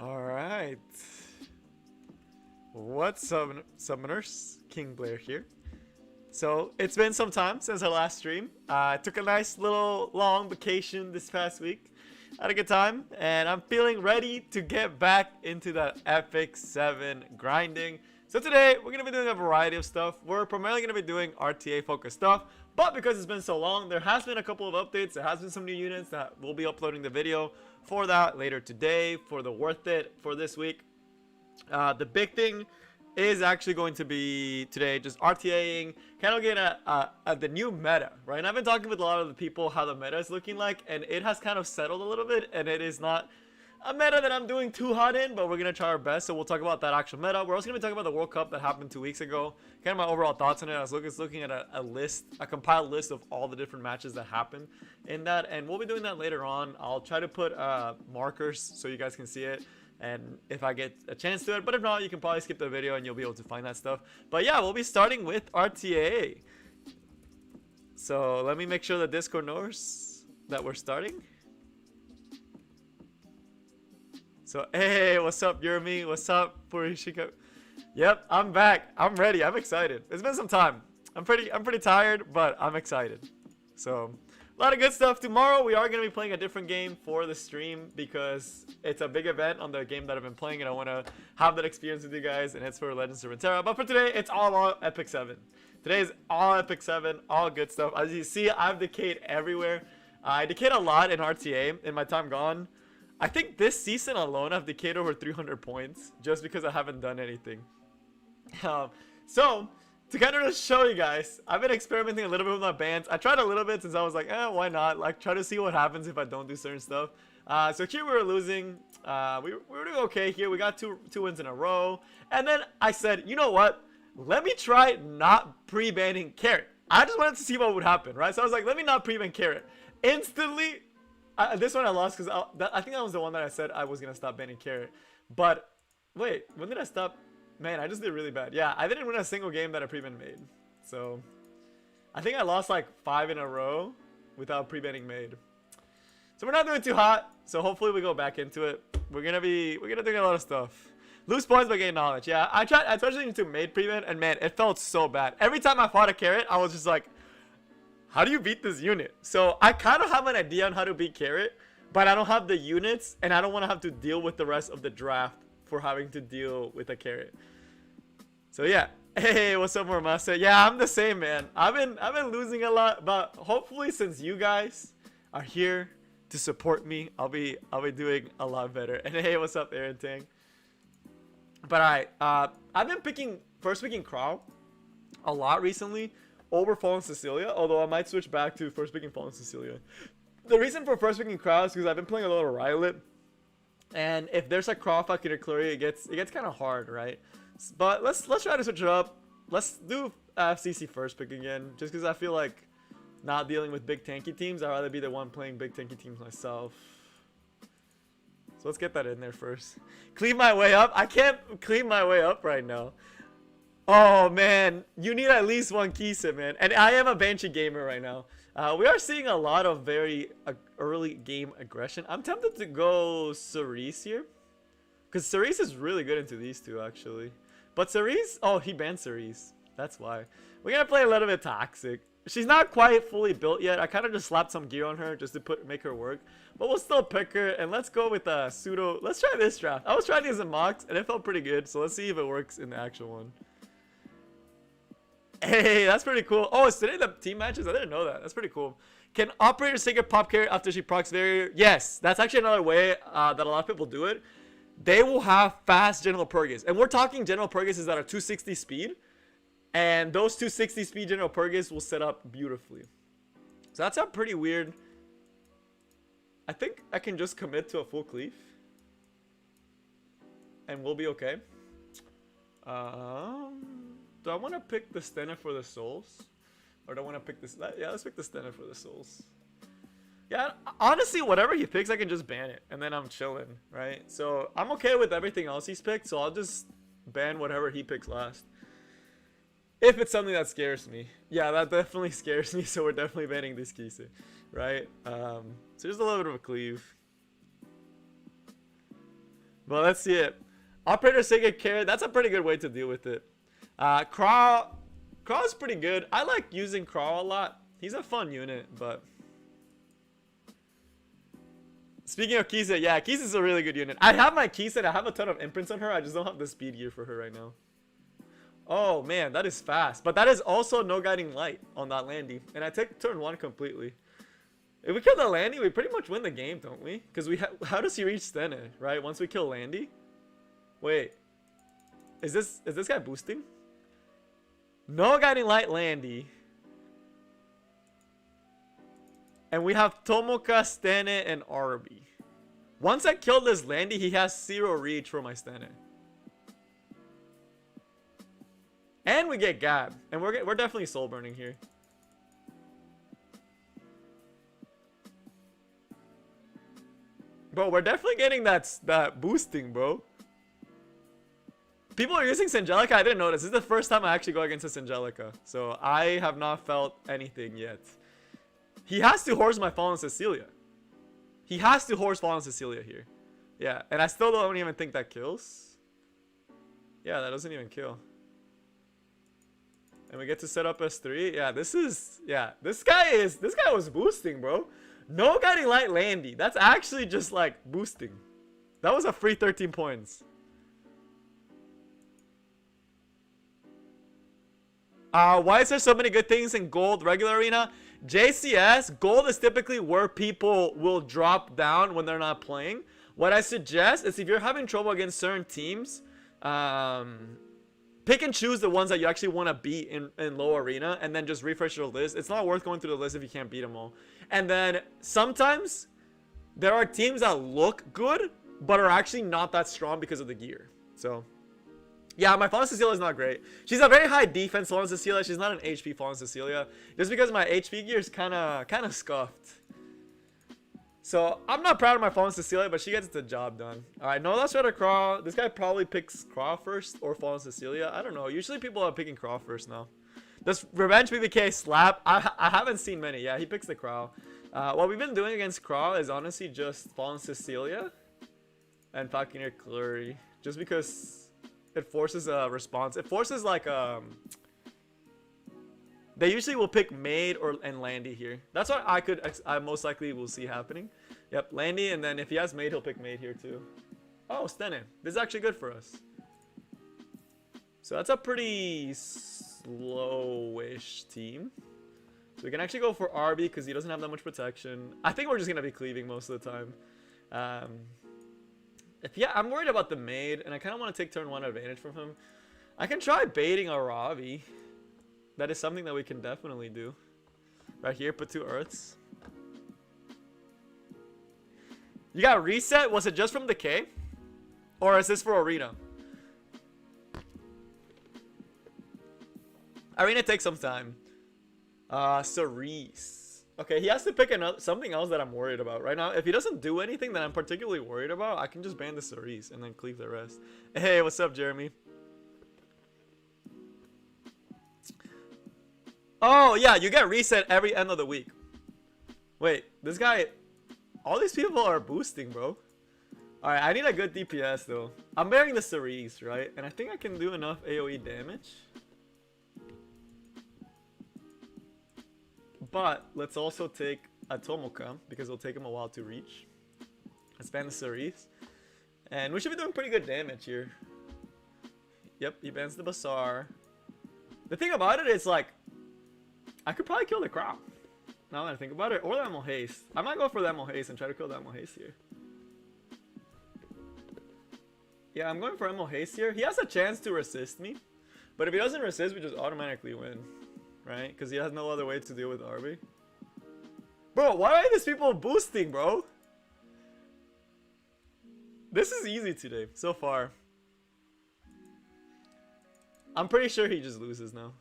Alright. What's up, Summoners? King Blair here. So, it's been some time since our last stream. I took a nice little long vacation this past week. Had a good time, and I'm feeling ready to get back into that Epic 7 grinding. So today, we're going to be doing a variety of stuff. We're primarily going to be doing RTA focused stuff, but because it's been so long, there has been a couple of updates. There has been some new units that we'll be uploading the video for that later today, for the Worth It for this week. The big thing is actually going to be today just RTAing, kind of getting at the new meta, right? And I've been talking with a lot of the people how the meta is looking like, and it has kind of settled a little bit, and it is not a meta that I'm doing too hot in, but we're going to try our best. So we'll talk about that actual meta. We're also going to be talking about the World Cup that happened 2 weeks ago, kind of my overall thoughts on it. I was looking at a compiled list of all the different matches that happened in that, and we'll be doing that later on. I'll try to put markers so you guys can see it, and if I get a chance to it, but if not, you can probably skip the video and you'll be able to find that stuff. But yeah, we'll be starting with RTA. So let me make sure the Discord knows that we're starting. So hey, what's up, Yurmi? What's up, Purishika? Yep, I'm back. I'm ready. I'm excited. It's been some time. I'm pretty tired, but I'm excited. So a lot of good stuff. Tomorrow we are going to be playing a different game for the stream because it's a big event on the game that I've been playing, and I want to have that experience with you guys, and it's for Legends of Runeterra. But for today, it's all Epic 7. Today is all Epic 7, all good stuff. As you see, I've decayed everywhere. I decayed a lot in RTA in my time gone. I think this season alone, I've decayed over 300 points just because I haven't done anything. So, to kind of just show you guys, I've been experimenting a little bit with my bans. I tried a little bit since I was like, why not? Like, try to see what happens if I don't do certain stuff. So here we were losing. We were doing okay here. We got two wins in a row. And then I said, you know what? Let me try not pre-banning Carrot. I just wanted to see what would happen, right? So I was like, let me not pre-ban Carrot. Instantly, this one I lost because I think that was the one that I said I was going to stop banning Carrot. But, wait, when did I stop? Man, I just did really bad. Yeah, I didn't win a single game that a pre-ban made. So, I think I lost like 5 in a row without pre-banning made. So we're not doing too hot. So hopefully we go back into it. We're gonna do a lot of stuff. Lose points by getting knowledge. Yeah, I tried switching to made pre-ban, and man, it felt so bad. Every time I fought a Carrot, I was just like, how do you beat this unit? So I kind of have an idea on how to beat Carrot, but I don't have the units, and I don't want to have to deal with the rest of the draft for having to deal with a Carrot. So yeah, hey, what's up, Mormasa? Yeah, I'm the same, man. I've been losing a lot, but hopefully since you guys are here to support me, I'll be doing a lot better. And hey, what's up, Aaron Tang? But alright, I've been first picking Crow a lot recently over Fallen Cecilia, although I might switch back to first picking Fallen Cecilia. The reason for first picking Crow is because I've been playing a lot of Rylet, and if there's a Crow fucking Clury, it gets kind of hard, right? But let's try to switch it up. Let's do FCC first pick again, just because I feel like not dealing with big tanky teams. I'd rather be the one playing big tanky teams myself. So let's get that in there first. Clean my way up. I can't clean my way up right now. Oh man, you need at least one Kisa, man. And I am a Banshee gamer right now. We are seeing a lot of very early game aggression. I'm tempted to go Cerise here, because Cerise is really good into these two actually. But Cerise, oh, he banned Cerise. That's why. We're gonna play a little bit toxic. She's not quite fully built yet. I kind of just slapped some gear on her just to make her work. But we'll still pick her, and let's go with a pseudo. Let's try this draft. I was trying these in mocks, and it felt pretty good. So let's see if it works in the actual one. Hey, that's pretty cool. Oh, it's today the team matches? I didn't know that. That's pretty cool. Can operators take a pop Carrot after she procs barrier? Yes, that's actually another way that a lot of people do it. They will have fast General Purges. And we're talking General Purges that are 260 speed. And those 260 speed General Purges will set up beautifully. So that's a pretty weird. I think I can just commit to a full cleave. And we'll be okay. Do I want to pick the Stena for the souls? Or do I want to pick this? Yeah, let's pick the Stena for the souls. Yeah, honestly, whatever he picks, I can just ban it. And then I'm chilling, right? So I'm okay with everything else he's picked. So I'll just ban whatever he picks last. If it's something that scares me. Yeah, that definitely scares me. So we're definitely banning this Kisa, right? So just a little bit of a cleave. But let's see it. Operator Sega carry. That's a pretty good way to deal with it. Crawl is pretty good. I like using Crawl a lot. He's a fun unit, but speaking of Kisa, yeah, Kisa's a really good unit. I have my Kisa and I have a ton of imprints on her. I just don't have the speed gear for her right now. Oh man, that is fast. But that is also no guiding light on that Landy. And I take turn 1 completely. If we kill the Landy, we pretty much win the game, don't we? Because how does he reach Stene, right? Once we kill Landy? Wait. Is this guy boosting? No guiding light Landy. And we have Tomoka, Stene, and Arby. Once I kill this Landy, he has 0 reach for my Stene. And we get Gab. And we're definitely soul burning here. Bro, we're definitely getting that boosting, bro. People are using Sangelica. I didn't notice. This is the first time I actually go against a Sangelica. So I have not felt anything yet. He has to horse my Fallen Cecilia. He has to horse Fallen Cecilia here. Yeah, and I still don't even think that kills. Yeah, that doesn't even kill. And we get to set up S3. Yeah, this guy was boosting, bro. No guiding light Landy. That's actually just like boosting. That was a free 13 points. Why is there so many good things in gold regular arena? JCS, gold is typically where people will drop down when they're not playing. What I suggest is if you're having trouble against certain teams, pick and choose the ones that you actually want to beat in low arena and then just refresh your list. It's not worth going through the list if you can't beat them all. And then sometimes there are teams that look good but are actually not that strong because of the gear. So yeah, my Fallen Cecilia is not great. She's a very high defense Fallen Cecilia. She's not an HP Fallen Cecilia. Just because my HP gear is kind of scuffed. So I'm not proud of my Fallen Cecilia, but she gets the job done. Alright, no, let's try to Craw. This guy probably picks Craw first or Fallen Cecilia. I don't know. Usually people are picking Craw first now. Does Revenge PBK slap? I haven't seen many. Yeah, he picks the Craw. What we've been doing against Craw is honestly just Fallen Cecilia and Falconeer Clury. Just because it forces a response. It forces like they usually will pick Maid and Landy here. That's what I most likely will see happening. Yep, Landy, and then if he has Maid, he'll pick Maid here too. Oh, Stene. This is actually good for us. So that's a pretty slowish team. So we can actually go for RB because he doesn't have that much protection. I think we're just going to be cleaving most of the time. Yeah, I'm worried about the Maid, and I kind of want to take turn 1 advantage from him. I can try baiting a Ravi. That is something that we can definitely do. Right here, put 2 Earths. You got reset? Was it just from Decay? Or is this for Arena? Arena takes some time. Cerise. Okay, he has to pick something else that I'm worried about. Right now, if he doesn't do anything that I'm particularly worried about, I can just ban the Cerise and then cleave the rest. Hey, what's up, Jeremy? Oh, yeah, you get reset every end of the week. Wait, this guy... All these people are boosting, bro. Alright, I need a good DPS, though. I'm bearing the Cerise, right? And I think I can do enough AoE damage. But let's also take a Tomoka, because it'll take him a while to reach. Let's ban the Cerise. And we should be doing pretty good damage here. Yep, he bans the Bazaar. The thing about it is, like... I could probably kill the Crow. Now that I think about it. Or the Emo Haste. I might go for the Emo Haste and try to kill the Emo Haste here. Yeah, I'm going for Emo Haste here. He has a chance to resist me. But if he doesn't resist, we just automatically win. Right? Because he has no other way to deal with Arby. Bro, why are these people boosting, bro? This is easy today, so far. I'm pretty sure he just loses now.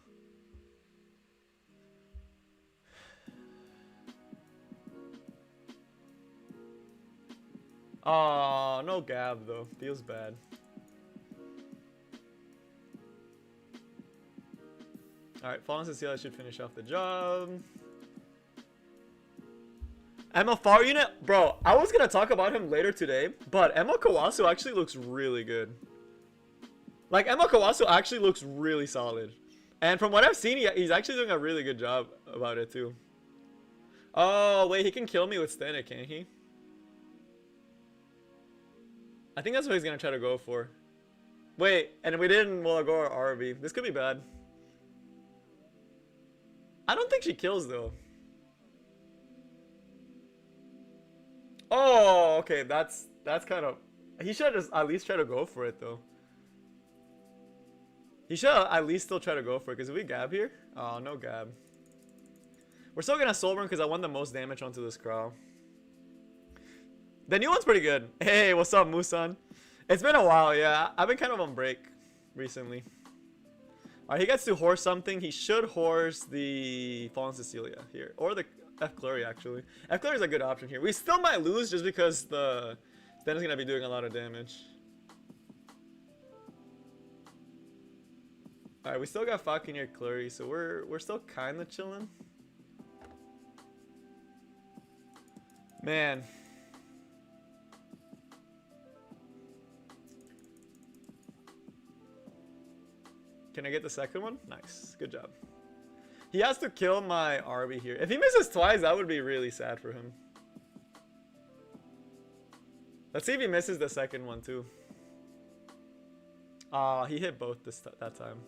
Oh, no Gab though. Feels bad. Alright, Fallen Cecilia should finish off the job. Emma Far Unit, bro, I was gonna talk about him later today, but Emma Kawasu actually looks really good. Like, Emma Kawasu actually looks really solid. And from what I've seen, he's actually doing a really good job about it, too. Oh, wait, he can kill me with Static, can't he? I think that's what he's gonna try to go for. Wait, and we didn't, well, go our RB. This could be bad. I don't think she kills, though. Oh, okay, that's kind of... He should just at least try to go for it, though. He should at least still try to go for it, because if we gab here... Oh, no gab. We're still gonna soul burn because I want the most damage onto this Crow. The new one's pretty good. Hey, what's up, Musan? It's been a while, yeah. I've been kind of on break recently. Alright, he gets to horse something. He should horse the Fallen Cecilia here. Or the F. Clary, actually. F. Clary is a good option here. We still might lose just because the Den is going to be doing a lot of damage. Alright, we still got Falconeer Clary, so we're still kind of chilling. Man. Can I get the second one? Nice. Good job. He has to kill my RB here. If he misses twice, that would be really sad for him. Let's see if he misses the second one too. Ah, he hit both that time.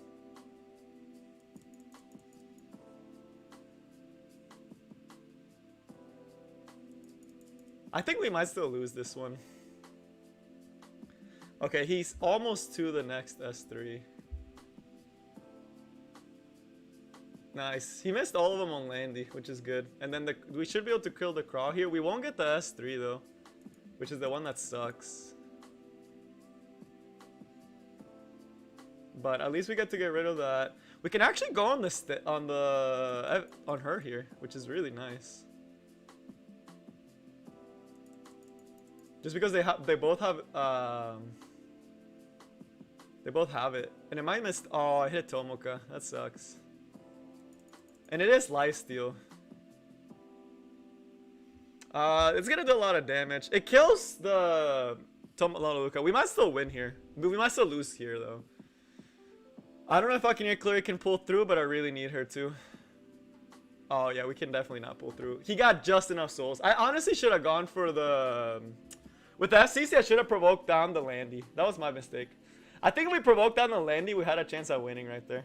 I think we might still lose this one. Okay, he's almost to the next S3. Nice. He missed all of them on Landy, which is good. And then we should be able to kill the Craw here. We won't get the S3 though, which is the one that sucks. But at least we get to get rid of that. We can actually go on on her here, which is really nice. Just because they both have it, and it might miss. Oh, I hit Tomoka. That sucks. And it is lifesteal. It's gonna do a lot of damage. It kills the Tomoka. We might still win here. We might still lose here though. I don't know if Falconeer Clary can pull through, but I really need her to. Oh yeah, we can definitely not pull through. He got just enough souls. I honestly should have gone for the... With the FCC, I should have provoked down the Landy. That was my mistake. I think if we provoked down the Landy, we had a chance at winning right there.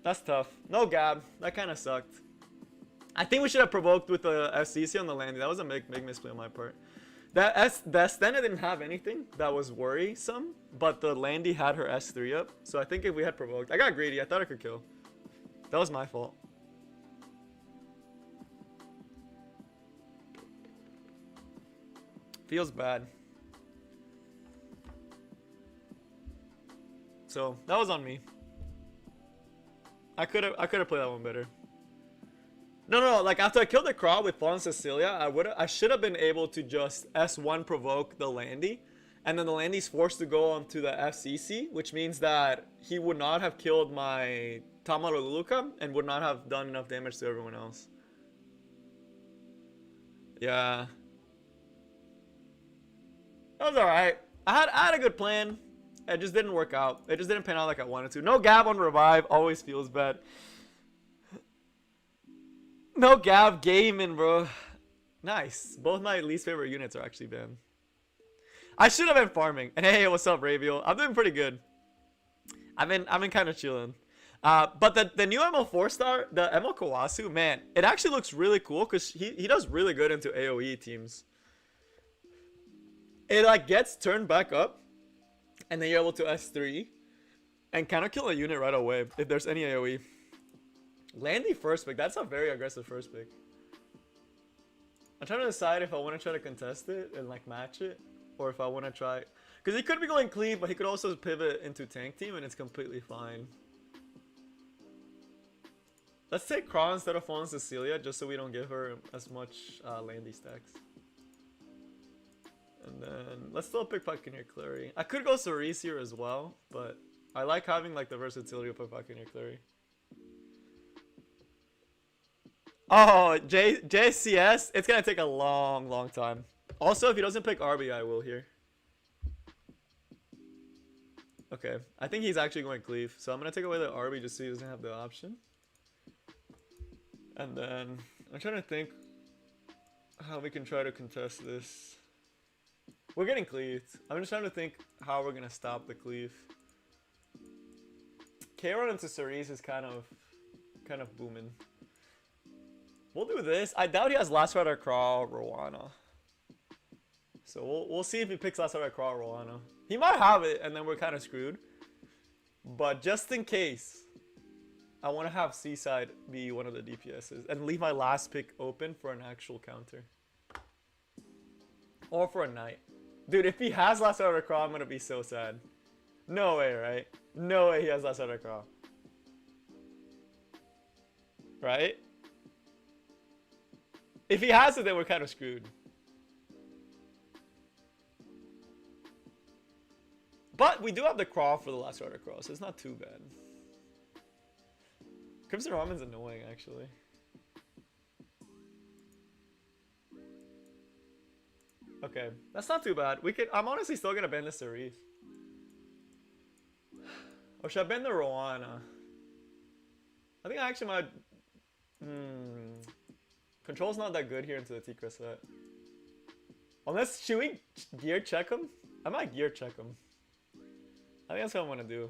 That's tough. No gab. That kind of sucked. I think we should have provoked with the FCC on the Landy. That was a big misplay on my part. That Stena didn't have anything that was worrisome, but the Landy had her S3 up. So I think if we had provoked... I got greedy. I thought I could kill. That was my fault. Feels bad. So that was on me. I could have played that one better. No, like after I killed the Craw with Fallen Cecilia, I should have been able to just S1 provoke the Landy, and then the Landy's forced to go onto the FCC, which means that he would not have killed my Tamaro Luluka and would not have done enough damage to everyone else. Yeah. That was alright. I had a good plan. It just didn't work out. It just didn't pan out like I wanted to. No gab on revive. Always feels bad. No gab gaming, bro. Nice. Both my least favorite units are actually banned. I should have been farming. And hey, what's up, Raviel? I'm doing pretty good. I've been kind of chilling. But the new ML4 star, the ML Kawasu, man, it actually looks really cool because he does really good into AoE teams. It like gets turned back up, and then you're able to S3 and kind of kill a unit right away if there's any AoE. Landy first pick, that's a very aggressive first pick. I'm trying to decide if I want to try to contest it and like match it, or if I want to try, because he could be going clean, but he could also pivot into tank team and it's completely fine. Let's take Craw instead of Fallen Cecilia just so we don't give her as much Landy stacks. And then let's still pick Falconeer Clary. I could go Cerise here as well, but I like having like the versatility of Falconeer Clary. Oh, JCS. It's gonna take a long time. Also, if he doesn't pick RB, I will here. Okay, I think he's actually going cleave, so I'm gonna take away the RB just so he doesn't have the option. And then I'm trying to think how we can try to contest this. We're getting cleaved. I'm just trying to think how we're gonna stop the cleave. K-Run into Cerise is kind of booming. We'll do this. I doubt he has Last Rider Crawl Rowana. So we'll see if he picks Last Rider Crawl Rowana. He might have it, and then we're kind of screwed. But just in case, I want to have Seaside be one of the DPSs and leave my last pick open for an actual counter. Or for a Knight. Dude, if he has Last Rider Crawl, I'm going to be so sad. No way, right? No way he has Last Rider Crawl. Right? If he has it, then we're kind of screwed. But we do have the Crawl for the Last Rider Crawl, so it's not too bad. Crimson Ramen's annoying, actually. Okay, that's not too bad. I'm honestly still gonna ban the Cerise. Or should I ban the Rowana? I think I actually might. Control's not that good here into the T-Cross set. Unless, should we gear check him? I might gear check him. I think that's what I want to do.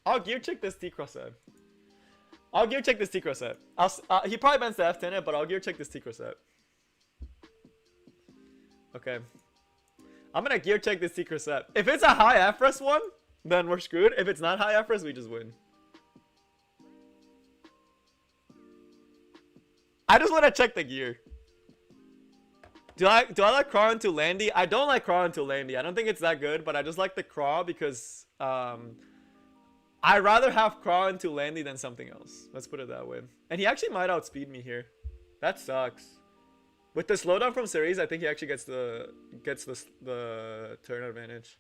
I'll gear check this T-Cross set. I'll gear check this T-Cross set. He probably bans the F10, but I'll gear check this T-Cross set. Okay. I'm gonna gear check this T-Cross set. If it's a high F-Res one, then we're screwed. If it's not high F-Res, we just win. I just want to check the gear. Do I like Crawl into Landy? I don't like Crawl into Landy. I don't think it's that good, but I just like the Crawl because I'd rather have Crawl into Landy than something else. Let's put it that way. And he actually might outspeed me here. That sucks. With the slowdown from Cerise, I think he actually gets the turn advantage.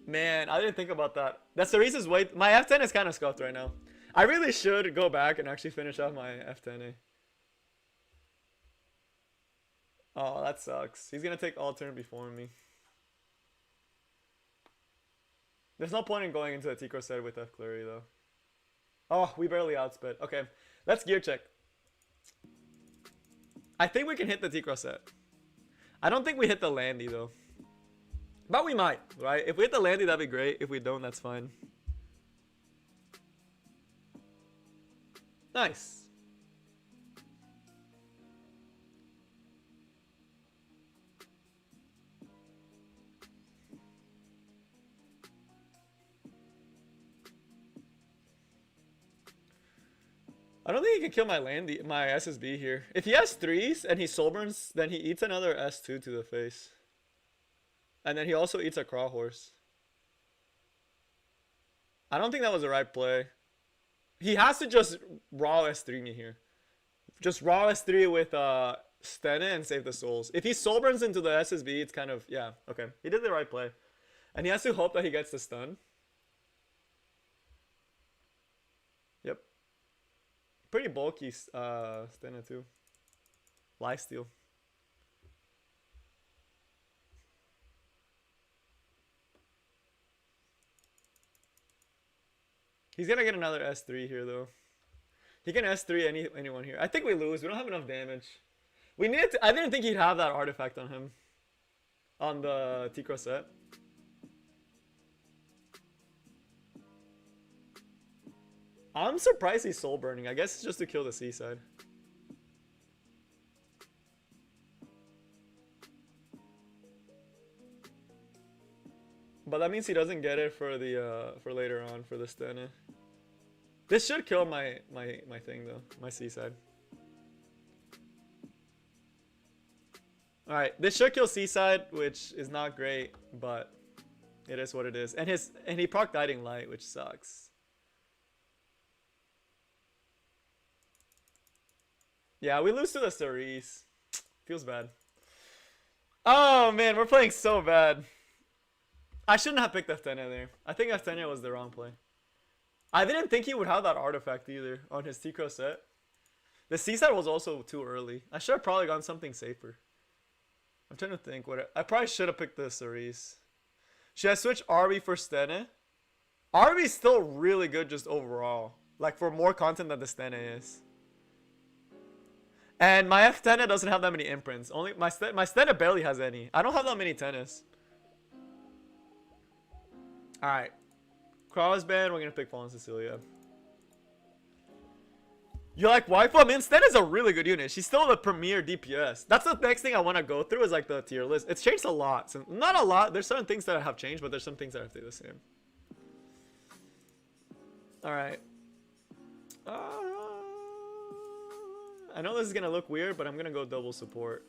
Man, I didn't think about that. That Cerise is way... My F10 is kind of scuffed right now. I really should go back and actually finish off my F10A. Oh, that sucks. He's going to take all turn before me. There's no point in going into the T-Cross set with F Clary, though. Oh, we barely outsped. Okay, let's gear check. I think we can hit the T-Cross set. I don't think we hit the Landy, though. But we might, right? If we hit the Landy, that'd be great. If we don't, that's fine. Nice. I don't think he can kill my SSB here. If he has 3s and he soul burns, then he eats another S2 to the face. And then he also eats a Craw Horse. I don't think that was the right play. He has to just raw S3 me here. Just raw S3 with Stena and save the souls. If he soul burns into the SSB, it's kind of... Yeah, okay. He did the right play. And he has to hope that he gets the stun. Yep. Pretty bulky Stena too. Lifesteal. He's gonna get another S3 here though. He can S3 anyone here. I think we lose. We don't have enough damage. We needed to, I didn't think he'd have that artifact on him. On the T-Cross set. I'm surprised he's soul burning. I guess it's just to kill the Seaside. But that means he doesn't get it for the for later on for the Stena. This should kill my thing though, my Seaside. All right, this should kill Seaside, which is not great, but it is what it is. And he proc Guiding Light, which sucks. Yeah, we lose to the Cerise. Feels bad. Oh man, we're playing so bad. I shouldn't have picked F10 there. I think F10 was the wrong play. I didn't think he would have that artifact either on his T-Crow set. The C set was also too early. I should have probably gone something safer. I'm trying to think what I probably should have picked the Cerise. Should I switch RB for Stene? RB is still really good just overall. Like for more content than the Stene is. And my F10 doesn't have that many imprints. Only my Stene barely has any. I don't have that many tennis. Alright. Crossband, we're gonna pick Fallen Cecilia. You like waifu? I mean, Sten is a really good unit. She's still the premier DPS. That's the next thing I want to go through is like the tier list. It's changed a lot. So, not a lot. There's certain things that have changed, but there's some things that have stayed the same. Alright. I know this is going to look weird, but I'm going to go double support.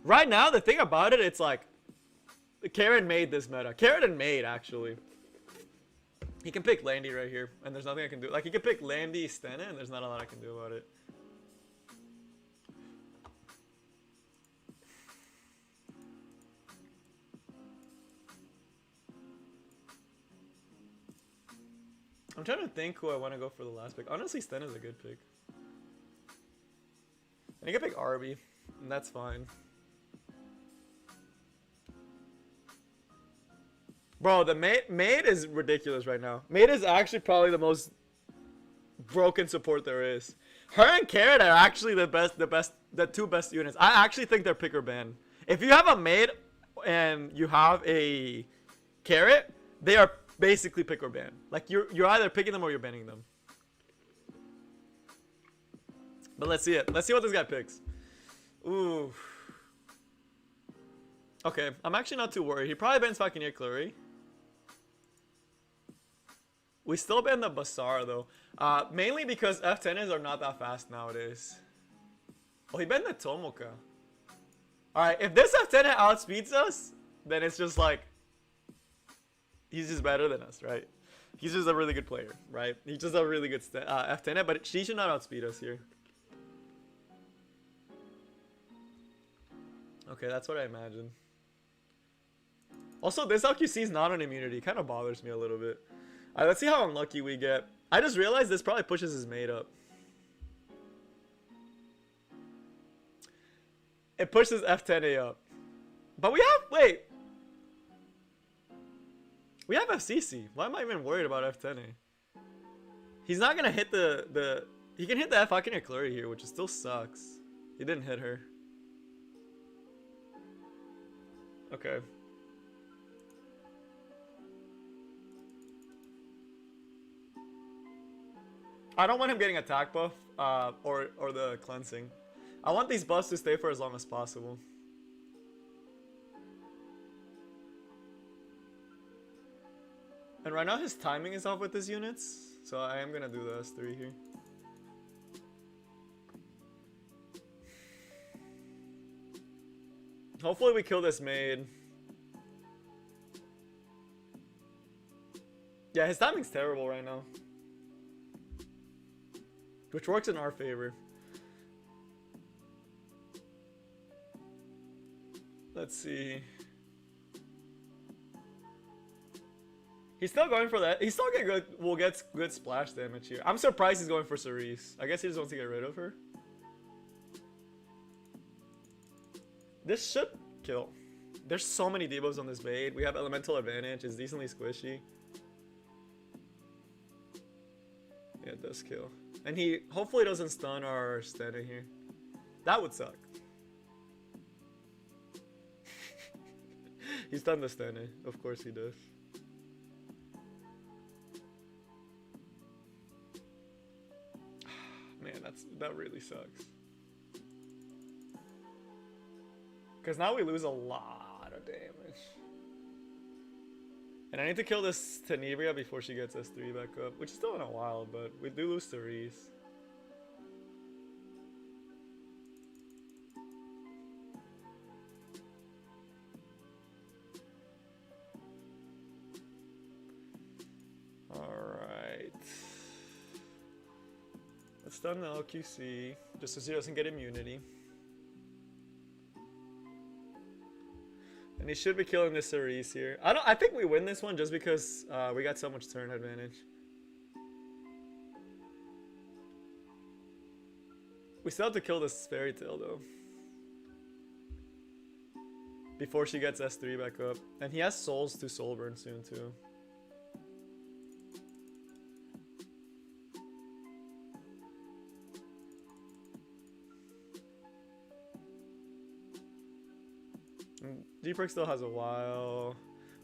Right now, the thing about it, it's like Karen made this meta. Karen and Maid, actually. He can pick Landy right here, and there's nothing I can do. Like, he can pick Landy, Stena, and there's not a lot I can do about it. I'm trying to think who I want to go for the last pick. Honestly, Stena's a good pick. And you can pick Arby, and that's fine. Bro, the Maid is ridiculous right now. Maid is actually probably the most broken support there is. Her and Carrot are actually the two best units. I actually think they're pick or ban. If you have a Maid and you have a Carrot, they are basically pick or ban. Like you're either picking them or you're banning them. But let's see it. Let's see what this guy picks. Ooh. Okay, I'm actually not too worried. He probably bans Falconeer Clary. We still ban the Basar though. Mainly because F10s are not that fast nowadays. Oh, he banned the Tomoka. Alright, if this F10 outspeeds us, then it's just like he's just better than us, right? He's just a really good player, right? He's just a really good F10, but she should not outspeed us here. Okay, that's what I imagine. Also, this LQC is not an immunity. Kind of bothers me a little bit. Alright, let's see how unlucky we get. I just realized this probably pushes his mate up. It pushes F10A up. But we have, wait. We have FCC. Why am I even worried about F10A? He's not going to hit he can hit the F Falconeer Clary here, which still sucks. He didn't hit her. Okay. I don't want him getting attack buff or the cleansing. I want these buffs to stay for as long as possible. And right now his timing is off with his units, so I am gonna do the S3 here. Hopefully we kill this maid. Yeah, his timing's terrible right now. Which works in our favor. Let's see. He's still going for that. He's still getting good. Will get good splash damage here. I'm surprised he's going for Cerise. I guess he just wants to get rid of her. This should kill. There's so many debuffs on this maid. We have elemental advantage. It's decently squishy. Yeah, it does kill. And he hopefully doesn't stun our Stena here. That would suck. He stunned the Stena. Of course he does. Man, that really sucks. Because now we lose a lot of damage. And I need to kill this Tenebria before she gets S3 back up. Which is still in a while, but we do lose Cerise. Alright. Let's Stun the LQC just so he doesn't get immunity. And he should be killing this Cerise here. I think we win this one just because we got so much turn advantage. We still have to kill this Fairy Tail though. Before she gets S3 back up. And he has souls to soul burn soon too. Deeperk still has a while.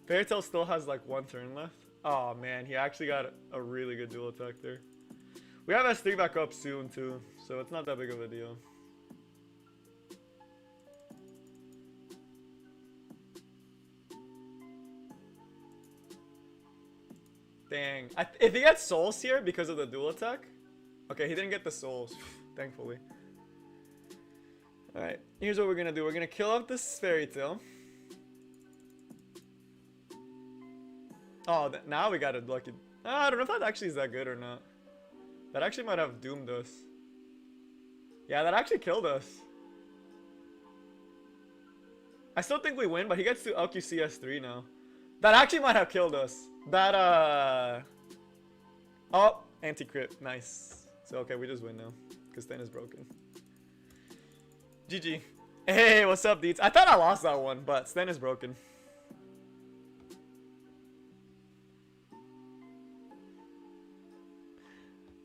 Fairy Tail still has like one turn left. Oh man, he actually got a really good dual attack there. We have S3 back up soon too, so it's not that big of a deal. Dang. If he gets souls here because of the dual attack. Okay, he didn't get the souls, thankfully. Alright, here's what we're gonna do. We're gonna kill off this Fairy Tail. Oh, now we got a lucky. I don't know if that actually is that good or not. That actually might have doomed us. Yeah, that actually killed us. I still think we win, but he gets to LQCS3 now. That actually might have killed us. That, oh, anti-crit. Nice. So, okay, we just win now. Because Sten is broken. GG. Hey, what's up, dudes? I thought I lost that one, but Sten is broken.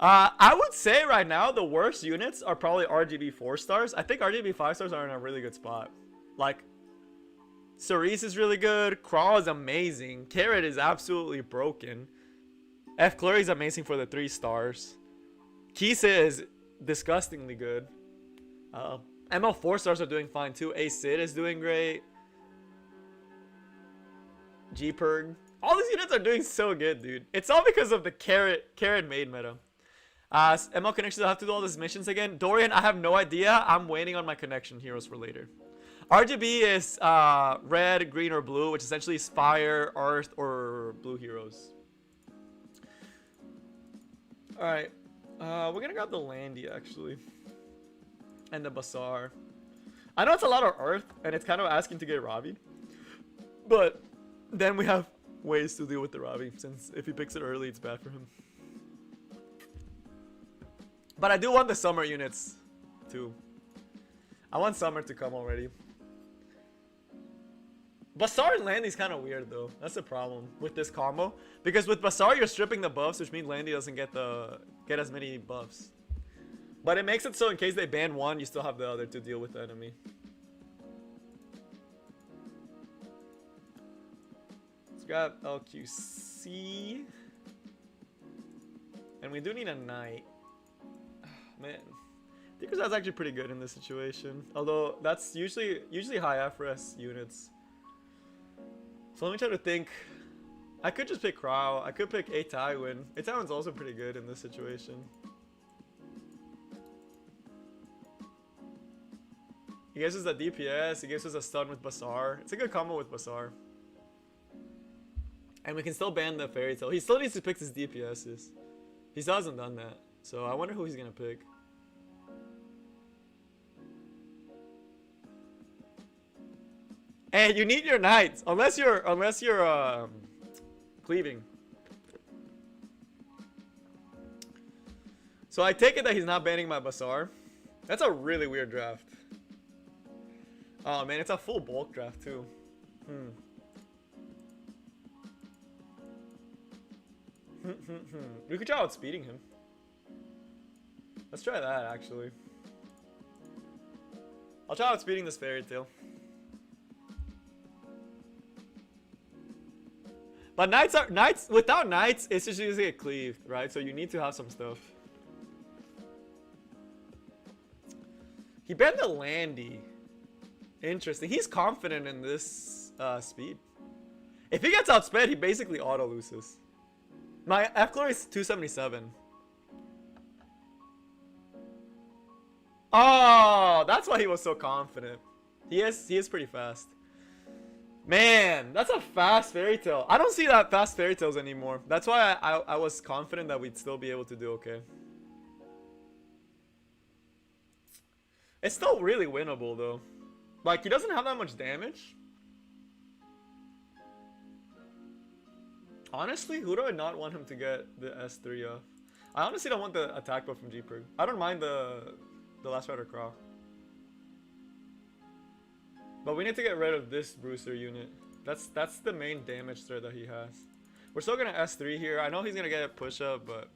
I would say right now the worst units are probably RGB 4 stars. I think RGB 5 stars are in a really good spot. Like, Cerise is really good. Crawl is amazing. Carrot is absolutely broken. F. Clury is amazing for the 3 stars. Kisa is disgustingly good. ML 4 stars are doing fine too. A Sid is doing great. G-Perg. All these units are doing so good, dude. It's all because of the carrot maid meta. ML connections, I'll have to do all these missions again. Dorian, I have no idea. I'm waiting on my connection heroes for later. RGB is red, green, or blue, which essentially is fire, earth, or blue heroes. Alright. We're gonna grab the Landy, actually. And the Bazaar. I know it's a lot of earth, and it's kind of asking to get Robbie. But then we have ways to deal with the Robbie, since if he picks it early, it's bad for him. But I do want the summer units, too. I want summer to come already. Bazaar and Landy's kind of weird, though. That's the problem with this combo. Because with Bazaar, you're stripping the buffs, which means Landy doesn't get as many buffs. But it makes it so in case they ban one, you still have the other to deal with the enemy. Let's grab LQC. And we do need a knight. Man, Deeper's that's actually pretty good in this situation. Although that's usually high FRS units. So let me try to think. I could just pick Crow. I could pick Tywin. Tywin's also pretty good in this situation. He gives us a DPS. He gives us a stun with Bazaar. It's a good combo with Bazaar. And we can still ban the Fairy Tail. He still needs to pick his DPSs. He still hasn't done that. So I wonder who he's gonna pick. And you need your knights unless you're cleaving. So I take it that he's not banning my Bazaar. That's a really weird draft. Oh man, it's a full bulk draft too. We could try outspeeding him. Let's try that actually. I'll try outspeeding this Fairy Tail. But knights without knights, it's just usually get cleaved, right? So you need to have some stuff. He banned the Landy. Interesting. He's confident in this speed. If he gets outsped, he basically auto loses. My F Glory is 277. Oh, that's why he was so confident. He is pretty fast. Man, that's a fast Fairy Tail. I don't see that fast Fairy Tails anymore. That's why I was confident that we'd still be able to do okay. It's still really winnable though. Like, he doesn't have that much damage. Honestly, who do I not want him to get the S3 off? I honestly don't want the attack buff from G-Perg. I don't mind the Last Rider Craw. But we need to get rid of this Bruiser unit. That's the main damage threat that he has. We're still gonna S3 here. I know he's gonna get a push up, but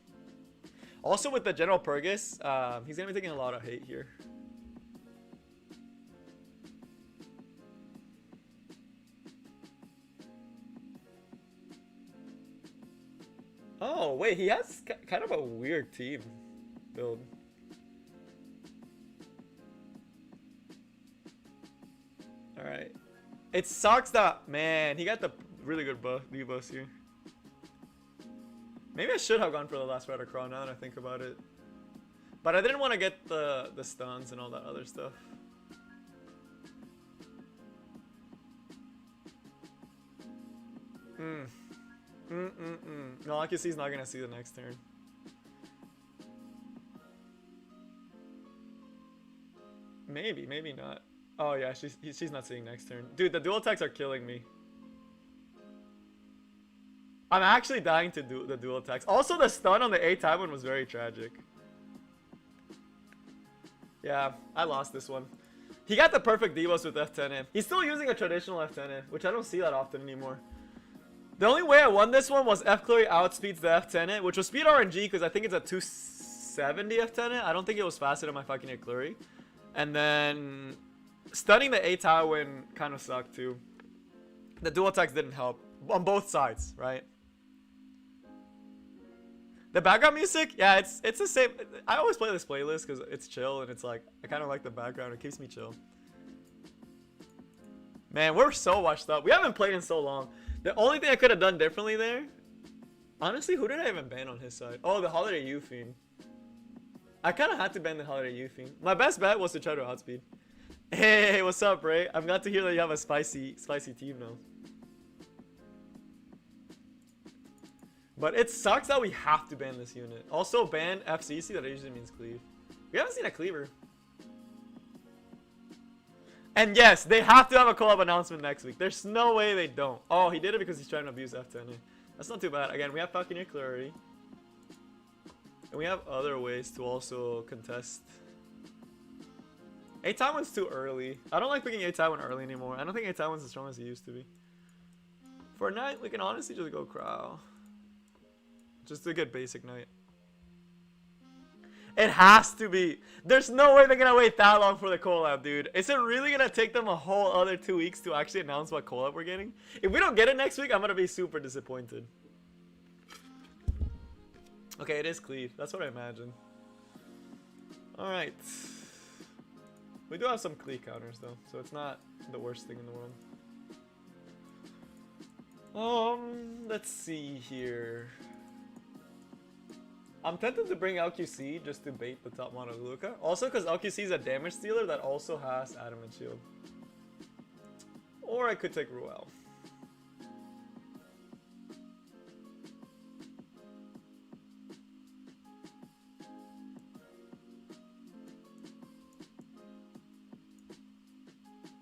also with the General Purgus, he's gonna be taking a lot of hate here. Oh wait, he has kind of a weird team build. All right. It sucks that, man, he got the really good debuffs here. Maybe I should have gone for the Last Rider Crawl now that I think about it. But I didn't want to get the stuns and all that other stuff. No, I can see he's not gonna see the next turn. Maybe, maybe not. Oh yeah, she's not seeing next turn. Dude, the dual attacks are killing me. I'm actually dying to do the dual attacks. Also, the stun on the A-Time one was very tragic. Yeah, I lost this one. He got the perfect debuffs with F10N. He's still using a traditional F10N, which I don't see that often anymore. The only way I won this one was F-Cleary outspeeds the F10N, which was speed RNG because I think it's a 270 F10N. I don't think it was faster than my fucking Eclairy. And then stunning the A-Tower kind of sucked too. The dual attacks didn't help on both sides, right? The background music, yeah, it's the same. I always play this playlist because it's chill and it's like, I kind of like the background. It keeps me chill. Man, we're so washed up. We haven't played in so long. The only thing I could have done differently there, honestly, who did I even ban on his side? Oh, the Holiday U Fiend. I kind of had to ban the Holiday U Fiend. My best bet was to try to outspeed. Hey, what's up, Ray? I'm glad to hear that you have a spicy team now. But it sucks that we have to ban this unit. Also, ban FCC, that usually means cleave. We haven't seen a cleaver. And yes, they have to have a collab announcement next week. There's no way they don't. Oh, he did it because he's trying to abuse F10. That's not too bad. Again, we have Falconeer Clarity. And we have other ways to also contest. A-Taiwan's too early. I don't like picking A-Taiwan early anymore. I don't think A-Taiwan's as strong as he used to be. For a knight, we can honestly just go Crow. Just a good basic knight. It has to be. There's no way they're gonna wait that long for the collab, dude. Is it really gonna take them a whole other 2 weeks to actually announce what collab we're getting? If we don't get it next week, I'm gonna be super disappointed. Okay, it is cleave. That's what I imagine. Alright. We do have some cleave counters though, so it's not the worst thing in the world. Let's see here. I'm tempted to bring LQC just to bait the top model Luca. Also because LQC is a damage stealer that also has Adamant Shield. Or I could take Ruel.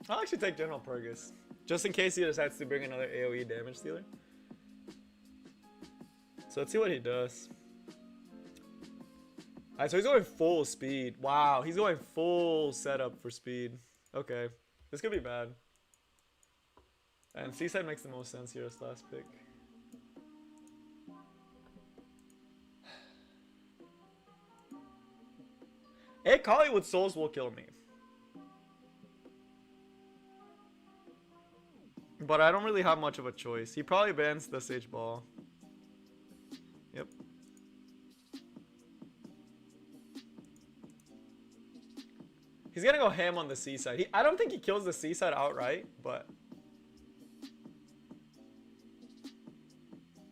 I'll actually take General Purgus. Just in case he decides to bring another AoE damage stealer. So let's see what he does. Alright, so he's going full speed. Wow, he's going full setup for speed. Okay, this could be bad. And Seaside makes the most sense here as last pick. Kali with Souls will kill me. But I don't really have much of a choice. He probably bans the Sage Ball. Yep. He's gonna go ham on the Seaside. I don't think he kills the Seaside outright, but...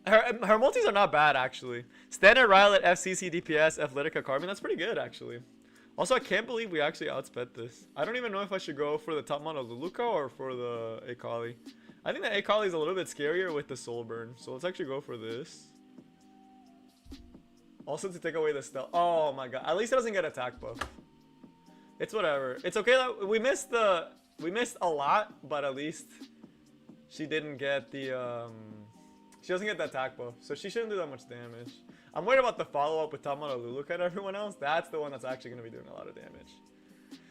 Her multis are not bad, actually. Standard Rylet, FCC, DPS, Athletica, Carbine. That's pretty good, actually. Also, I can't believe we actually outspent this. I don't even know if I should go for the top model Luluka or for the Akali. I think the Akali is a little bit scarier with the Soul Burn. So let's actually go for this. Also to take away the stealth. Oh my god. At least it doesn't get attack buff. It's whatever. It's okay that we missed a lot, but at least she didn't get the she doesn't get the attack buff, so she shouldn't do that much damage. I'm worried about the follow-up with Tamara Luluka and everyone else. That's the one that's actually going to be doing a lot of damage.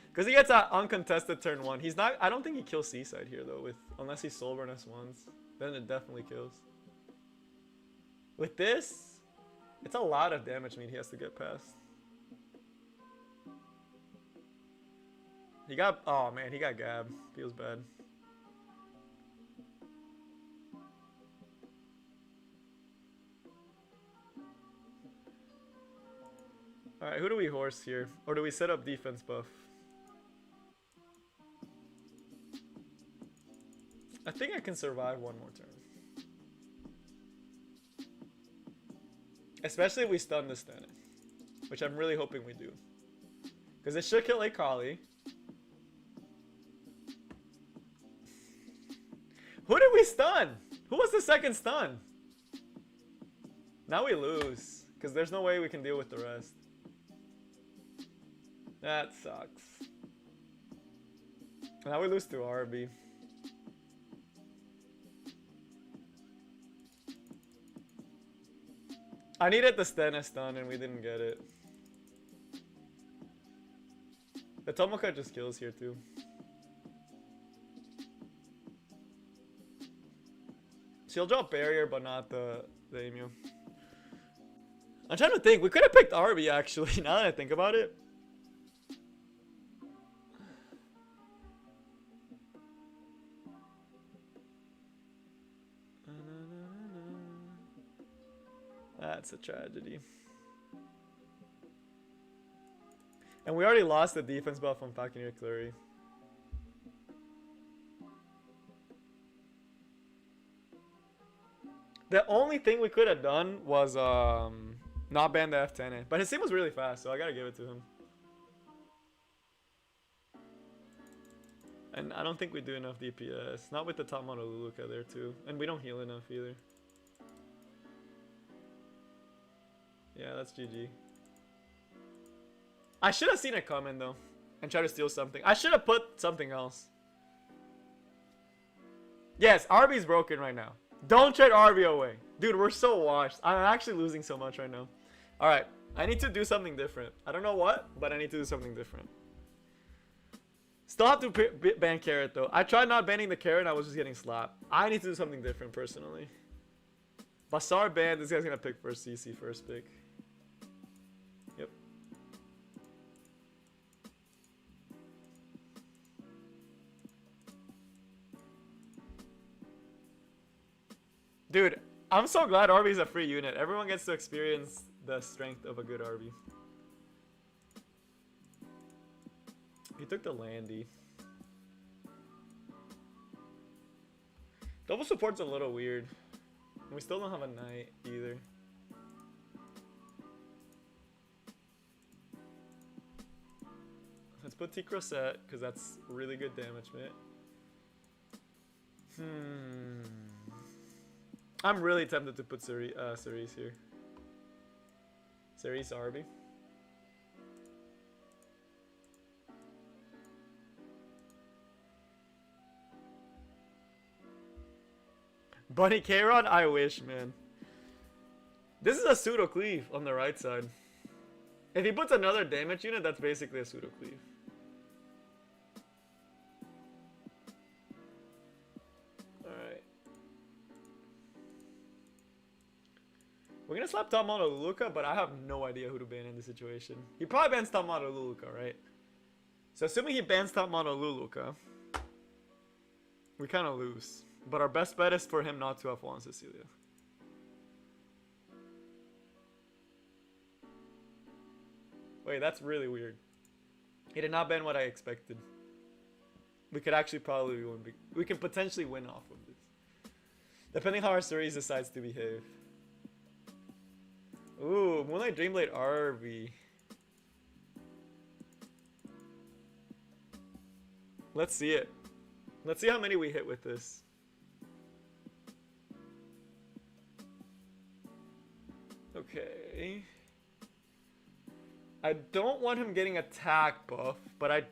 Because he gets that uncontested turn 1. He's not... I don't think he kills Seaside here, though, with unless he's Soulburn S1s. Then it definitely kills. With this, it's a lot of damage meat he has to get past. He got... Oh, man, he got Gab. Feels bad. Alright, who do we horse here? Or do we set up defense buff? I think I can survive one more turn. Especially if we stun this Stennis. Which I'm really hoping we do. Because it should kill Akali. Who did we stun? Who was the second stun? Now we lose. Because there's no way we can deal with the rest. That sucks. Now we lose to RB. I needed the Stennis stun and we didn't get it. The Tomoka just kills here too. She'll drop barrier but not the Emu. I'm trying to think. We could have picked RB actually, now that I think about it. That's a tragedy. And we already lost the defense buff on Falconeer Clary. The only thing we could have done was not ban the F10. But his team was really fast, so I gotta give it to him. And I don't think we do enough DPS. Not with the top model Luluka there too. And we don't heal enough either. Yeah, that's GG. I should have seen it coming though. And try to steal something. I should have put something else. Yes, RB's broken right now. Don't trade RB away. Dude, we're so washed. I'm actually losing so much right now. Alright, I need to do something different. I don't know what, but I need to do something different. Still have to ban Carrot though. I tried not banning the Carrot and I was just getting slapped. I need to do something different personally. Basar ban, this guy's gonna pick first CC first pick. Yep. Dude, I'm so glad RB is a free unit. Everyone gets to experience the strength of a good RB. He took the Landy. Double support's a little weird. We still don't have a Knight either. Let's put T-Crosette, because that's really good damage, man. I'm really tempted to put Cerise here. Cerise RB. Bunny K-Rod? I wish, man. This is a pseudo cleave on the right side. If he puts another damage unit, that's basically a pseudo cleave. Alright. We're gonna slap top model Luluka, but I have no idea who to ban in this situation. He probably bans top model Luluka, right? So assuming he bans top model Luluka, we kind of lose. But our best bet is for him not to have Juan Cecilia. Wait, that's really weird. He did not ban what I expected. We could actually probably win. We can potentially win off of this. Depending how our series decides to behave. Ooh, Moonlight Dreamblade RV. Let's see it. Let's see how many we hit with this. Okay. I don't want him getting attack buff, but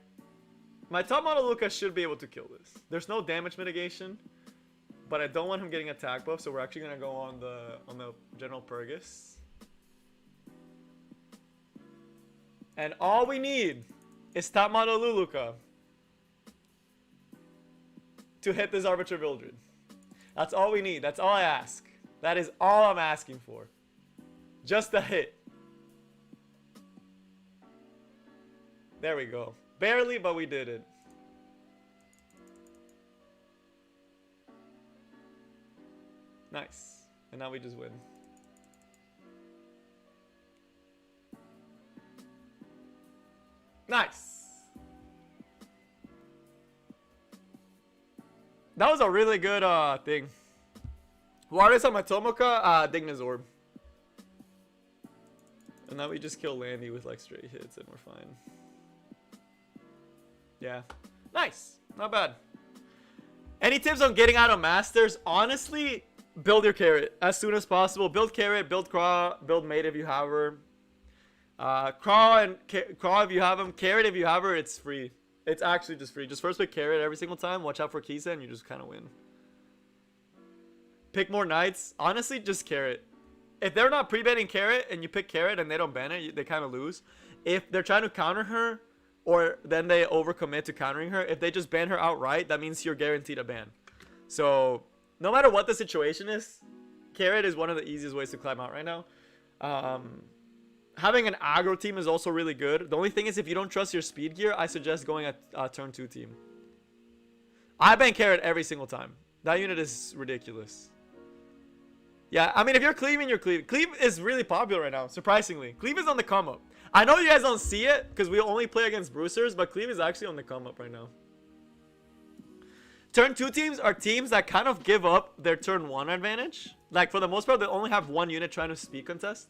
my top model Luca should be able to kill this. There's no damage mitigation, but I don't want him getting attack buff, so we're actually gonna go on the General Purgus. And all we need is top model Luluka to hit this Arbiter Vildred. That's all we need. That's all I ask. That is all I'm asking for. Just a hit. There we go. Barely, but we did it. Nice. And now we just win. Nice. That was a really good thing. Waters on my Tomoka, Digna's Orb. And now we just kill Landy with like straight hits and we're fine. Yeah. Nice. Not bad. Any tips on getting out of Masters? Honestly, build your carrot as soon as possible. Build carrot, build Craw, build Mate if you have her. Craw if you have him. Carrot if you have her, it's free. It's actually just free. Just first pick carrot every single time. Watch out for Kisa and you just kind of win. Pick more knights. Honestly, just carrot. If they're not pre-banning carrot and you pick carrot and they don't ban it, they kind of lose. If they're trying to counter her, or then they overcommit to countering her, if they just ban her outright, that means you're guaranteed a ban. So no matter what the situation is, carrot is one of the easiest ways to climb out right now. Having an aggro team is also really good. The only thing is, if you don't trust your speed gear, I suggest going a turn 2 team. I ban carrot every single time. That unit is ridiculous. Yeah, I mean, if you're cleaving, you're cleaving. Cleave is really popular right now, surprisingly. Cleave is on the come up. I know you guys don't see it because we only play against Bruisers, but Cleave is actually on the come up right now. Turn 2 teams are teams that kind of give up their turn 1 advantage. Like, for the most part, they only have one unit trying to speed contest.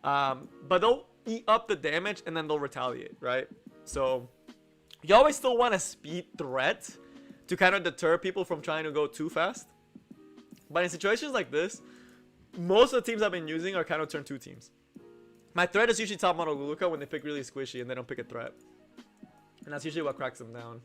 But they'll eat up the damage and then they'll retaliate, right? So you always still want a speed threat to kind of deter people from trying to go too fast. But in situations like this, most of the teams I've been using are kind of turn 2 teams. My threat is usually top model Luluka when they pick really squishy and they don't pick a threat. And that's usually what cracks them down.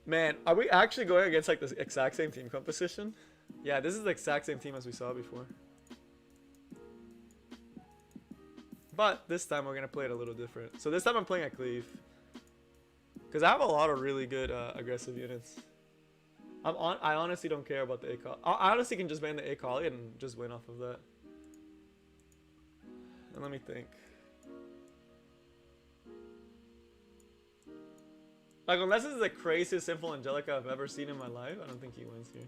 Man, are we actually going against like the exact same team composition? Yeah, this is the exact same team as we saw before. But this time we're going to play it a little different. So this time I'm playing a Cleave. Because I have a lot of really good aggressive units. I honestly don't care about the Akali. I honestly can just ban the Akali and just win off of that. And let me think. Like, unless this is the craziest Sinful Angelica I've ever seen in my life, I don't think he wins here.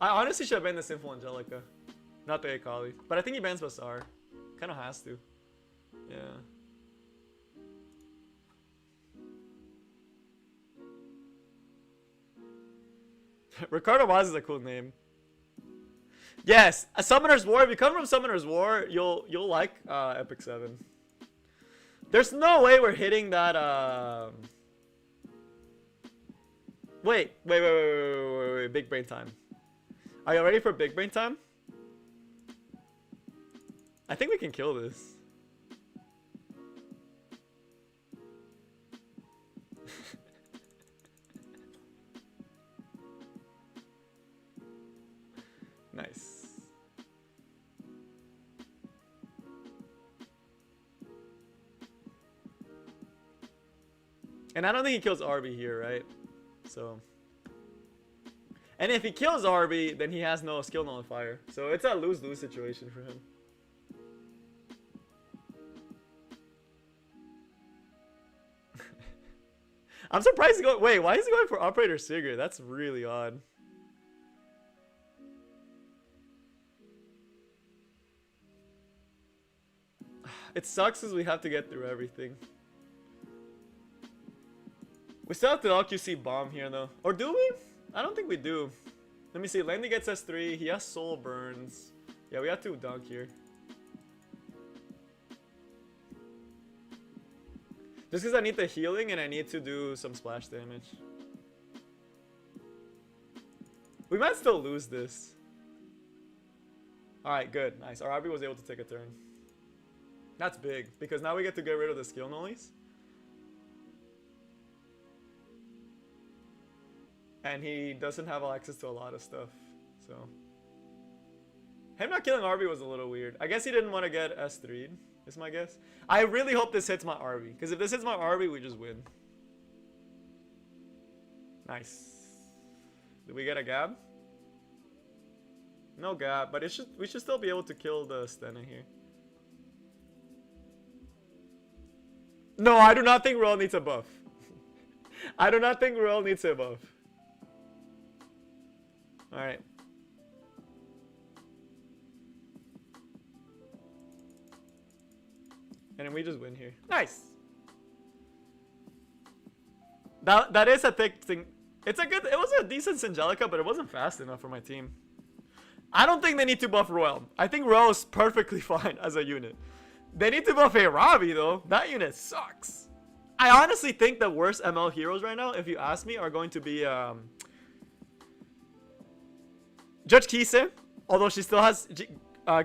I honestly should have banned the Sinful Angelica. Not the Akali. But I think he bans Basar. Kind of has to. Yeah. Ricardo Vaz is a cool name. Yes, a Summoner's War. If you come from Summoner's War, you'll like Epic 7. There's no way we're hitting that. Wait. Big brain time. Are you ready for big brain time? I think we can kill this. Nice. And I don't think he kills Arby here, right? So. And if he kills Arby, then he has no skill nullifier. So it's a lose-lose situation for him. I'm surprised he's going. Wait, why is he going for Operator Sigrid? That's really odd. It sucks because we have to get through everything. We still have the LQC bomb here though. Or do we? I don't think we do. Let me see. Landy gets S3. He has Soul Burns. Yeah, we have to dunk here. Just because I need the healing and I need to do some splash damage. We might still lose this. Alright, good. Nice. Our RB was able to take a turn. That's big, because now we get to get rid of the skill nullies. And he doesn't have access to a lot of stuff, so... Him not killing RB was a little weird. I guess he didn't want to get S3'd, is my guess. I really hope this hits my RB, because if this hits my RB, we just win. Nice. Did we get a Gab? No Gab, but we should still be able to kill the Stena here. No, I do not think Royal needs a buff. I do not think Royal needs a buff. Alright. And then we just win here. Nice! That is a thick thing. It was a decent Singelica, but it wasn't fast enough for my team. I don't think they need to buff Royal. I think Royal is perfectly fine as a unit. They need to buff a Robbie though. That unit sucks. I honestly think the worst ML heroes right now, if you ask me, are going to be Judge Kise, although she still has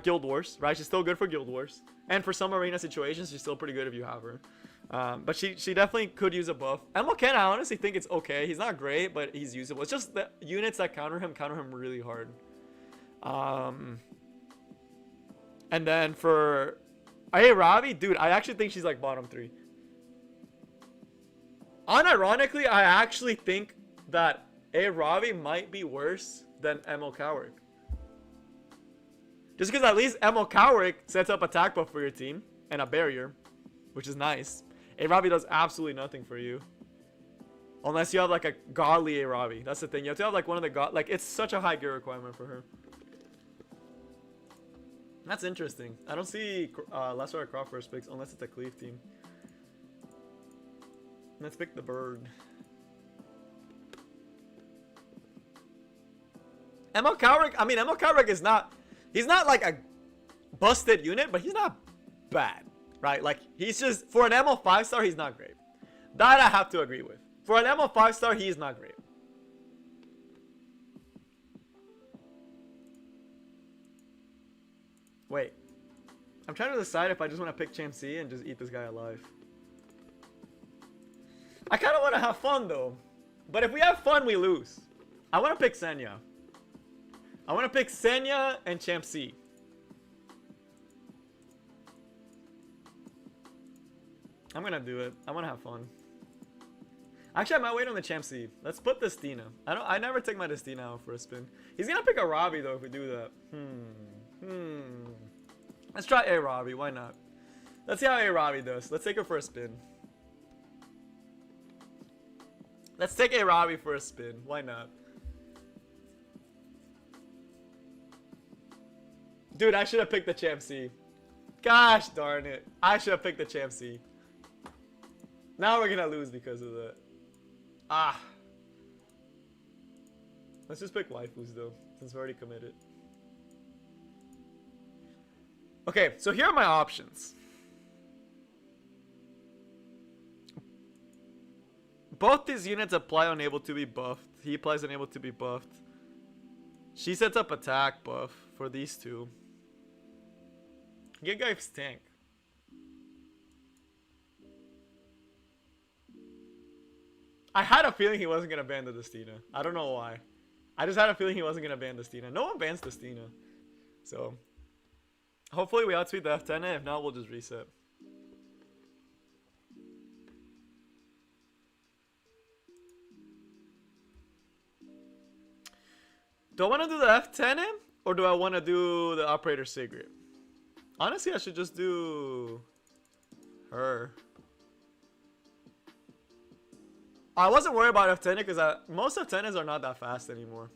Guild Wars, right? She's still good for Guild Wars. And for some arena situations, she's still pretty good if you have her. But she definitely could use a buff. Emil Ken, I honestly think it's okay. He's not great, but he's usable. It's just the units that counter him really hard. And then for Robbie, dude, I actually think she's like bottom 3. Unironically, I actually think that Robbie might be worse than Emil Cowrick. Just because at least Emil Cowrick sets up attack buff for your team and a barrier, which is nice. Robbie does absolutely nothing for you. Unless you have like a godly Robbie. That's the thing. You have to have like one of the god. Like it's such a high gear requirement for her. That's interesting. I don't see Lesser Croft first picks unless it's a Cleave team. Let's pick the bird. Emil Cowrick, I mean, Emil Cowrick is not... He's not like a busted unit, but he's not bad, right? Like, he's just... For an ML 5-star, he's not great. That I have to agree with. For an ML 5-star, he is not great. Wait. I'm trying to decide if I just want to pick Champ C and just eat this guy alive. I kind of want to have fun, though. But if we have fun, we lose. I want to pick Senya. I want to pick Senya and Champ C. I'm going to do it. I want to have fun. Actually, I might wait on the Champ C. Let's put Destina. I never take my Destina out for a spin. He's going to pick a Robbie, though, if we do that. Let's try a Robbie. Why not? Let's see how a Robbie does. Let's take her for a spin. Let's take a Robbie for a spin. Why not? Dude, I should have picked the Champ C. Gosh darn it. I should have picked the Champ C. Now we're gonna lose because of that. Ah. Let's just pick waifus though, since we're already committed. Okay, so here are my options. Both these units apply unable to be buffed. He applies unable to be buffed. She sets up attack buff for these two. Gigaif's tank. I had a feeling he wasn't gonna ban the Destina. I don't know why. I just had a feeling he wasn't gonna ban Destina. No one bans Destina. So hopefully we outspeed the F10, and if not, we'll just reset. Do I want to do the F10 or do I want to do the Operator Sigrid? Honestly, I should just do her. I wasn't worried about F10 because most F10s are not that fast anymore.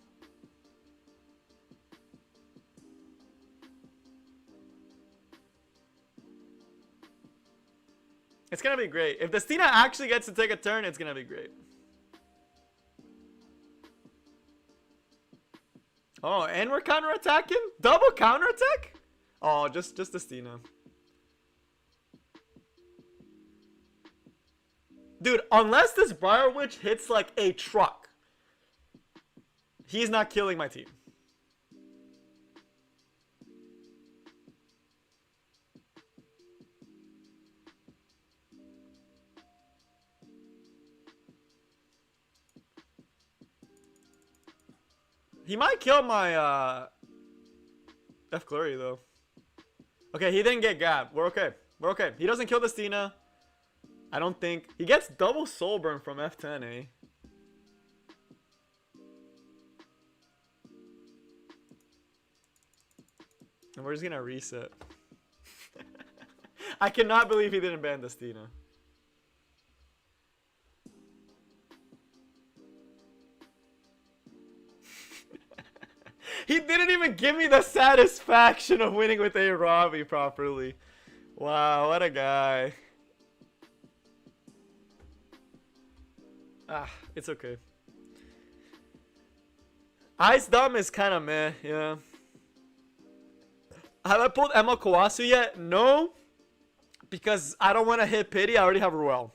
It's going to be great. If Destina actually gets to take a turn, it's going to be great. Oh, and we're counterattacking? Double counterattack? Oh, just Destina. Dude, unless this Briar Witch hits like a truck, he's not killing my team. He might kill my F Flurry though. Okay, he didn't get Gab. We're okay. We're okay. He doesn't kill the Stina. I don't think. He gets double Soul Burn from F10, eh? And we're just gonna reset. I cannot believe he didn't ban the Stina. He didn't even give me the satisfaction of winning with a Robbie properly. Wow, what a guy. Ah, it's okay. Ice Dom is kind of meh, yeah. Have I pulled Emma Kawasu yet? No. Because I don't want to hit Pity. I already have Ruel.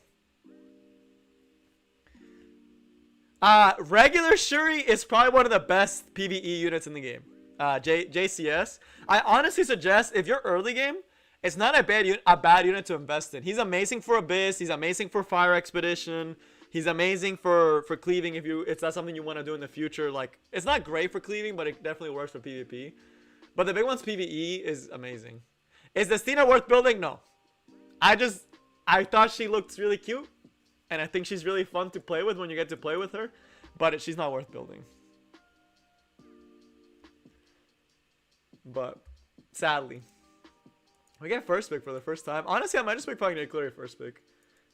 Regular Shuri is probably one of the best PvE units in the game. JCS. I honestly suggest if you're early game, it's not a bad unit to invest in. He's amazing for Abyss. He's amazing for Fire Expedition. He's amazing for cleaving if that's something you want to do in the future. Like, it's not great for cleaving, but it definitely works for PvP. But the big one's PvE is amazing. Is the Stina worth building? No. I thought she looked really cute. And I think she's really fun to play with when you get to play with her. But she's not worth building. But, sadly. We get first pick for the first time. Honestly, I might just pick fucking Clary first pick.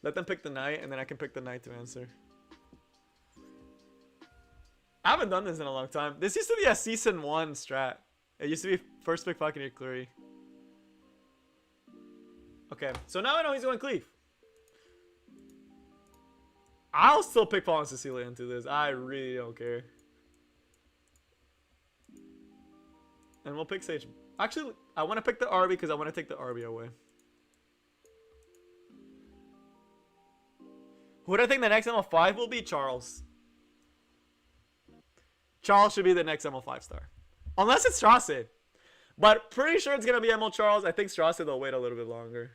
Let them pick the knight, and then I can pick the knight to answer. I haven't done this in a long time. This used to be a season 1 strat. It used to be first pick fucking Clary. Okay, so now I know he's going cleave. I'll still pick Fallen Cecilia into this. I really don't care. And we'll pick Sage. Actually, I want to pick the RB because I want to take the RB away. Who do I think the next ML5 will be? Charles. Charles should be the next ML5 star. Unless it's Strasse. But pretty sure it's going to be ML Charles. I think Strasse, they'll wait a little bit longer.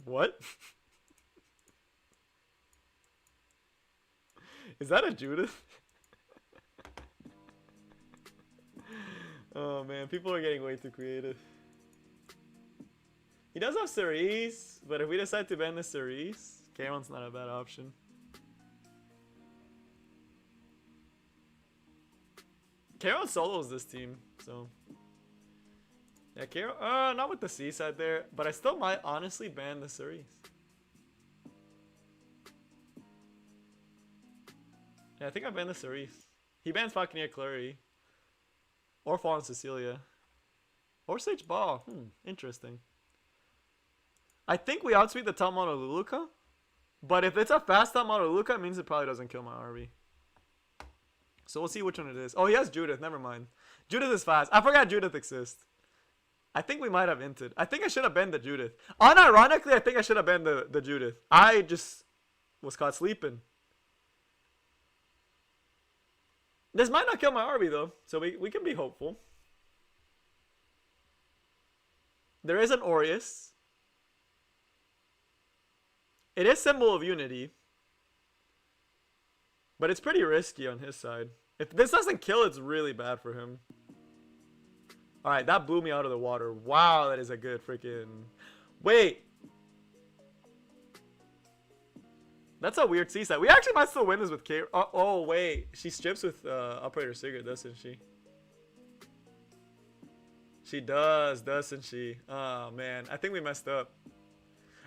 What? Is that a Judith? Oh man, people are getting way too creative. He does have Cerise, but if we decide to ban the Cerise, Karon's not a bad option. Karon solos this team, so... Yeah, Karon, not with the Seaside there, but I still might honestly ban the Cerise. Yeah, I think I banned the Cerise. He bans Falconeer Clary. Or Fallen Cecilia. Or Sage Ball. Interesting. I think we outspeed the top model Luluka. But if it's a fast top model Luluka, it means it probably doesn't kill my RB. So we'll see which one it is. Oh, he has Judith. Never mind. Judith is fast. I forgot Judith exists. I think we might have inted. I think I should have banned the Judith. Unironically, I think I should have banned the Judith. I just was caught sleeping. This might not kill my RB though, so we can be hopeful. There is an Aureus. It is Symbol of Unity. But it's pretty risky on his side. If this doesn't kill, it's really bad for him. Alright, that blew me out of the water. Wow, that is a good freaking... Wait. That's a weird seaside. We actually might still win this with K... Oh, wait. She strips with Operator Sigurd, doesn't she? She does, doesn't she? Oh, man. I think we messed up.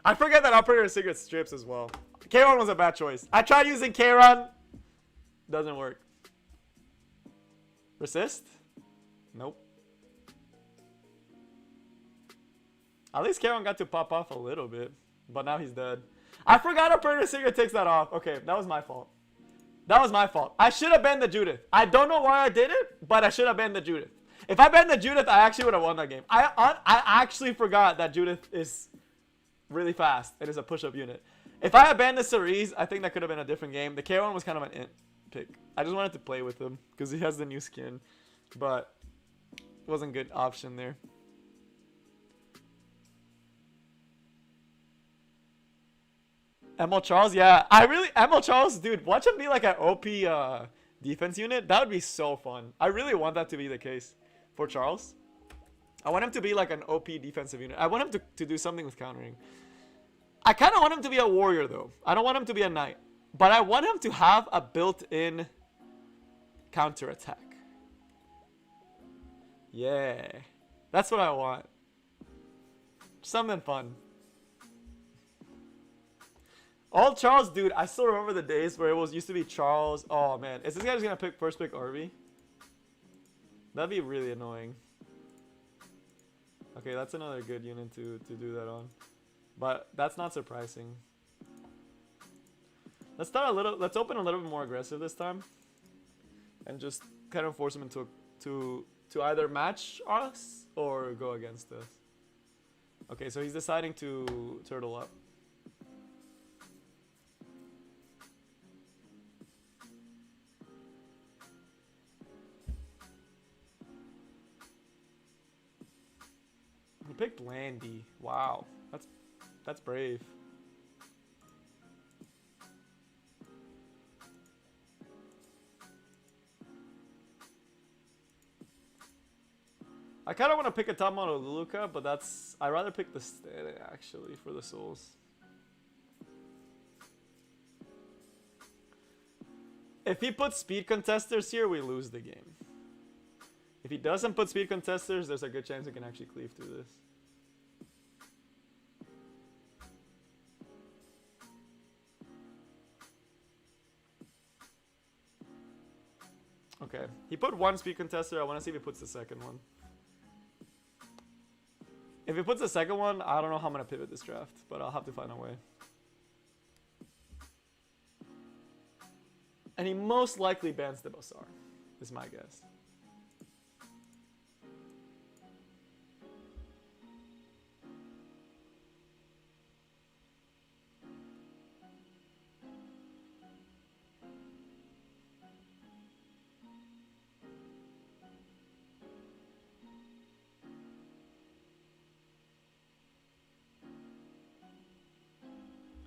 I forget that Operator Sigurd strips as well. Karon was a bad choice. I tried using Karon. Doesn't work. Resist? Nope. At least Karon got to pop off a little bit. But now he's dead. I forgot Operator Sigurd takes that off. Okay, that was my fault. That was my fault. I should have banned the Judith. I don't know why I did it, but I should have banned the Judith. If I banned the Judith, I actually would have won that game. I actually forgot that Judith is really fast. It is a push-up unit. If I had banned the Cerise, I think that could have been a different game. The K1 was kind of an int pick. I just wanted to play with him because he has the new skin, but it wasn't a good option there. ML Charles, yeah. ML Charles, dude, watch him be like an OP defense unit. That would be so fun. I really want that to be the case for Charles. I want him to be like an OP defensive unit. I want him to do something with countering. I kind of want him to be a warrior, though. I don't want him to be a knight. But I want him to have a built-in counter-attack. Yeah. That's what I want. Something fun. Old Charles, dude, I still remember the days where it was used to be Charles. Oh, man. Is this guy just going to first pick RV? That'd be really annoying. Okay, that's another good unit to do that on. But that's not surprising. Let's open a little bit more aggressive this time. And just kind of force him into to either match us or go against us. Okay, so he's deciding to turtle up. He picked Landy. Wow. That's brave. I kind of want to pick a top model Luluka, but I'd rather pick the Stene actually for the souls. If he puts speed contesters here, we lose the game. If he doesn't put speed contesters, there's a good chance we can actually cleave through this. Okay, he put one speed contester. I want to see if he puts the second one. If he puts the second one, I don't know how I'm going to pivot this draft, but I'll have to find a way. And he most likely bans the Bazaar, is my guess.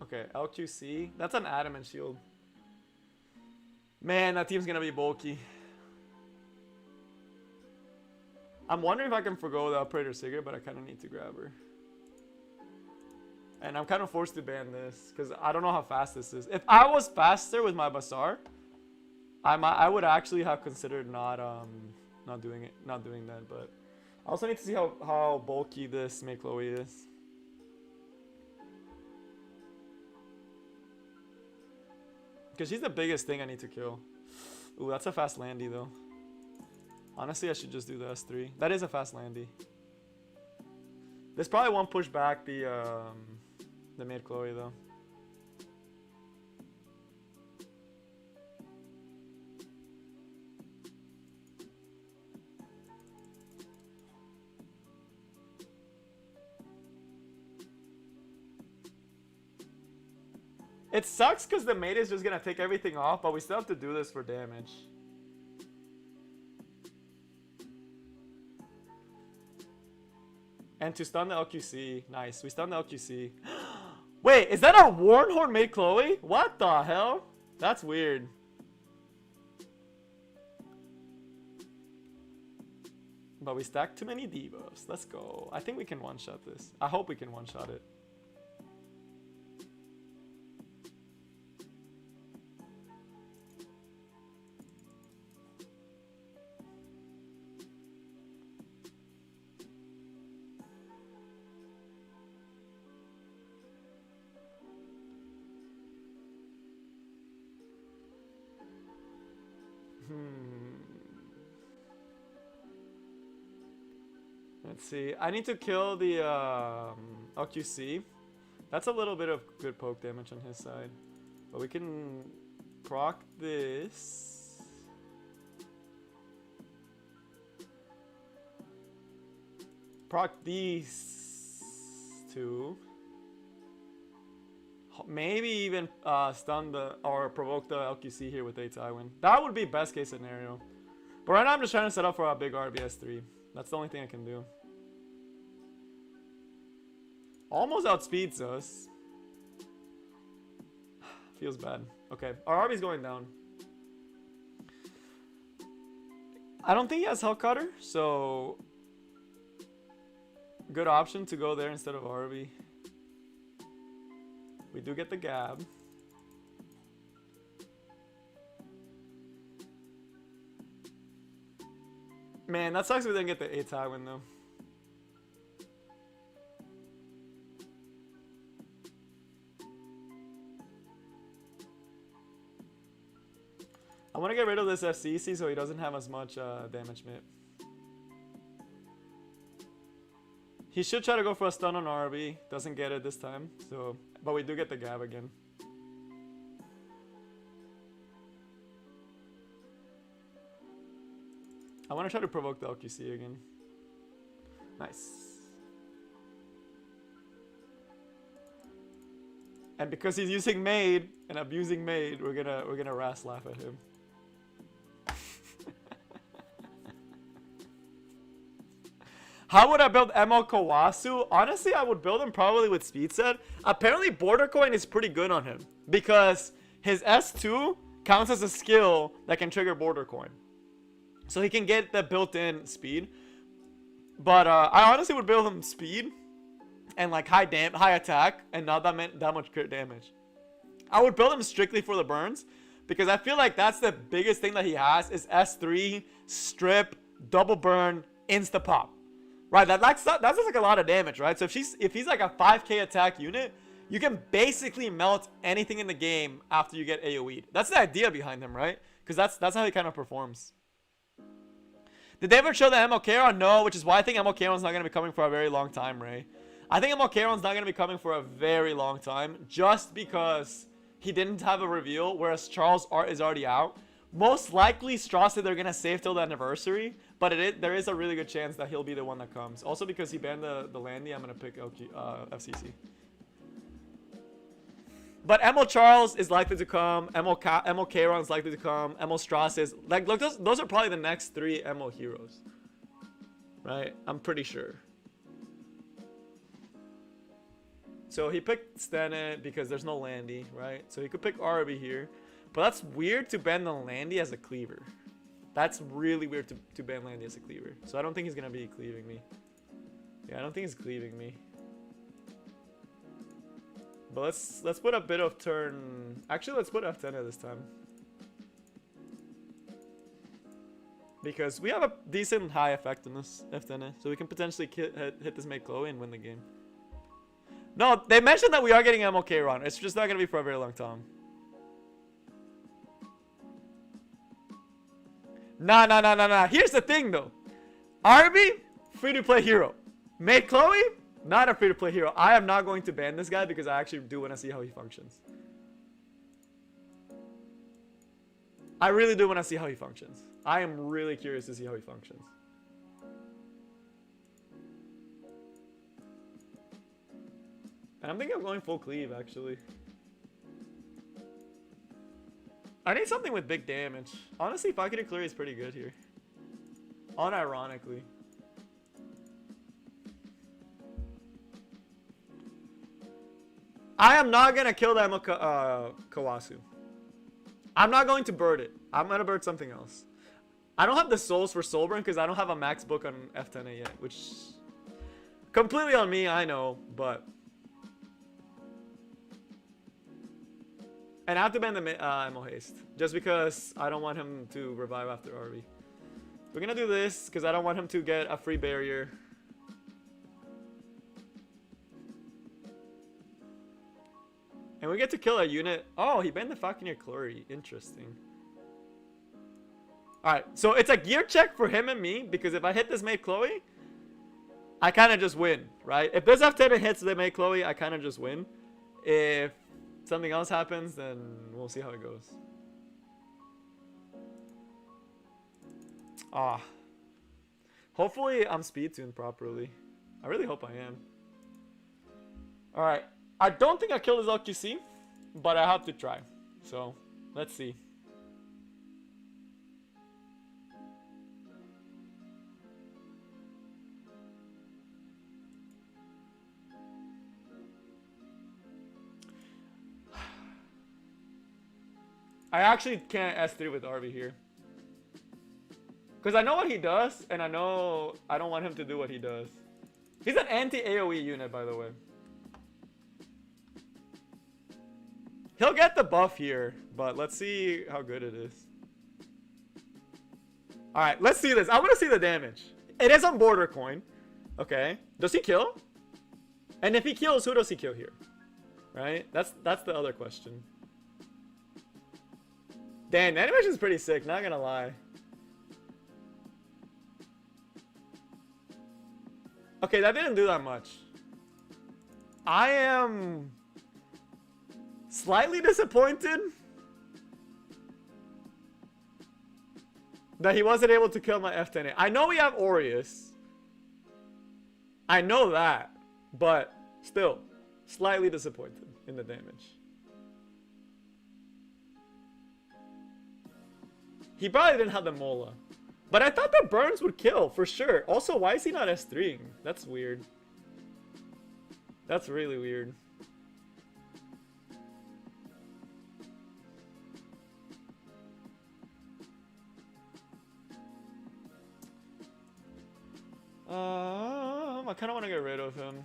Okay, LQC. That's an adamant shield. Man, that team's gonna be bulky. I'm wondering if I can forgo the Operator Sigurd, but I kind of need to grab her. And I'm kind of forced to ban this because I don't know how fast this is. If I was faster with my Bazaar, I would actually have considered not doing that. But I also need to see how bulky this May Chloe is. Because she's the biggest thing I need to kill. Ooh, that's a fast Landy though. Honestly, I should just do the S3. That is a fast Landy. This probably won't push back the Maid Chloe though. It sucks because the mate is just going to take everything off, but we still have to do this for damage. And to stun the LQC. Nice. We stun the LQC. Wait, is that a Warnhorn Maid Chloe? What the hell? That's weird. But we stacked too many debuffs. Let's go. I think we can one-shot this. I hope we can one-shot it. Let's see. I need to kill the LQC. That's a little bit of good poke damage on his side. But we can proc this. proc these two. Maybe even stun the or provoke the LQC here with 8 win. That would be best case scenario. But right now I'm just trying to set up for a big RBS3. That's the only thing I can do. Almost outspeeds us. Feels bad. Okay, our RB's going down. I don't think he has Hell Cutter, so good option to go there instead of RB. We do get the Gab. Man, that sucks we didn't get the 8 win though. I want to get rid of this FCC so he doesn't have as much damage mid. He should try to go for a stun on RB. Doesn't get it this time. So, but we do get the Gab again. I want to try to provoke the LQC again. Nice. And because he's using Maid and abusing Maid, we're gonna Ras laugh at him. How would I build ML Kawasu? Honestly, I would build him probably with speed set. Apparently, Border Coin is pretty good on him because his S2 counts as a skill that can trigger Border Coin. So he can get the built-in speed. But I honestly would build him speed and like high attack and not that much crit damage. I would build him strictly for the burns because I feel like that's the biggest thing that he has is S3, strip, double burn, insta pop. Right, that's like a lot of damage, right? So if he's like a 5k attack unit, you can basically melt anything in the game after you get AoE'd. That's the idea behind him, right? Because that's how he kind of performs. Did they ever show the MLK? No, which is why I think MLK not going to be coming for a very long time, Ray. I think MLK not going to be coming for a very long time just because he didn't have a reveal, whereas Charles Art is already out. Most likely, Straw said they're going to save till the anniversary, but there is a really good chance that he'll be the one that comes. Also, because he banned the Landy, I'm going to pick FCC. But ML Charles is likely to come. ML Kron is likely to come. ML Strauss is... Like, look, those are probably the next 3 ML heroes. Right? I'm pretty sure. So he picked Stenet because there's no Landy, right? So he could pick RB here. But that's weird to ban the Landy as a cleaver. That's really weird to ban Landy as a cleaver. So I don't think he's going to be cleaving me. Yeah, I don't think he's cleaving me. But let's put a bit of turn... Actually, let's put F10 this time. Because we have a decent high effectiveness, F10, so we can potentially hit this mate Chloe and win the game. No, they mentioned that we are getting MLK run. It's just not going to be for a very long time. Nah. Here's the thing, though. RB, free-to-play hero. Mate Chloe, not a free-to-play hero. I am not going to ban this guy because I actually do want to see how he functions. I really do want to see how he functions. I am really curious to see how he functions. And I'm thinking of going full cleave, actually. I need something with big damage. Honestly, Pocket Clear is pretty good here. Unironically. I am not going to kill that Kawasu. I'm not going to bird it. I'm going to bird something else. I don't have the souls for Soulburn because I don't have a max book on F10A yet, which completely on me, I know, but... And I have to ban the MO Haste, just because I don't want him to revive after RB. We're going to do this because I don't want him to get a free barrier. And we get to kill a unit. Oh, he banned the Falconeer Clory. Interesting. Alright, so it's a gear check for him and me, because if I hit this mate Chloe, I kind of just win, right? If this F10 hits the mate Chloe, I kind of just win. If something else happens, then we'll see how it goes. Hopefully I'm speed tuned properly. I really hope I am. Alright. I don't think I killed his LQC, but I have to try. So, let's see. I actually can't S3 with RV here. Because I know what he does, and I know I don't want him to do what he does. He's an anti-AoE unit, by the way. He'll get the buff here, but let's see how good it is. Alright, let's see this. I want to see the damage. It is on border coin. Okay. Does he kill? And if he kills, who does he kill here? Right? That's the other question. Damn, the animation is pretty sick, not gonna lie. Okay, that didn't do that much. I am slightly disappointed that he wasn't able to kill my F10A. I know we have Aureus. I know that, but still, slightly disappointed in the damage. He probably didn't have the Mola. But I thought the burns would kill, for sure. Also, why is he not S3ing? That's weird. That's really weird. I kind of want to get rid of him.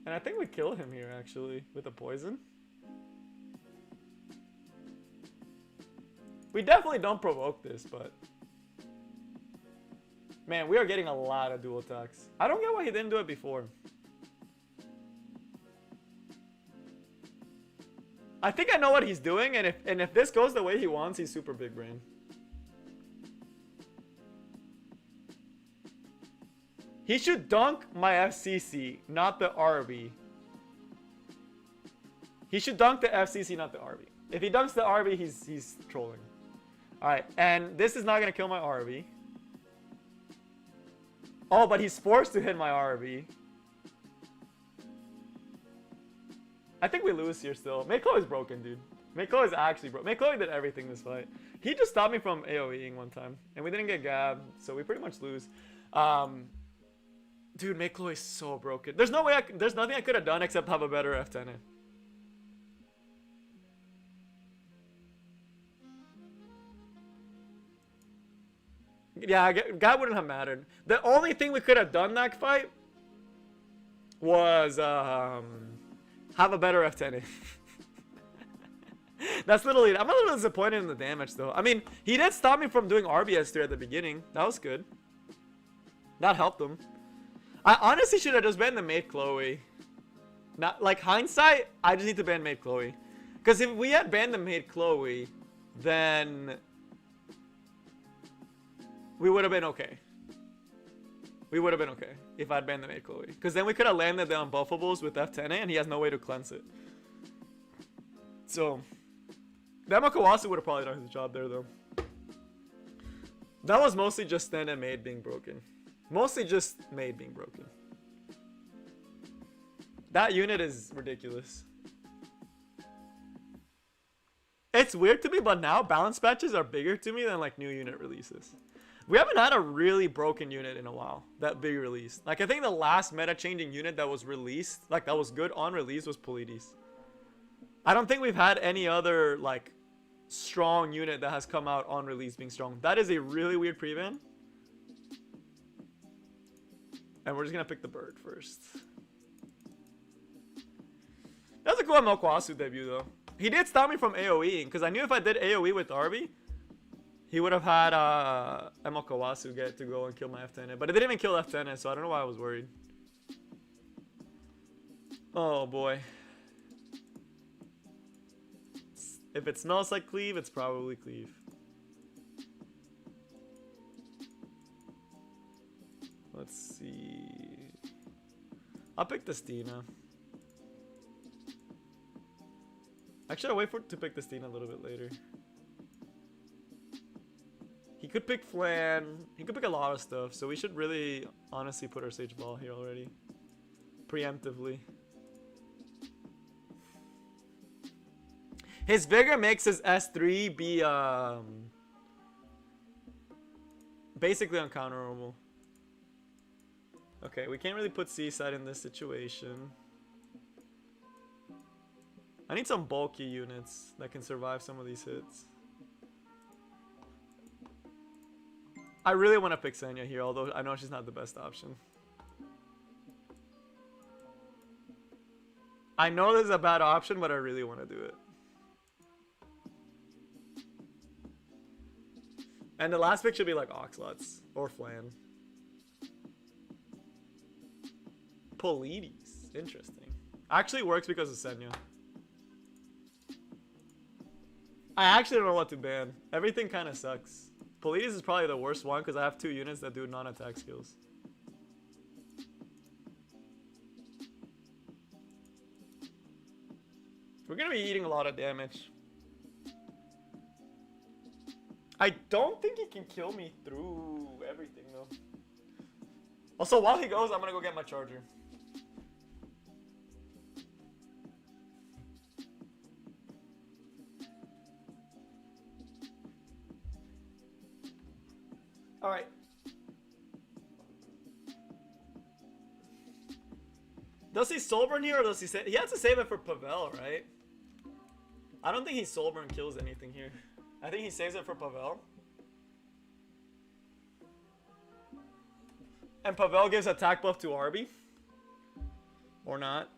And I think we kill him here, actually, with the poison. We definitely don't provoke this, but... Man, we are getting a lot of dual attacks. I don't get why he didn't do it before. I think I know what he's doing, and if this goes the way he wants, he's super big brain. He should dunk my FCC, not the RB. He should dunk the FCC, not the RB. If he dunks the RB, he's trolling. Alright, and this is not going to kill my RB. Oh, but he's forced to hit my RB. I think we lose here still. Mayclo is broken, dude. Mayclo is actually broken. Mayclo did everything this fight. He just stopped me from AoEing one time. And we didn't get Gab, so we pretty much lose. Dude, Mayclo is so broken. There's no way there's nothing I could have done except have a better F10. Yeah, Gab wouldn't have mattered. The only thing we could have done that fight was have a better F10. That's literally it. I'm a little disappointed in the damage though. I mean, he did stop me from doing RBS3 at the beginning. That was good. That helped him. I honestly should have just banned the Maid Chloe. Not like hindsight, I just need to ban Maid Chloe. Because if we had banned the Maid Chloe, then we would have been okay. We would have been okay if I'd banned the Maid Chloe. Because then we could have landed the unbuffables with F10A and he has no way to cleanse it. So, the Kawasu would have probably done his job there though. That was mostly just Sten and Maid being broken. Mostly just Maid being broken. That unit is ridiculous. It's weird to me, but now balance patches are bigger to me than like new unit releases. We haven't had a really broken unit in a while that big released. Like I think the last meta changing unit that was released, like that was good on release, was Polides. I don't think we've had any other like strong unit that has come out on release being strong. That is a really weird prevent. And we're just gonna pick the bird first. That's a cool Melkwasu debut though. He did stop me from AoEing because I knew if I did AoE with Arby, he would have had Kawasu get to go and kill my F10, but it didn't even kill F10, so I don't know why I was worried. Oh boy. If it smells like cleave, it's probably cleave. Let's see. I'll pick the Stina. Actually, I'll wait for to pick this team a little bit later. He could pick Flan. He could pick a lot of stuff. So we should really, honestly, put our Sage Ball here already. Preemptively. His Vigor makes his S3 be basically uncounterable. Okay, we can't really put Seaside in this situation. I need some bulky units that can survive some of these hits. I really want to pick Senya here, although I know she's not the best option. I know this is a bad option, but I really want to do it. And the last pick should be like Oxlots or Flan. Polides. Interesting. Actually works because of Senya. I actually don't know what to ban. Everything kind of sucks. Polides is probably the worst one because I have 2 units that do non-attack skills. We're going to be eating a lot of damage. I don't think he can kill me through everything though. Also, while he goes, I'm going to go get my charger. Alright. Does he Soulburn here or does he save? He has to save it for Pavel, right? I don't think he Soulburn kills anything here. I think he saves it for Pavel. And Pavel gives attack buff to Arby. Or not.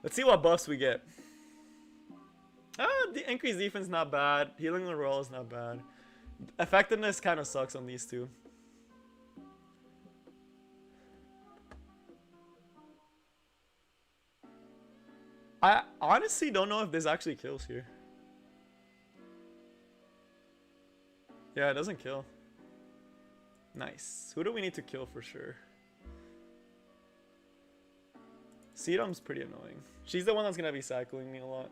Let's see what buffs we get. The increased defense not bad. Healing the roll is not bad. Effectiveness kind of sucks on these two. I honestly don't know if this actually kills here. Yeah, it doesn't kill. Nice. Who do we need to kill for sure? Sedum's pretty annoying. She's the one that's gonna be cycling me a lot.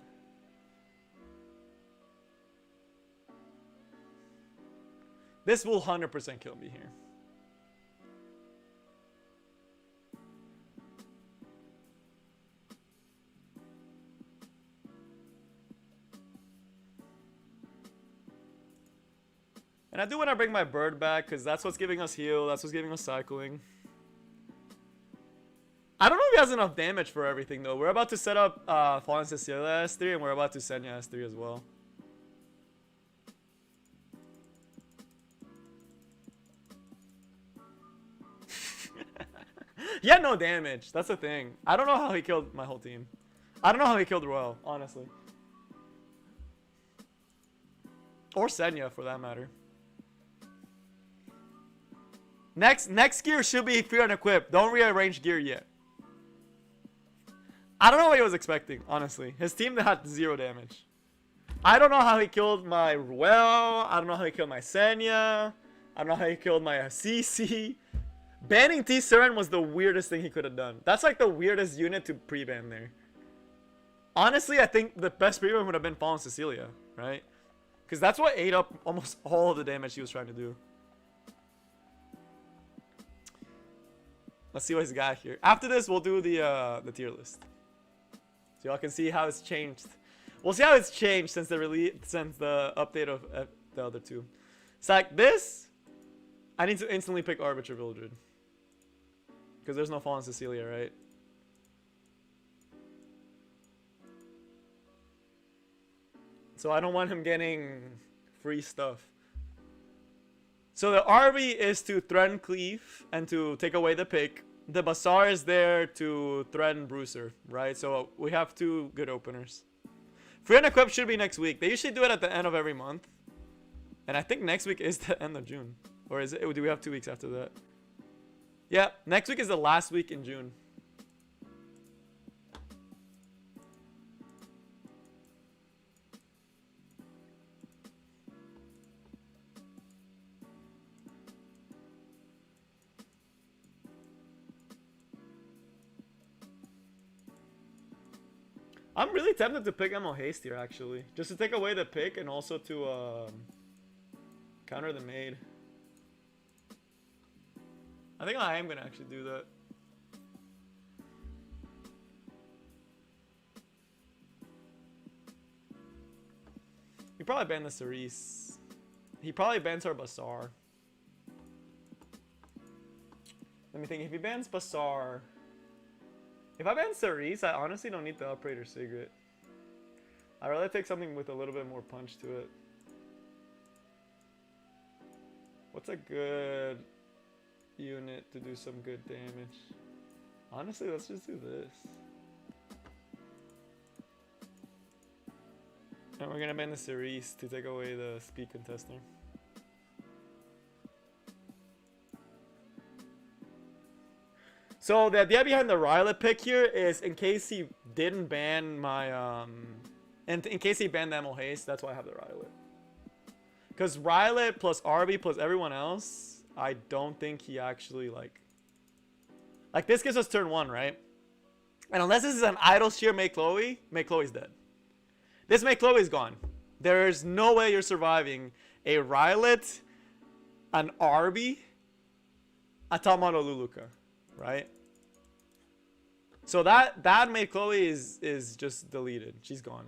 This will 100% kill me here. And I do want to bring my bird back because that's what's giving us heal. That's what's giving us cycling. I don't know if he has enough damage for everything though. We're about to set up Fallen Cecilia S3 and we're about to Senya S3 as well. He had no damage. That's the thing. I don't know how he killed my whole team. I don't know how he killed Royal, honestly. Or Senya, for that matter. Next gear should be free on equip. Don't rearrange gear yet. I don't know what he was expecting, honestly. His team had 0 damage. I don't know how he killed my Ruel. I don't know how he killed my Senya. I don't know how he killed my CC. Banning T-Seren was the weirdest thing he could have done. That's like the weirdest unit to pre-ban there. Honestly, I think the best pre-ban would have been Fallen Cecilia, right? Because that's what ate up almost all of the damage he was trying to do. Let's see what he's got here. After this, we'll do the tier list. So y'all can see how it's changed. We'll see how it's changed since the update of the other two. It's like this. I need to instantly pick Arbiter Vildred. Because there's no Fallen Cecilia, right? So I don't want him getting free stuff. So the RB is to threaten Cleave and to take away the pick. The Bazaar is there to threaten Bruiser, right? So we have 2 good openers. Free and equip should be next week. They usually do it at the end of every month. And I think next week is the end of June. Or is it? Do we have 2 weeks after that? Yeah, next week is the last week in June. I'm really tempted to pick Emo Haste here, actually. Just to take away the pick and also to counter the maid. I think I am going to actually do that. He probably banned the Cerise. He probably bans our Bazaar. Let me think. If he bans Bazaar... If I ban Cerise, I honestly don't need the Operator Cigarette. I'd rather take something with a little bit more punch to it. What's a good unit to do some good damage? Honestly, let's just do this. And we're gonna ban the Cerise to take away the speed contester. So the idea behind the Rylet pick here is in case he didn't ban my and in case he banned the Emo Haste, that's why I have the Rylet. Because Rylet plus RB plus everyone else, I don't think he actually like this gives us turn 1, right? And unless this is an idle sheer Make Chloe's dead. This Make Chloe's gone. There's no way you're surviving a Rylet, an RB, a Tamato Luluka, right? So that Make Chloe is just deleted. She's gone.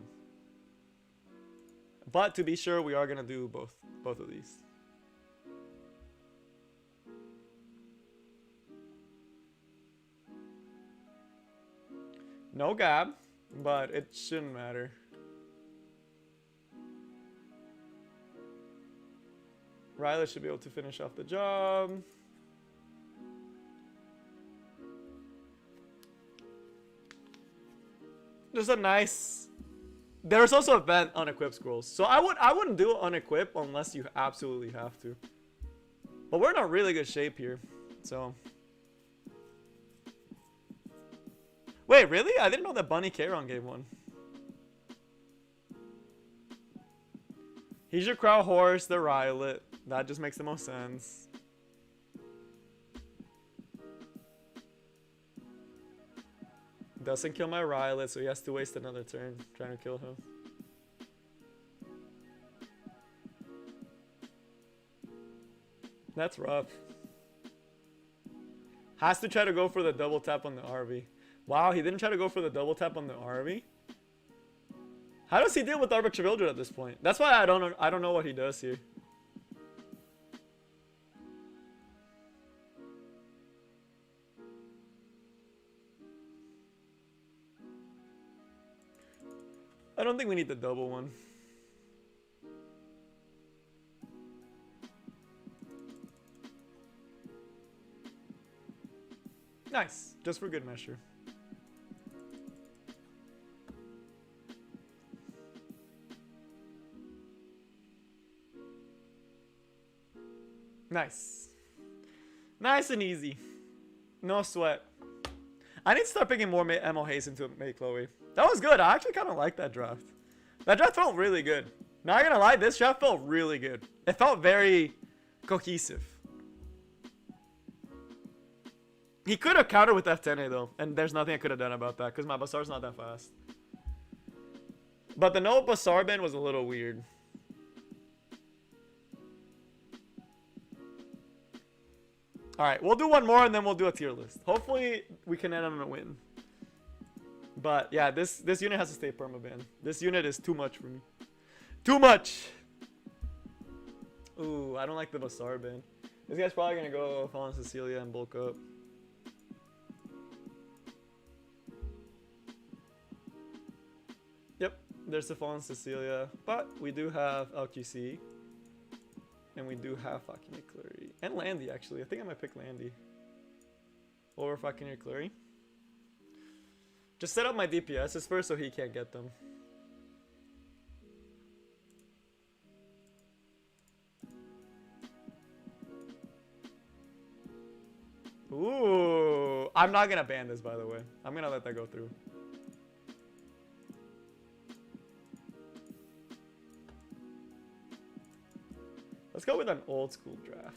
But to be sure, we are gonna do both of these. No Gab, but it shouldn't matter. Rylet should be able to finish off the job. Just a nice... There's also a vent unequip scrolls. So I wouldn't do unequip unless you absolutely have to. But we're in a really good shape here. So... Wait, really? I didn't know that Bunny Charon gave one. He's your Crow Horse, the Rylet. That just makes the most sense. Doesn't kill my Rylet, so he has to waste another turn trying to kill him. That's rough. Has to try to go for the double tap on the RV. Wow, he didn't try to go for the double tap on the RV. How does he deal with Arbiter Children at this point? That's why I don't know what he does here. I don't think we need the double one. Nice, just for good measure. Nice. Nice and easy. No sweat. I need to start picking more Emo Haste into Make Chloe. That was good. I actually kind of like that draft. That draft felt really good. Not gonna lie, this draft felt really good. It felt very cohesive. He could have countered with F10A though, and there's nothing I could have done about that because my Bazaar's not that fast. But the no Bazaar ban was a little weird. Alright, we'll do one more and then we'll do a tier list. Hopefully we can end on a win. But yeah, this unit has to stay permaban. This unit is too much for me. Too much! Ooh, I don't like the Bazaar ban. This guy's probably gonna go Fallen Cecilia and bulk up. Yep, there's the Fallen Cecilia. But we do have LQC. And we do have Falconeer Clary. And Landy, actually. I think I might pick Landy over Falconeer Clary. Just set up my DPSs first so he can't get them. Ooh. I'm not going to ban this, by the way. I'm going to let that go through. Let's go with an old school draft.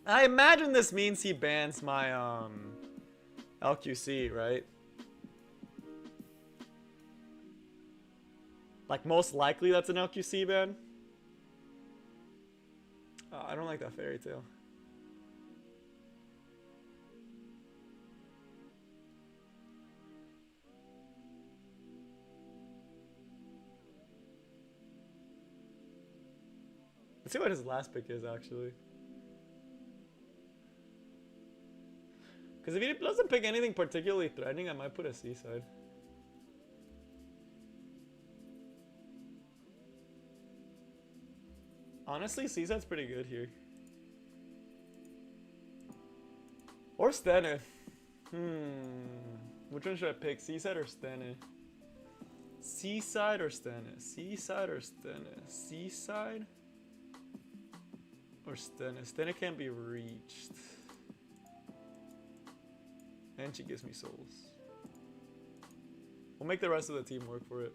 I imagine this means he bans my LQC, right? Like, most likely that's an LQC ban. I don't like that fairy tale. Let's see what his last pick is, actually. Because if he doesn't pick anything particularly threatening, I might put a Seaside. Honestly, Seaside's pretty good here. Or Stene. Which one should I pick? Seaside or Stene? Seaside or Stene? Seaside or Stene? Seaside or Stene? Stene can't be reached. And she gives me souls. We'll make the rest of the team work for it.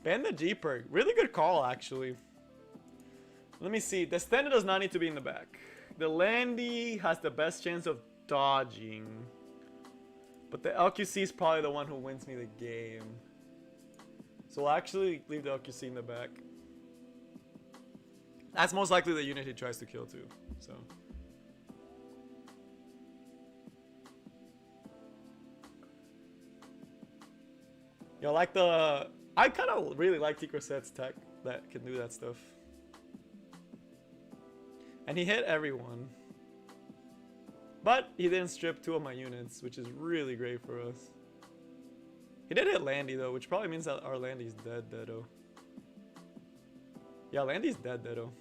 Ban the G perk. Really good call, actually. Let me see. The Stene does not need to be in the back. The Landy has the best chance of dodging. But the LQC is probably the one who wins me the game. So we'll actually leave the LQC in the back. That's most likely the unit he tries to kill too. So. Yo, like the... I kind of really like T-Croset's tech that can do that stuff. And he hit everyone. But he didn't strip 2 of my units, which is really great for us. He did hit Landy though, which probably means that our Landy's dead, deado. Yeah, Landy's dead, deado.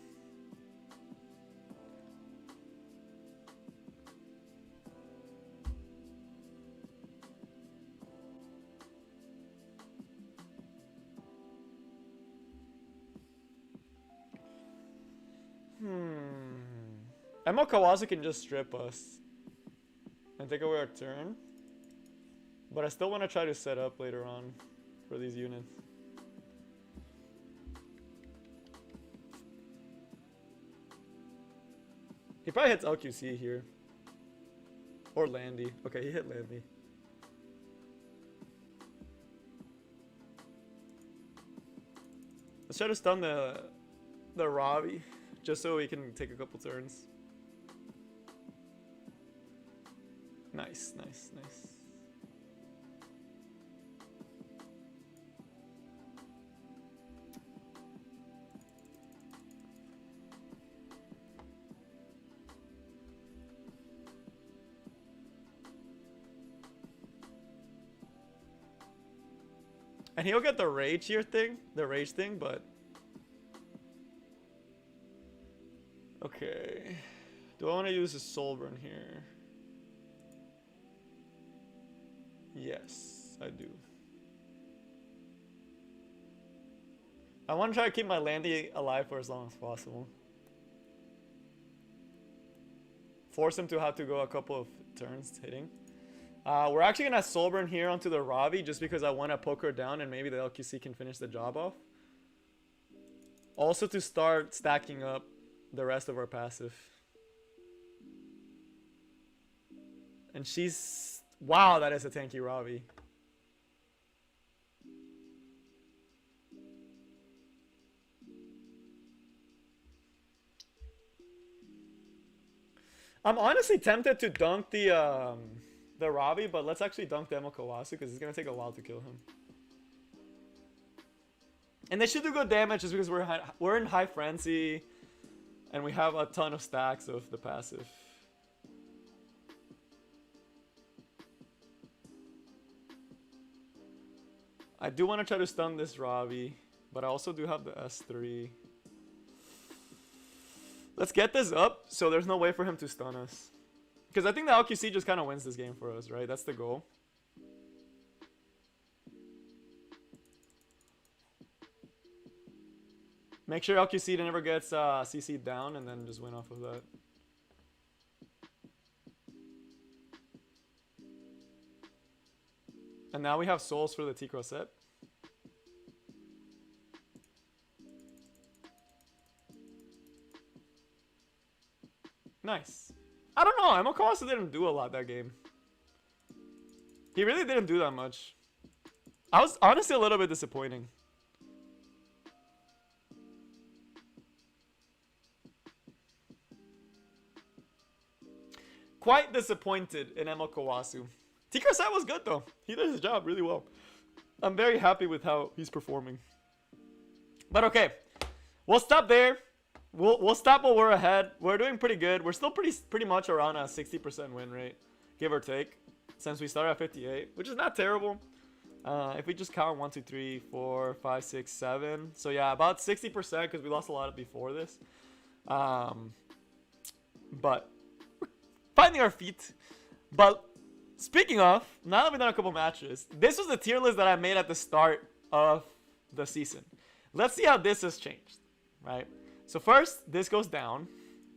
Emo Kawase can just strip us and take away our turn. But I still want to try to set up later on for these units. He probably hits LQC here. Or Landy. Okay, he hit Landy. Let's try to stun the Ravi, just so we can take a couple turns. Nice, nice, nice. And he'll get the rage here thing, but okay. Do I want to use a soul burn here? Yes, I do. I want to try to keep my Landy alive for as long as possible. Force him to have to go a couple of turns hitting. We're actually going to soul burn here onto the Ravi just because I want to poke her down and maybe the LQC can finish the job off. Also to start stacking up the rest of our passive. And she's... Wow, that is a tanky Ravi. I'm honestly tempted to dunk the Ravi, but let's actually dunk the Emo Kawase because it's going to take a while to kill him. And they should do good damage just because we're in high frenzy and we have a ton of stacks of the passive. I do want to try to stun this Ravi, but I also do have the S3. Let's get this up so there's no way for him to stun us. Because I think the LQC just kind of wins this game for us, right? That's the goal. Make sure LQC never gets CC'd down and then just win off of that. And now we have souls for the T-Cross set. Nice. I don't know. Emma Kawasa didn't do a lot that game. He really didn't do that much. I was honestly a little bit disappointing. Quite disappointed in Emma Kawasu. T-Cross was good though. He did his job really well. I'm very happy with how he's performing. But okay, we'll stop there. We'll stop while we're ahead. We're doing pretty good. We're still pretty much around a 60% win rate, give or take, since we started at 58, which is not terrible. If we just count 1, 2, 3, 4, 5, 6, 7. So yeah, about 60% because we lost a lot before this. But we're finding our feet. But speaking of, now that we've done a couple matches, this was the tier list that I made at the start of the season. Let's see how this has changed, right? So first, this goes down.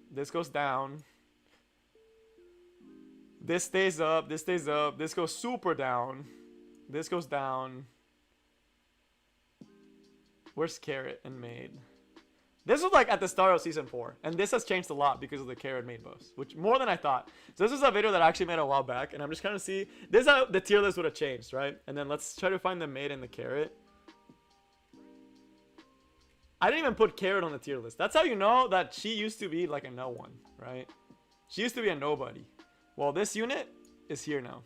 This goes down. This stays up. This stays up. This goes super down. This goes down. Where's Carrot and Maid? This was like at the start of season 4. And this has changed a lot because of the Carrot Maid buffs. Which more than I thought. So this was a video that I actually made a while back. And I'm just kind of see. This is how the tier list would have changed, right? And then let's try to find the Maid and the Carrot. I didn't even put Carrot on the tier list. That's how you know that she used to be like a no one, right? She used to be a nobody. Well, this unit is here now.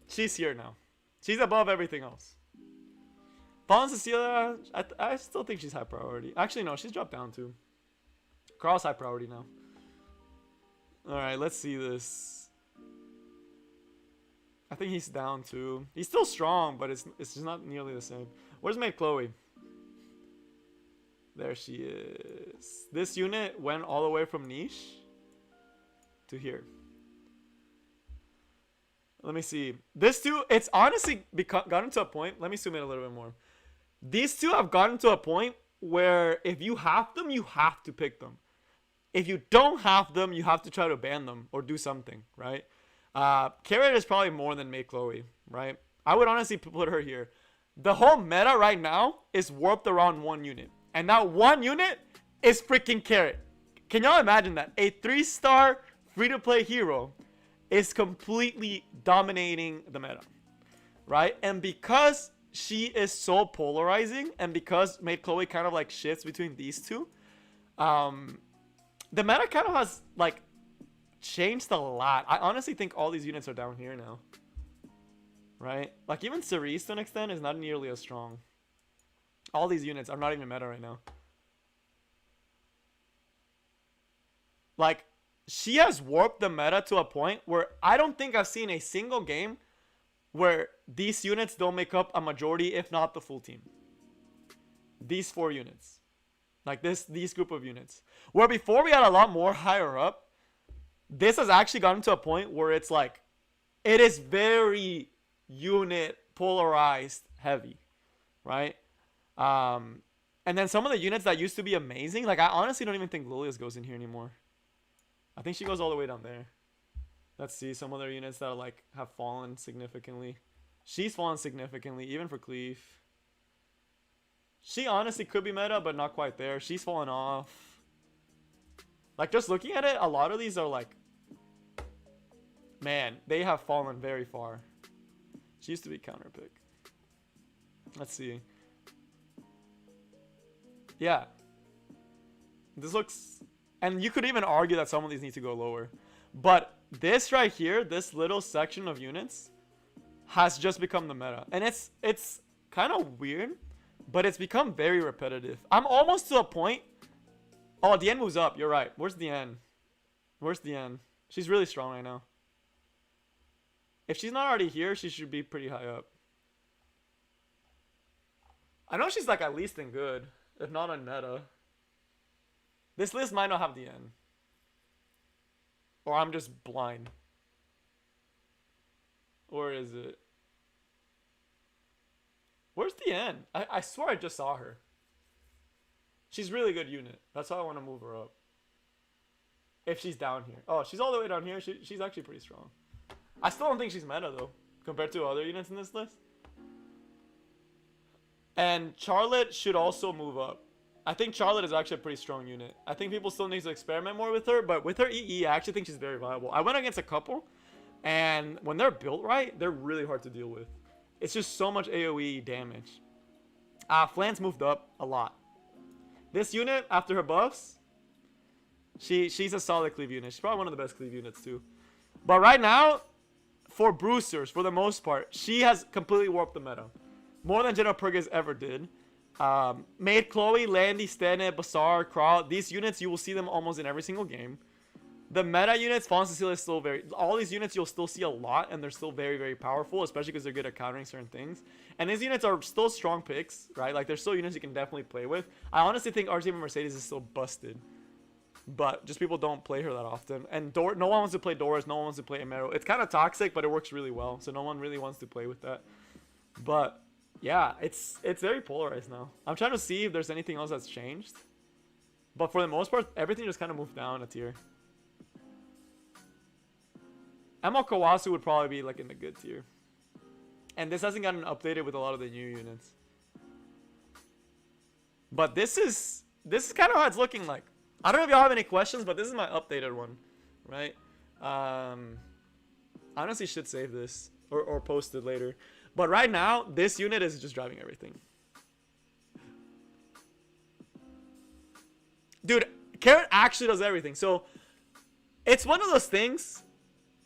She's here now. She's above everything else. Fallen Cecilia, I still think she's high priority. Actually, no, she's dropped down too. Carl's high priority now. Alright, let's see this. I think he's down too. He's still strong, but it's just not nearly the same. Where's Maid Chloe? There she is. This unit went all the way from niche to here. Let me see. This two, it's honestly gotten to a point. Let me zoom in a little bit more. These two have gotten to a point where if you have them, you have to pick them. If you don't have them, you have to try to ban them or do something, right? Carrot is probably more than Maid Chloe, right? I would honestly put her here. The whole meta right now is warped around one unit. And that one unit is freaking Carrot. Can y'all imagine that? A 3-star free-to-play hero is completely dominating the meta, right? And because she is so polarizing and because Maid Chloe kind of like shifts between these two, the meta kind of has like changed a lot. I honestly think all these units are down here now, right? Like even Cerise to an extent is not nearly as strong. All these units are not even meta right now. Like she has warped the meta to a point where I don't think I've seen a single game where these units don't make up a majority, if not the full team. These 4 units. Like these group of units. Where before we had a lot more higher up, this has actually gotten to a point where it's like, it is very unit polarized heavy, right? And then some of the units that used to be amazing, like I honestly don't even think Lilius goes in here anymore. I think she goes all the way down there. Let's see some other units that are like have fallen significantly. She's fallen significantly, even for Cleave. She honestly could be meta, but not quite there. She's fallen off. Like just looking at it, a lot of these are like, man, they have fallen very far. She used to be counter pick. Let's see. Yeah. This looks, and you could even argue that some of these need to go lower. But this right here, this little section of units has just become the meta. And it's kind of weird, but it's become very repetitive. I'm almost to a point. Oh, the end moves up. You're right. Where's the end? Where's the end? She's really strong right now. If she's not already here, she should be pretty high up. I know she's like at least in good, if not on meta. This list might not have the end. Or I'm just blind. Or is it? Where's the end? I swear I just saw her. She's really good unit. That's how I want to move her up. If she's down here. Oh, she's all the way down here. She's actually pretty strong. I still don't think she's meta, though, compared to other units in this list. And Charlotte should also move up. I think Charlotte is actually a pretty strong unit. I think people still need to experiment more with her, but with her EE, I actually think she's very viable. I went against a couple, and when they're built right, they're really hard to deal with. It's just so much AoE damage. Flans moved up a lot. This unit, after her buffs, she's a solid cleave unit. She's probably one of the best cleave units, too. But right now, for Bruisers, for the most part, she has completely warped the meta. More than Jenna Purgas ever did. Made Chloe, Landy, Stene, Bassar, Kraut. These units, you will see them almost in every single game. The meta units, Fawn Cecilia is still very... All these units you'll still see a lot, and they're still very, very powerful, especially because they're good at countering certain things. And these units are still strong picks, right? Like, they're still units you can definitely play with. I honestly think RTA Mercedes is still busted. But just people don't play her that often. And no one wants to play Doris, no one wants to play Emerald. It's kind of toxic, but it works really well. So no one really wants to play with that. But... yeah, it's very polarized now. I'm trying to see if there's anything else that's changed. But for the most part, everything just kind of moved down a tier. ML Kawasu would probably be like in the good tier. And this hasn't gotten updated with a lot of the new units. But this is kind of how it's looking like. I don't know if y'all have any questions, but this is my updated one. Right? I honestly should save this. Or post it later. But right now, this unit is just driving everything. Dude, Carrot actually does everything. So, it's one of those things.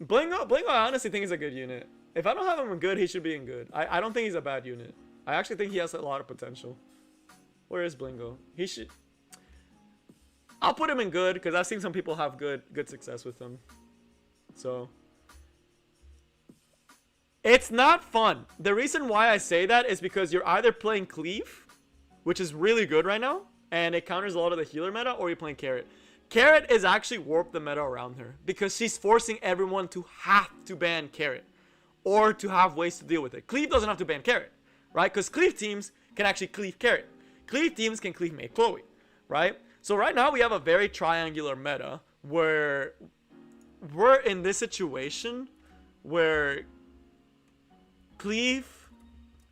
Blingo, I honestly think is a good unit. If I don't have him in good, he should be in good. I don't think he's a bad unit. I actually think he has a lot of potential. Where is Blingo? He should... I'll put him in good, because I've seen some people have good success with him. So... it's not fun. The reason why I say that is because you're either playing Cleave, which is really good right now, and it counters a lot of the healer meta, or you're playing Carrot. Carrot is actually warped the meta around her, because she's forcing everyone to have to ban Carrot, or to have ways to deal with it. Cleave doesn't have to ban Carrot, right? Because Cleave teams can actually Cleave Carrot. Cleave teams can Cleave Mate Chloe, right? So right now we have a very triangular meta, where we're in this situation where... Cleave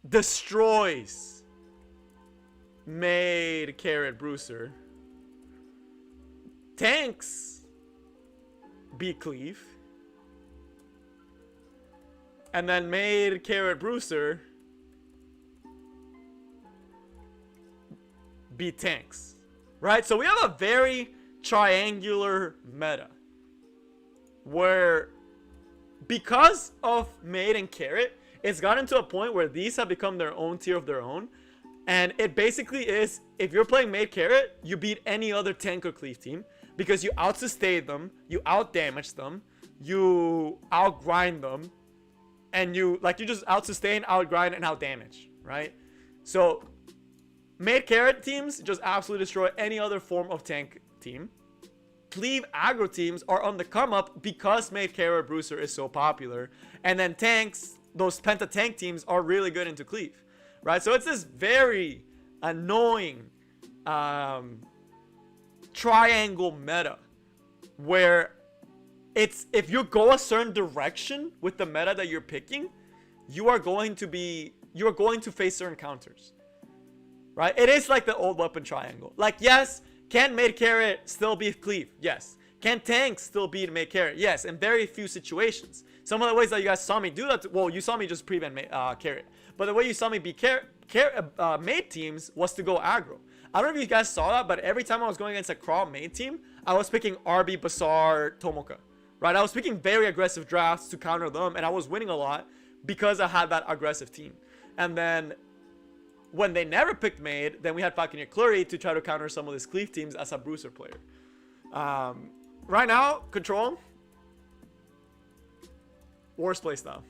destroys Made Carrot Bruiser. Tanks beat Cleave. And then Made Carrot Bruiser beat Tanks. Right? So we have a very triangular meta. Where because of Made and Carrot, it's gotten to a point where these have become their own tier of their own. And it basically is, if you're playing Made Carrot, you beat any other tank or cleave team. Because you out-sustain them, you out-damage them, you out-grind them. And you just out-sustain, out-grind, and out-damage, right? So, Made Carrot teams just absolutely destroy any other form of tank team. Cleave aggro teams are on the come-up because Made Carrot Bruiser is so popular. And then tanks... those penta tank teams are really good into cleave, right? So it's this very annoying triangle meta where it's if you go a certain direction with the meta that you're picking, you're going to face certain counters, right? It is like the old weapon triangle. Like, yes, can Made Carrot still beat cleave? Yes. Can tanks still beat Made Carrot? Yes, in very few situations. Some of the ways that you guys saw me do that, well, you saw me just prevent Carrot. But the way you saw me beat Made teams was to go aggro. I don't know if you guys saw that, but every time I was going against a crawl Made team, I was picking RB, Bassar, Tomoka. Right? I was picking very aggressive drafts to counter them, and I was winning a lot because I had that aggressive team. And then when they never picked Made, then we had Falconeer Clury to try to counter some of these cleave teams as a Bruiser player. Right now, Control... worst playstyle.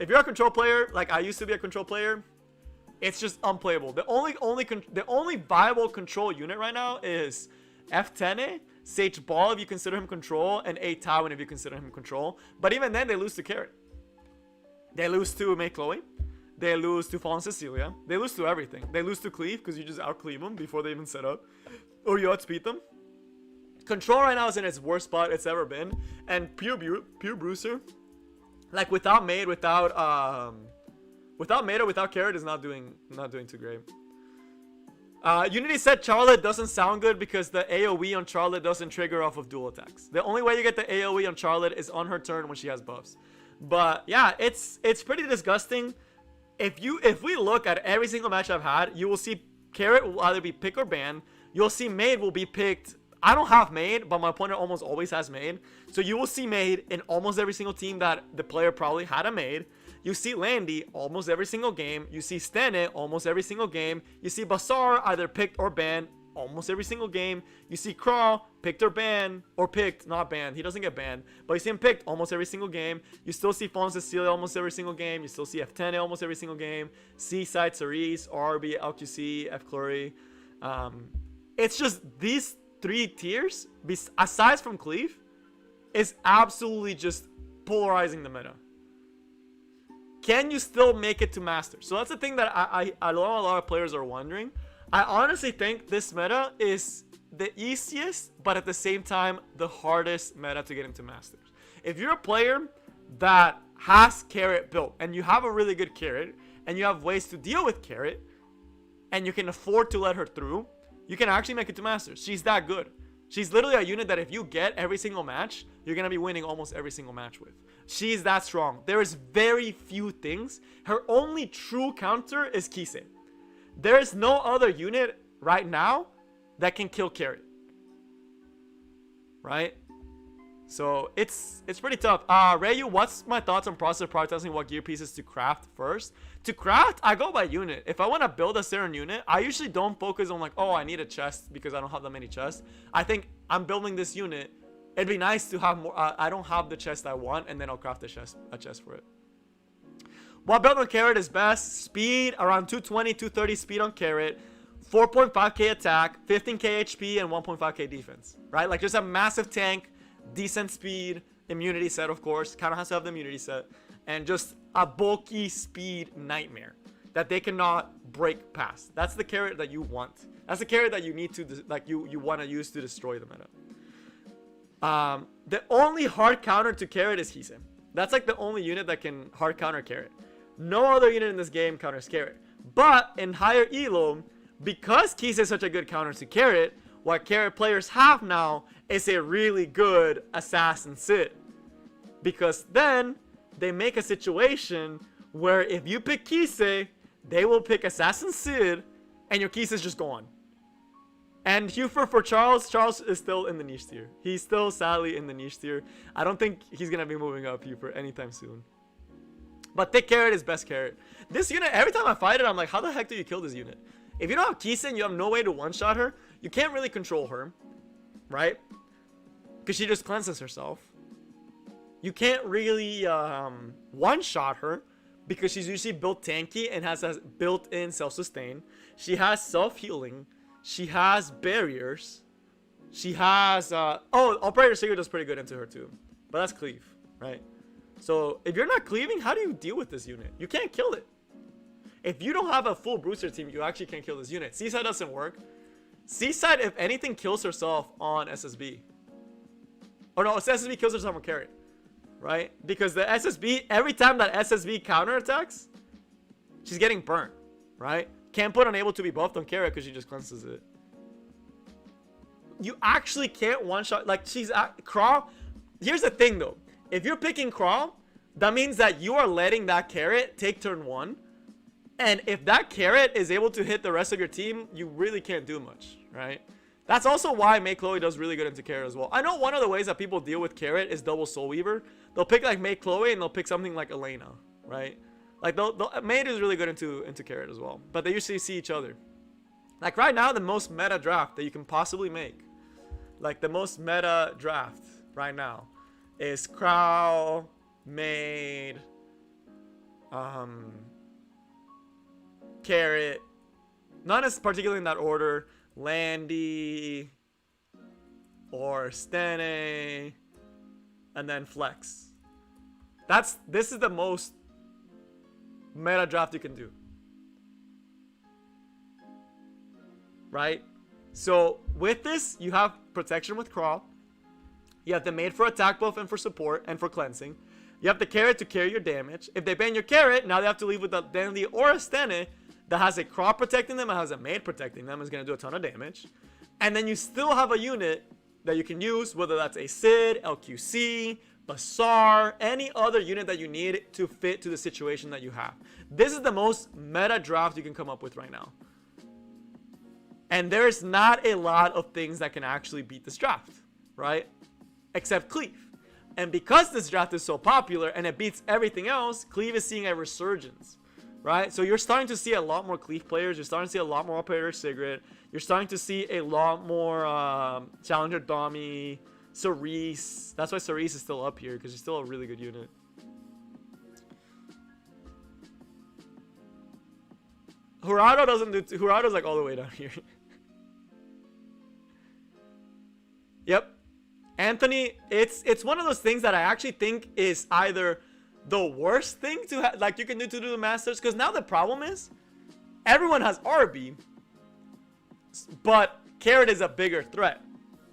If you're a control player, like I used to be a control player, it's just unplayable. The only viable control unit right now is F10, Sage Ball if you consider him control, and A Tywin if you consider him control. But even then, they lose to Carrot. They lose to Mei Chloe. They lose to Fallen Cecilia. They lose to everything. They lose to Cleave because you just out-cleave them before they even set up. Or you outspeed them. Control right now is in its worst spot it's ever been. And Pure Bruiser, like without Maid, without Maid or without Carrot is not doing too great. Unity said Charlotte doesn't sound good because the AoE on Charlotte doesn't trigger off of dual attacks. The only way you get the AoE on Charlotte is on her turn when she has buffs. But yeah, it's pretty disgusting. If we look at every single match I've had, you will see Carrot will either be picked or banned. You'll see Maid will be picked. I don't have Maid, but my opponent almost always has Maid. So you will see Maid in almost every single team that the player probably had a Maid. You see Landy almost every single game. You see Stene almost every single game. You see Basar either picked or banned almost every single game. You see Crawl picked or banned, or picked, not banned. He doesn't get banned, but you see him picked almost every single game. You still see Fallen Cecilia almost every single game. You still see F10 almost every single game. Seaside, Cerise, RB, LQC, F Clury. It's just these 3 tiers, aside from Cleave, is absolutely just polarizing the meta. Can you still make it to Master? So that's the thing that I know a lot of players are wondering. I honestly think this meta is the easiest, but at the same time, the hardest meta to get into Masters. If you're a player that has Carrot built, and you have a really good Carrot, and you have ways to deal with Carrot, and you can afford to let her through, you can actually make it to Masters. She's that good. She's literally a unit that if you get every single match, you're going to be winning almost every single match with. She's that strong. There is very few things. Her only true counter is Kise. There is no other unit right now that can kill Carrot. Right? So it's pretty tough. Rayu, what's my thoughts on process prioritizing what gear pieces to craft first? To craft, I go by unit. If I want to build a certain unit, I usually don't focus on like, oh, I need a chest because I don't have that many chests. I think I'm building this unit. It'd be nice to have more. I don't have the chest I want, and then I'll craft a chest for it. What build on Carrot is best? Speed, around 220, 230 speed on Carrot. 4.5k attack, 15k HP, and 1.5k defense. Right? Like just a massive tank. Decent speed, immunity set, of course. Kind of has to have the immunity set, and just a bulky speed nightmare that they cannot break past. That's the Carrot that you want. That's the Carrot that you need to you want to use to destroy the meta. The only hard counter to Carrot is Kise. That's like the only unit that can hard counter Carrot. No other unit in this game counters Carrot. But in higher elo, because Kise is such a good counter to Carrot, what Carrot players have now is a really good Assassin Sid. Because then they make a situation where if you pick Kise, they will pick Assassin Sid, and your Kise is just gone. And Hufer for Charles. Charles is still in the niche tier. He's still sadly in the niche tier. I don't think he's going to be moving up Hufer anytime soon. But thick Carrot is best Carrot. This unit, every time I fight it, I'm like, how the heck do you kill this unit? If you don't have Kise and you have no way to one-shot her, you can't really control her, right? Because she just cleanses herself. You can't really one-shot her because she's usually built tanky and has a built-in self-sustain. She has self-healing. She has barriers. She has... Operator Sigurd does pretty good into her too. But that's cleave, right? So if you're not cleaving, how do you deal with this unit? You can't kill it. If you don't have a full Bruiser team, you actually can't kill this unit. Seaside doesn't work. Seaside, if anything, kills herself on SSB. Or no, SSB kills herself on Carrot. Right? Because the SSB, every time that SSB counterattacks, she's getting burnt. Right? Can't put unable to be buffed on Carrot because she just cleanses it. You actually can't one-shot. Like, she's at Crawl. Here's the thing, though. If you're picking Crawl, that means that you are letting that Carrot take turn 1. And if that Carrot is able to hit the rest of your team, you really can't do much, right? That's also why May Chloe does really good into Carrot as well. I know one of the ways that people deal with Carrot is double Soul Weaver. They'll pick like May Chloe and they'll pick something like Elena, right? Like May is really good into Carrot as well. But they usually see each other. Like right now, the most meta draft that you can possibly make, like the most meta draft right now, is Crow, Maid, Carrot, not as particularly in that order, Landy, or Stene, and then Flex. This is the most meta draft you can do. Right? So with this, you have protection with Crawl. You have the Mate for attack buff and for support and for cleansing. You have the Carrot to carry your damage. If they ban your Carrot, now they have to leave with a Dandy or a Stene that has a Crawl protecting them and has a Mate protecting them. Is going to do a ton of damage. And then you still have a unit that you can use, whether that's a Sid, LQC, Bazaar, any other unit that you need to fit to the situation that you have. This is the most meta draft you can come up with right now. And there's not a lot of things that can actually beat this draft, right? Except Cleave. And because this draft is so popular and it beats everything else, Cleave is seeing a resurgence, right? So you're starting to see a lot more Cleave players. You're starting to see a lot more Operator Sigrid. You're starting to see a lot more Challenger Dami, Cerise. That's why Cerise is still up here, because she's still a really good unit. Jurado doesn't do... Jurado's like all the way down here. Yep. Anthony, it's one of those things that I actually think is either the worst thing to like you can do to do the Masters, because now the problem is everyone has RB, but Carrot is a bigger threat,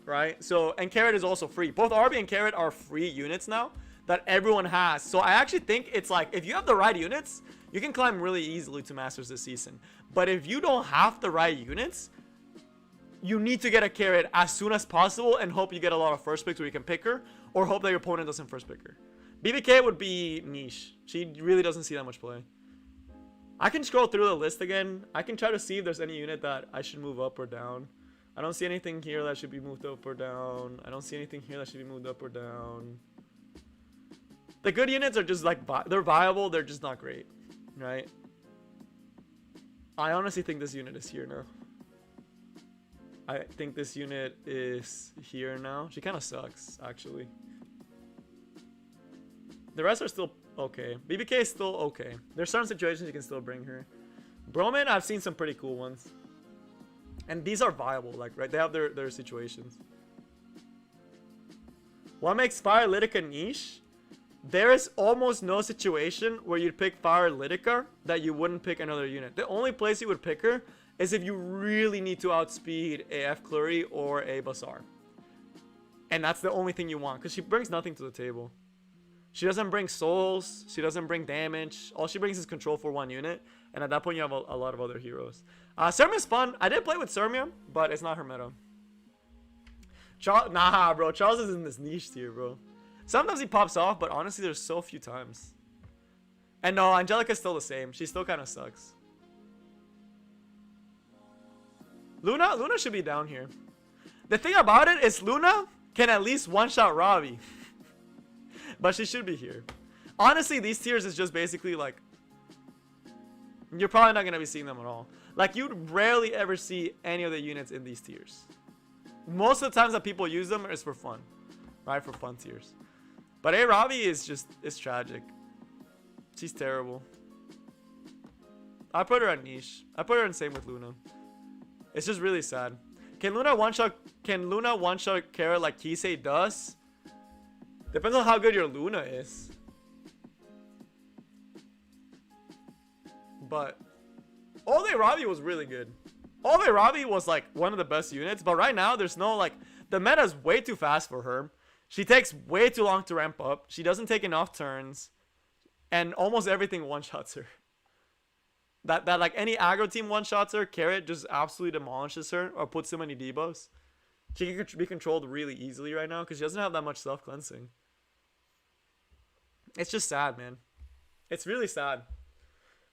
right? So, and Carrot is also free. Both RB and Carrot are free units now that everyone has. So I actually think it's like, if you have the right units, you can climb really easily to Masters this season. But if you don't have the right units, you need to get a Carrot as soon as possible and hope you get a lot of first picks where you can pick her, or hope that your opponent doesn't first pick her. BBK would be niche. She really doesn't see that much play. I can scroll through the list again. I can try to see if there's any unit that I should move up or down. I don't see anything here that should be moved up or down. I don't see anything here that should be moved up or down. The good units are just like, they're viable, they're just not great, right? I honestly think this unit is here now. I think this unit is here now. She kind of sucks, actually. The rest are still okay. BBK is still okay. There's certain situations you can still bring her. Broman, I've seen some pretty cool ones. And these are viable, like, right? They have their situations. What makes Fire Litica niche? There is almost no situation where you'd pick Fire Litica that you wouldn't pick another unit. The only place you would pick her is if you really need to outspeed a F Flurry or a Bazaar. And that's the only thing you want, because she brings nothing to the table. She doesn't bring souls. She doesn't bring damage. All she brings is control for one unit. And at that point, you have a lot of other heroes. Sermia's fun. I did play with Sermia, but it's not her meta. Nah, bro. Charles is in this niche tier, bro. Sometimes he pops off, but honestly, there's so few times. And no, Angelica's still the same. She still kind of sucks. Luna should be down here. The thing about it is Luna can at least one-shot Ravi. But she should be here. Honestly, these tiers is just basically like, you're probably not going to be seeing them at all. Like, you'd rarely ever see any of the units in these tiers. Most of the times that people use them is for fun. Right? For fun tiers. But hey, Ravi is just, it's tragic. She's terrible. I put her at niche. I put her in same with Luna. It's just really sad. Can Luna one-shot Carrot like Kisei does? Depends on how good your Luna is. But All Day Ravi was really good. All Day Ravi was like one of the best units, but right now there's no like, the meta is way too fast for her. She takes way too long to ramp up. She doesn't take enough turns, and almost everything one-shots her. That like any aggro team one-shots her, Carrot just absolutely demolishes her or puts too many debuffs. She can be controlled really easily right now because she doesn't have that much self-cleansing. It's just sad, man. It's really sad.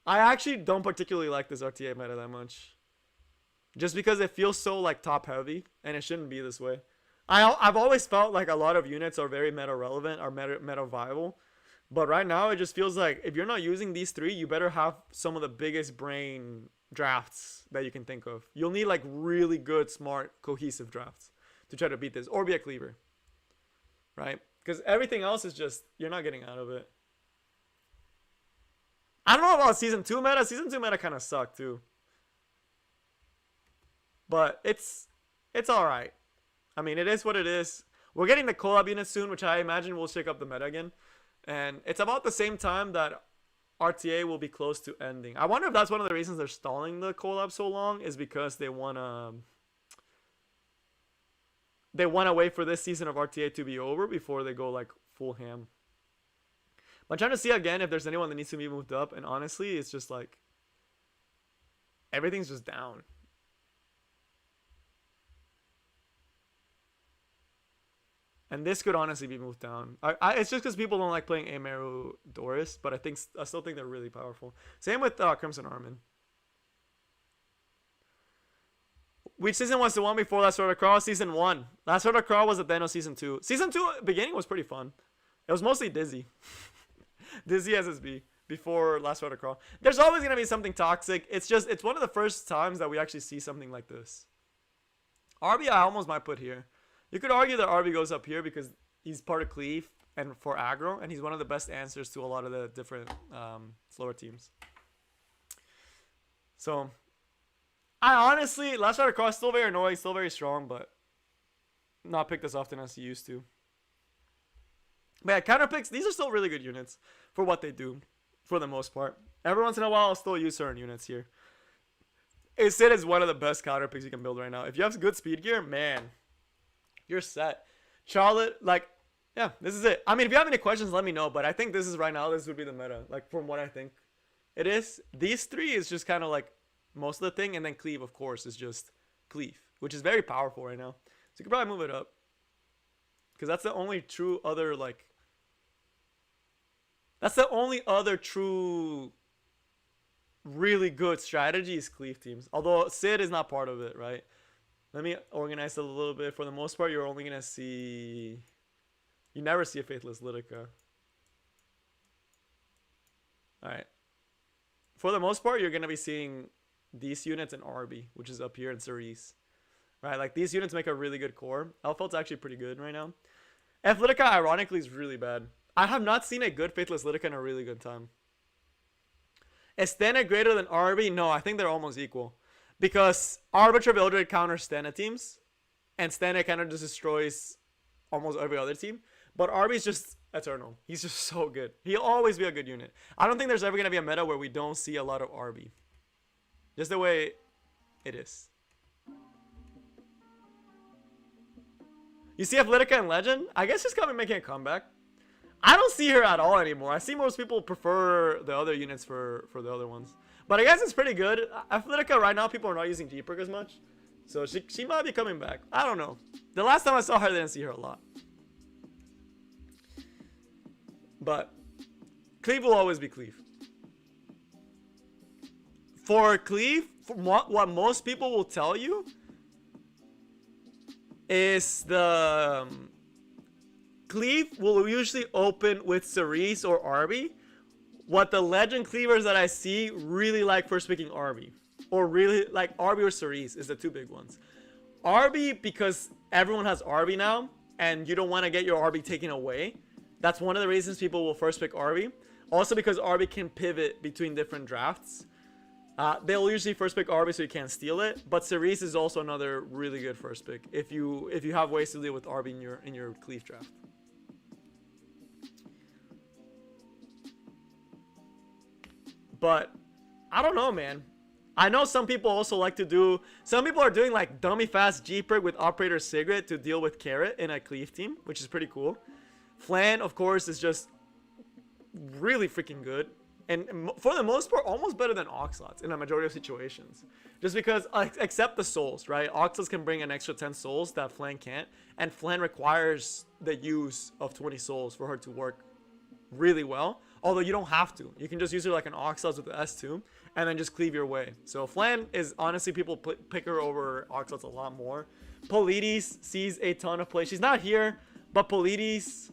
I actually don't particularly like this RTA meta that much. Just because it feels so like top heavy, and it shouldn't be this way. I've always felt like a lot of units are very meta relevant, or meta viable. But right now it just feels like if you're not using these three, you better have some of the biggest brain drafts that you can think of. You'll need like really good, smart, cohesive drafts to try to beat this, or be a cleaver. Right? Because everything else is just, you're not getting out of it. I don't know about Season 2 meta. Season 2 meta kind of sucked too. But it's alright. I mean, it is what it is. We're getting the collab unit soon, which I imagine will shake up the meta again. And it's about the same time that RTA will be close to ending. I wonder if that's one of the reasons they're stalling the collab so long, is because they wanna wait for this season of RTA to be over before they go like full ham. But I'm trying to see again if there's anyone that needs to be moved up, and honestly, it's just like everything's just down. And this could honestly be moved down. It's just because people don't like playing Amaru Doris, but I still think they're really powerful. Same with Crimson Armin. Which season was the one before Last Sword of Crawl? Season 1. Last Sword of Crawl was at the end of Season 2. Season 2 beginning was pretty fun. It was mostly Dizzy. Dizzy SSB before Last Sword of Crawl. There's always going to be something toxic. It's one of the first times that we actually see something like this. RB I almost might put here. You could argue that RB goes up here because he's part of Cleave and for aggro, and he's one of the best answers to a lot of the different slower teams. So, I honestly, Last Rider Cross still very annoying, still very strong, but not picked as often as he used to. But yeah, counter picks, these are still really good units for what they do, for the most part. Every once in a while, I'll still use certain units here. Sid is one of the best counter picks you can build right now. If you have good speed gear, man, you're set. Charlotte, like, yeah, this is it. I mean, if you have any questions, let me know. But I think this is right now, this would be the meta. Like, from what I think it is. These three is just kind of like most of the thing. And then Cleave, of course, is just Cleave, which is very powerful right now. So you could probably move it up. Because that's the only true other, like, that's the only other true really good strategy is Cleave teams. Although Sid is not part of it, right? Let me organize it a little bit. For the most part, you're only going to see... You never see a Faithless Litica. Alright. For the most part, you're going to be seeing these units in RB, which is up here in Cerise. Right, like these units make a really good core. Elfelt's actually pretty good right now. F Litica, ironically, is really bad. I have not seen a good Faithless Litica in a really good time. Is Stena greater than RB? No, I think they're almost equal. Because Arbiter Vildred counters Stena teams, and Stena kind of just destroys almost every other team. But RB is just eternal. He's just so good. He'll always be a good unit. I don't think there's ever going to be a meta where we don't see a lot of RB. Just the way it is. You see Athletica in Legend? I guess she's coming making a comeback. I don't see her at all anymore. I see most people prefer the other units for the other ones. But I guess it's pretty good. Athletica right now, people are not using G-Perk as much. So she might be coming back. I don't know. The last time I saw her, I didn't see her a lot. But Cleave will always be Cleave. For Cleave, from what most people will tell you is the Cleave will usually open with Cerise or Arby. What the Legend Cleavers that I see really like first picking Arby. Or really like Arby or Cerise is the two big ones. Arby because everyone has Arby now and you don't want to get your Arby taken away. That's one of the reasons people will first pick Arby. Also because Arby can pivot between different drafts. They'll usually first pick Arby so you can't steal it. But Cerise is also another really good first pick if you have ways to deal with Arby in your Cleave draft. But I don't know, man. I know some people also like to do... Some people are doing like dummy fast G-Perk with Operator Sigrid to deal with Carrot in a Cleave team, which is pretty cool. Flan, of course, is just really freaking good. And for the most part, almost better than Oxlots in a majority of situations. Just because, except the souls, right? Oxlots can bring an extra 10 souls that Flan can't. And Flan requires the use of 20 souls for her to work really well. Although you don't have to. You can just use her like an Oxlots with the S2 and then just cleave your way. So Flan is, honestly, people pick her over Oxlots a lot more. Polides sees a ton of play. She's not here, but Polides...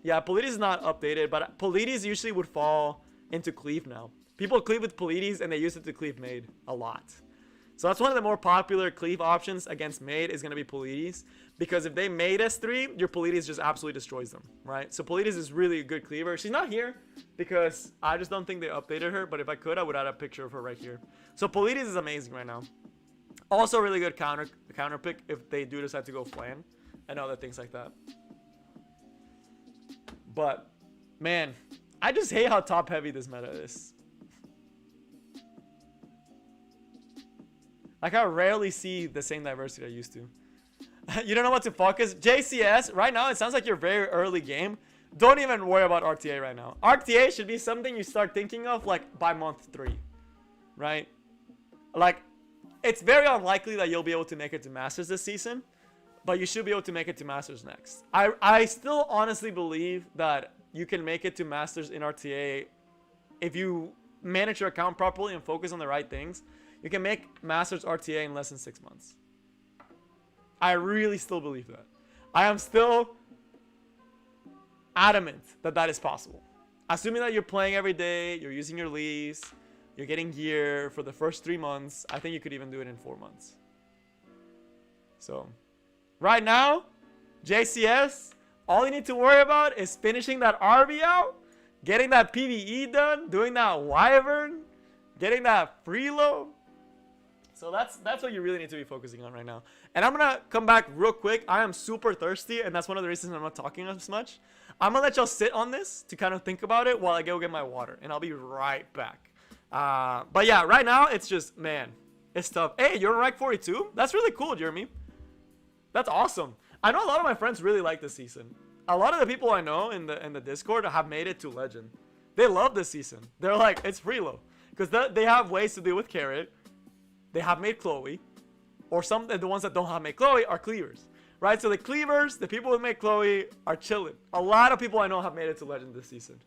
Yeah, Polides is not updated, but Polides usually would fall into Cleave now. People cleave with Polides and they use it to cleave Maid a lot. So that's one of the more popular cleave options against Maid is going to be Polides. Because if they Maid S3, your Polides just absolutely destroys them, right? So Polides is really a good cleaver. She's not here because I just don't think they updated her. But if I could, I would add a picture of her right here. So Polides is amazing right now. Also really good counter pick if they do decide to go Flan and other things like that. But, man, I just hate how top heavy this meta is. Like, I rarely see the same diversity I used to. You don't know what to focus. JCS, right now, it sounds like you're very early game. Don't even worry about RTA right now. RTA should be something you start thinking of, like, by month 3. Right? Like, it's very unlikely that you'll be able to make it to Masters this season. But you should be able to make it to Masters next. I still honestly believe that you can make it to Masters in RTA if you manage your account properly and focus on the right things. You can make Masters RTA in less than 6 months. I really still believe that. I am still adamant that that is possible. Assuming that you're playing every day, you're using your leaves, you're getting gear for the first 3 months, I think you could even do it in 4 months. So, right now, JCS, all you need to worry about is finishing that RB out, getting that PvE done, doing that Wyvern, getting that freelo. So that's what you really need to be focusing on right now. And I'm going to come back real quick. I am super thirsty, and that's one of the reasons I'm not talking as much. I'm going to let y'all sit on this to kind of think about it while I go get my water, and I'll be right back. But yeah, right now, it's just, man, it's tough. Hey, you're in rank 42? That's really cool, Jeremy. That's awesome. I know a lot of my friends really like this season. A lot of the people I know in the Discord have made it to Legend. They love this season. They're like, it's freelo. Because they have ways to deal with Carrot. They have made Chloe. Or the ones that don't have made Chloe are cleavers. Right? So the cleavers, the people who make Chloe, are chilling. A lot of people I know have made it to Legend this season.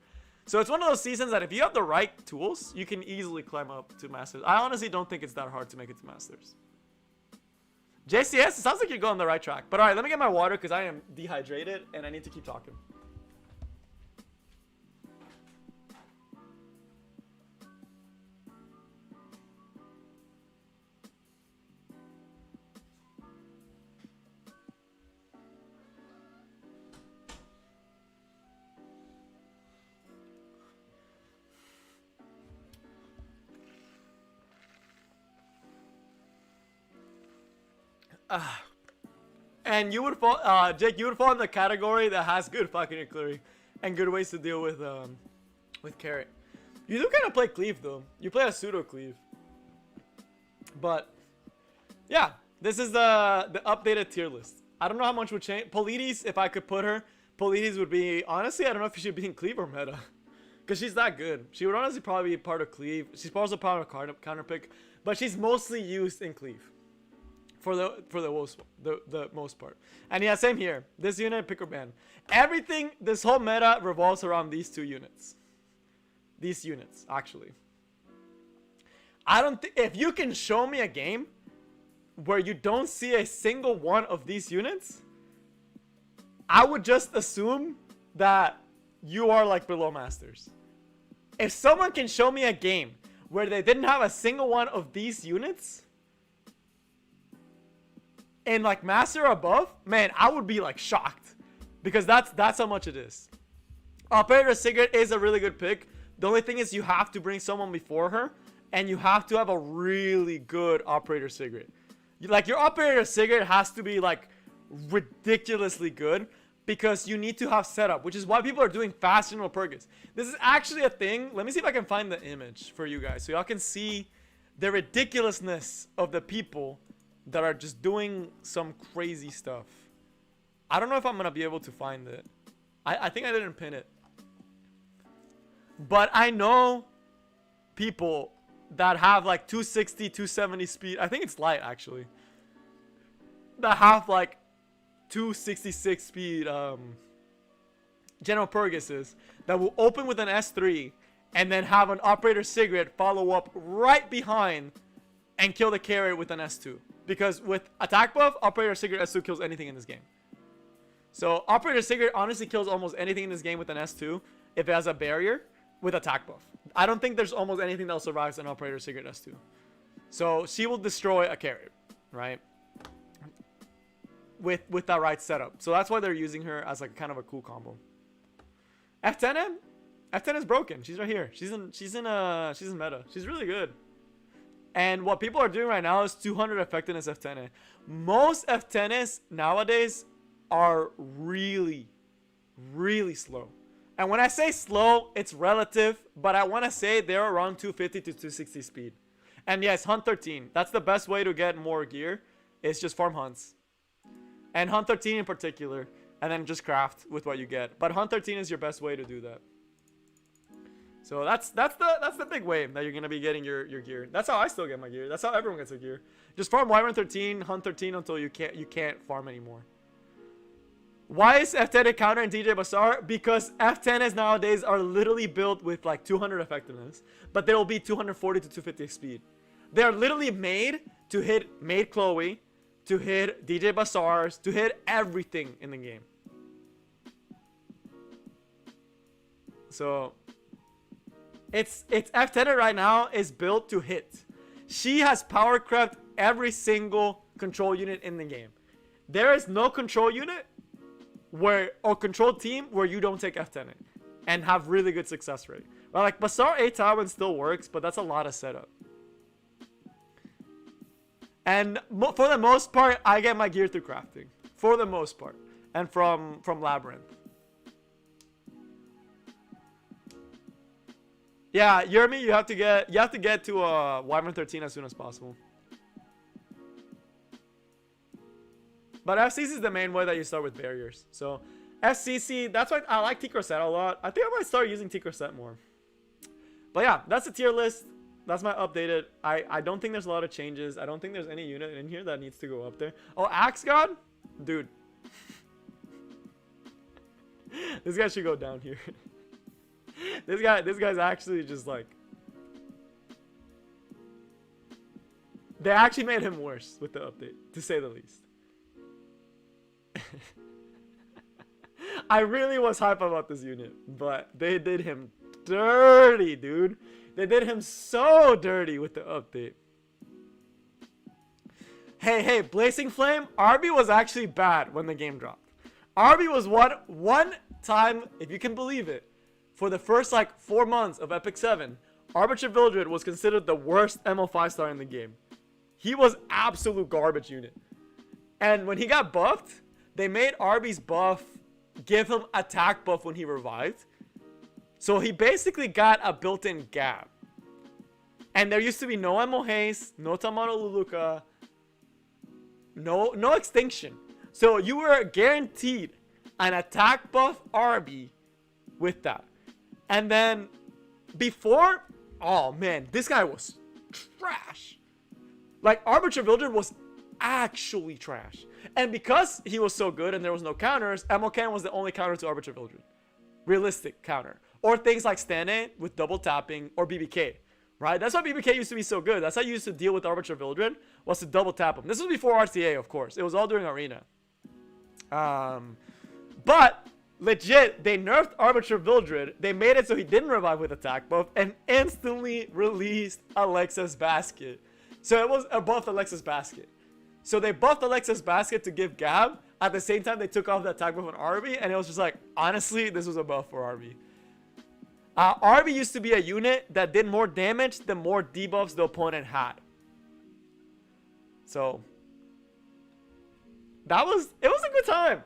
So it's one of those seasons that if you have the right tools, you can easily climb up to Masters. I honestly don't think it's that hard to make it to Masters. JCS, it sounds like you're going the right track. But alright, let me get my water because I am dehydrated and I need to keep talking. And you would fall, Jake, you would fall in the category that has good fucking clearing and good ways to deal with Carrot. You do kind of play cleave though. You play a pseudo cleave. But yeah, this is the updated tier list. I don't know how much would change. Polides, if I could put her, Polides would be, honestly, I don't know if she should be in cleave or meta. Because she's that good. She would honestly probably be part of cleave. She's also part of counter pick. But she's mostly used in cleave. For the most part. And yeah, same here. This unit, pick or ban. Everything, this whole meta revolves around these 2 units. These units, actually. I don't think, if you can show me a game where you don't see a single one of these units, I would just assume that you are like below Masters. If someone can show me a game where they didn't have a single one of these units in like Master or above, man, I would be like shocked. Because that's how much it is. Operator Sigrid is a really good pick. The only thing is you have to bring someone before her. And you have to have a really good Operator Sigrid. Like your Operator Sigrid has to be like ridiculously good. Because you need to have setup. Which is why people are doing fast general purges. This is actually a thing. Let me see if I can find the image for you guys. So y'all can see the ridiculousness of the people that are just doing some crazy stuff. I don't know if I'm gonna be able to find it. I think I didn't pin it. But I know people that have like 260, 270 speed. I think it's light actually. That have like 266 speed General Purguses that will open with an S3 and then have an Operator Sigrid follow up right behind and kill the carrier with an S2. Because with attack buff, Operator Sigrid S2 kills anything in this game. So Operator Sigrid honestly kills almost anything in this game with an S2 if it has a barrier with attack buff. I don't think there's almost anything that survives an Operator Sigrid S2. So she will destroy a carrier, right? With that right setup. So that's why they're using her as like kind of a cool combo. F10M? F10 is broken. She's right here. She's in meta. She's really good. And what people are doing right now is 200 effectiveness F10. Most F10s nowadays are really, really slow. And when I say slow, it's relative, but I want to say they're around 250 to 260 speed. And yes, hunt 13. That's the best way to get more gear. It's just farm hunts. And hunt 13 in particular. And then just craft with what you get. But hunt 13 is your best way to do that. So that's the big way that you're gonna be getting your gear. That's how I still get my gear. That's how everyone gets their gear. Just farm Wyvern 13, hunt 13 until you can't farm anymore. Why is F10 a counter in DJ Bazaar? Because F10s nowadays are literally built with like 200 effectiveness, but there will be 240 to 250 speed. They are literally made to hit Maid Chloe, to hit DJ Bazaars, to hit everything in the game. So it's F10 right now is built to hit. She has power crept every single control unit in the game. There is no control unit or control team where you don't take F10 and have really good success rate. Well, like Bazaar 8 Tywin still works, but that's a lot of setup. And for the most part, I get my gear through crafting. For the most part. And from Labyrinth. Yeah, Yermi, you have to get to Wyvern 13 as soon as possible. But FCC is the main way that you start with barriers. So FCC, that's why I like T-Corset a lot. I think I might start using T-Corset more. But yeah, that's the tier list. That's my updated. I don't think there's a lot of changes. I don't think there's any unit in here that needs to go up there. Oh, Axe God? Dude. This guy should go down here. This guy's actually just like... They actually made him worse with the update, to say the least. I really was hype about this unit, but they did him dirty, dude. They did him so dirty with the update. Hey, Blazing Flame, RB was actually bad when the game dropped. RB was one time, if you can believe it, for the first like 4 months of Epic 7, Arbiter Vildred was considered the worst MO 5-star in the game. He was absolute garbage unit. And when he got buffed, they made RB's buff give him attack buff when he revived. So he basically got a built-in gap. And there used to be no MO haste, no Tamano Luluka, no extinction. So you were guaranteed an attack buff RB with that. And then before, oh man, this guy was trash. Like Arbiter Vildred was actually trash. And because he was so good and there was no counters, Emocan was the only counter to Arbiter Vildred. Realistic counter. Or things like Stane with double tapping or BBK. Right? That's why BBK used to be so good. That's how you used to deal with Arbiter Vildred, was to double tap him. This was before RTA, of course. It was all during Arena. But legit, they nerfed Arbiter Vildred. They made it so he didn't revive with attack buff and instantly released Alexa's Basket. So it was a buffed Alexa's Basket. So they buffed Alexa's Basket to give Gab. At the same time, they took off the attack buff on RB. And it was just like, honestly, this was a buff for RB. RB used to be a unit that did more damage the more debuffs the opponent had. So it was a good time.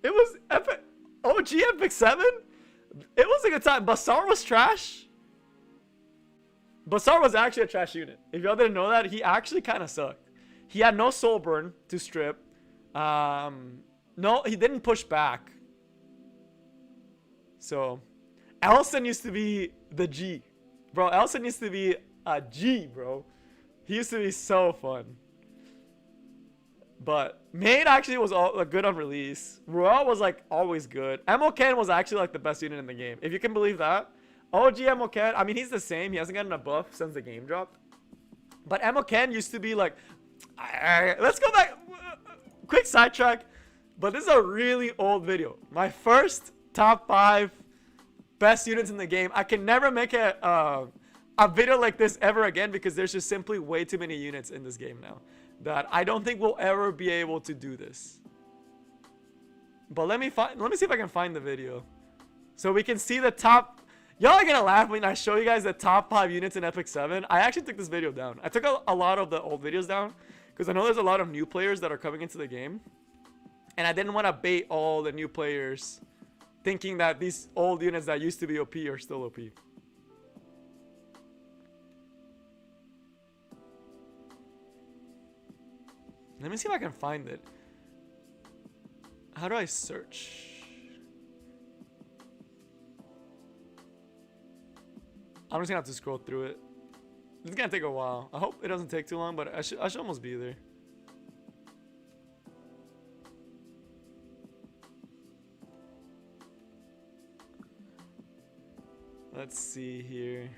It was epic. OG Epic 7? It was a good time. Bazaar was trash. Bazaar was actually a trash unit. If y'all didn't know that, he actually kind of sucked. He had no soul burn to strip. No, he didn't push back. So Elson used to be the G. Bro, Elson used to be a G, bro. He used to be so fun. But Maid actually was good on release. Royale was like always good. Emocan was actually like the best unit in the game. If you can believe that. OG Emocan, I mean, he's the same. He hasn't gotten a buff since the game dropped. But Emocan used to be like... Let's go back. Quick sidetrack. But this is a really old video. My first top 5 best units in the game. I can never make a video like this ever again because there's just simply way too many units in this game now that I don't think we'll ever be able to do this. But let me see if I can find the video so we can see the top. Y'all are gonna laugh when I show you guys the top 5 units in Epic 7. I actually took this video down. I took a lot of the old videos down because I know there's a lot of new players that are coming into the game, and I didn't want to bait all the new players thinking that these old units that used to be OP are still OP. Let me see if I can find it. How do I search? I'm just gonna have to scroll through it. It's gonna take a while. I hope it doesn't take too long, but I should almost be there. Let's see here.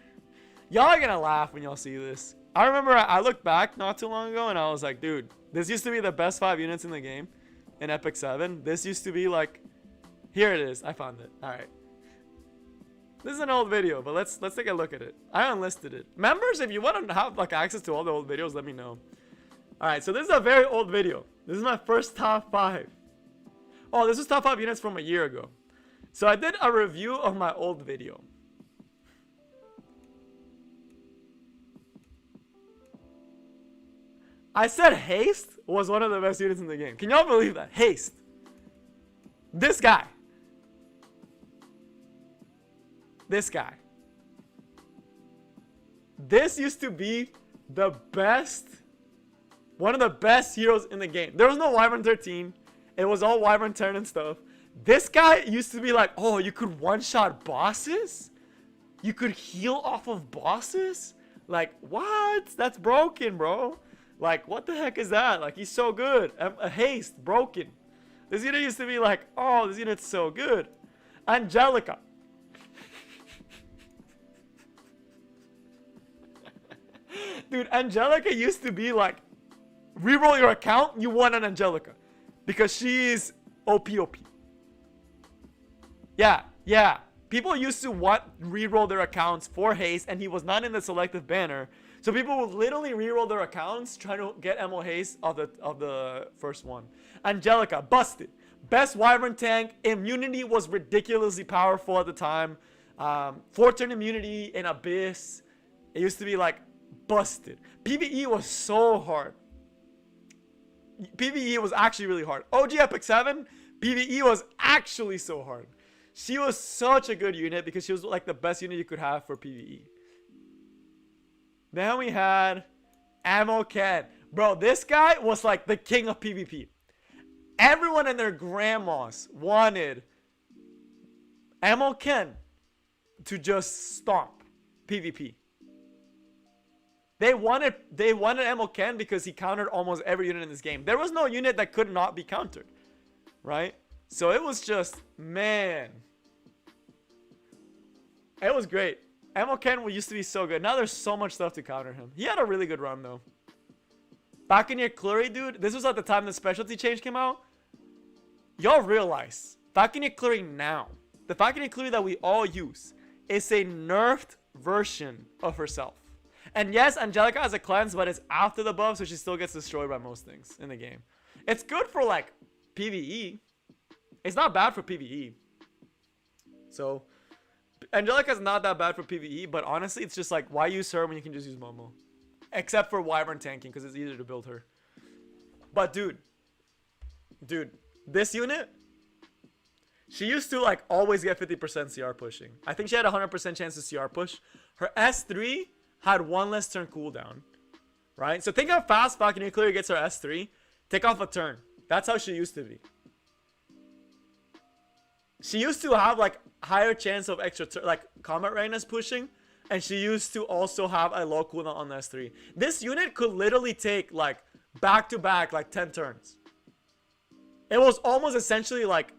Y'all are gonna laugh when y'all see this. I remember I looked back not too long ago and I was like, dude, this used to be the best 5 units in the game in Epic 7. This used to be like, here it is. I found it. All right. This is an old video, but let's take a look at it. I unlisted it. Members, if you want to have like access to all the old videos, let me know. All right, so this is a very old video. This is my first top 5. Oh, this was top 5 units from a year ago. So I did a review of my old video. I said Haste was one of the best units in the game. Can y'all believe that? Haste. This guy. This guy. This used to be the best, one of the best heroes in the game. There was no Wyvern 13. It was all Wyvern 10 and stuff. This guy used to be like, oh, you could one-shot bosses? You could heal off of bosses? Like, what? That's broken, bro. Like, what the heck is that? Like, he's so good. A Haste, broken. This unit used to be like, oh, this unit's so good. Angelica. Dude, Angelica used to be like, reroll your account, you won an Angelica. Because she's OP. Yeah. People used to reroll their accounts for Haste, and he was not in the selective banner. So people would literally reroll their accounts trying to get MO Haste of the first one. Angelica, busted. Best Wyvern tank. Immunity was ridiculously powerful at the time. 4-turn immunity in Abyss. It used to be like busted. PvE was so hard. PvE was actually really hard. OG Epic 7, PvE was actually so hard. She was such a good unit because she was like the best unit you could have for PvE. Then we had Ammo Ken. Bro, this guy was like the king of PvP. Everyone and their grandmas wanted Ammo Ken to just stomp PvP. They wanted Ammo Ken because he countered almost every unit in this game. There was no unit that could not be countered, right? So it was just, man, it was great. Ammo Ken used to be so good. Now there's so much stuff to counter him. He had a really good run though. Back in your Clury, dude, this was at the time the specialty change came out. Y'all realize, Falconeer Clury now, the Falconeer Clury that we all use, is a nerfed version of herself. And yes, Angelica has a cleanse, but it's after the buff, so she still gets destroyed by most things in the game. It's good for like PvE. It's not bad for PvE. So Angelica's not that bad for PvE, but honestly, it's just like, why use her when you can just use Momo? Except for Wyvern tanking, because it's easier to build her. But dude, this unit, she used to like always get 50% CR pushing. I think she had a 100% chance to CR push. Her S3 had 1 less turn cooldown, right? So think how fast Falconeer Clury gets her S3. Take off a turn. That's how she used to be. She used to have like higher chance of extra like combat readiness pushing, and she used to also have a low cooldown on the S3. This unit could literally take like back to back like 10 turns. It was almost essentially like,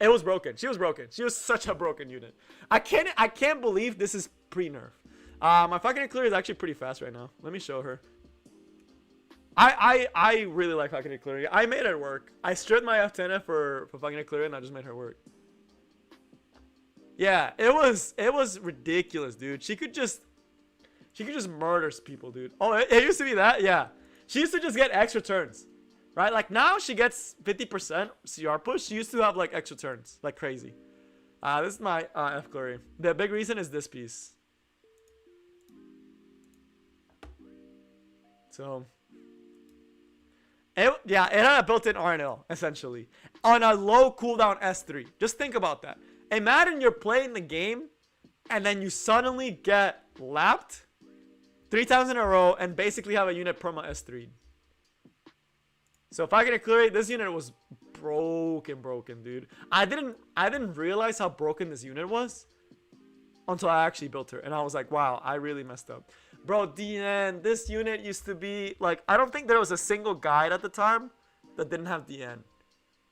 it was broken. She was broken. She was such a broken unit. I can't believe this is pre-nerf. My Falconeer Clury is actually pretty fast right now. Let me show her. I really like Falconeer Clury. I made it work. I stripped my F10F for Falconeer Clury and I just made her work. Yeah, it was ridiculous, dude. She could just murder people, dude. Oh, it used to be that? Yeah. She used to just get extra turns. Right? Like now she gets 50% CR push. She used to have like extra turns. Like crazy. This is my F Clury. The big reason is this piece. So Yeah, it had a built-in RNL, essentially. On a low cooldown S3. Just think about that. Imagine you're playing the game, and then you suddenly get lapped 3 times in a row, and basically have a unit perma S3. So if I can clear it, this unit was broken, dude. I didn't realize how broken this unit was until I actually built her, and I was like, wow, I really messed up. Bro, DN, this unit used to be, like, I don't think there was a single guide at the time that didn't have DN.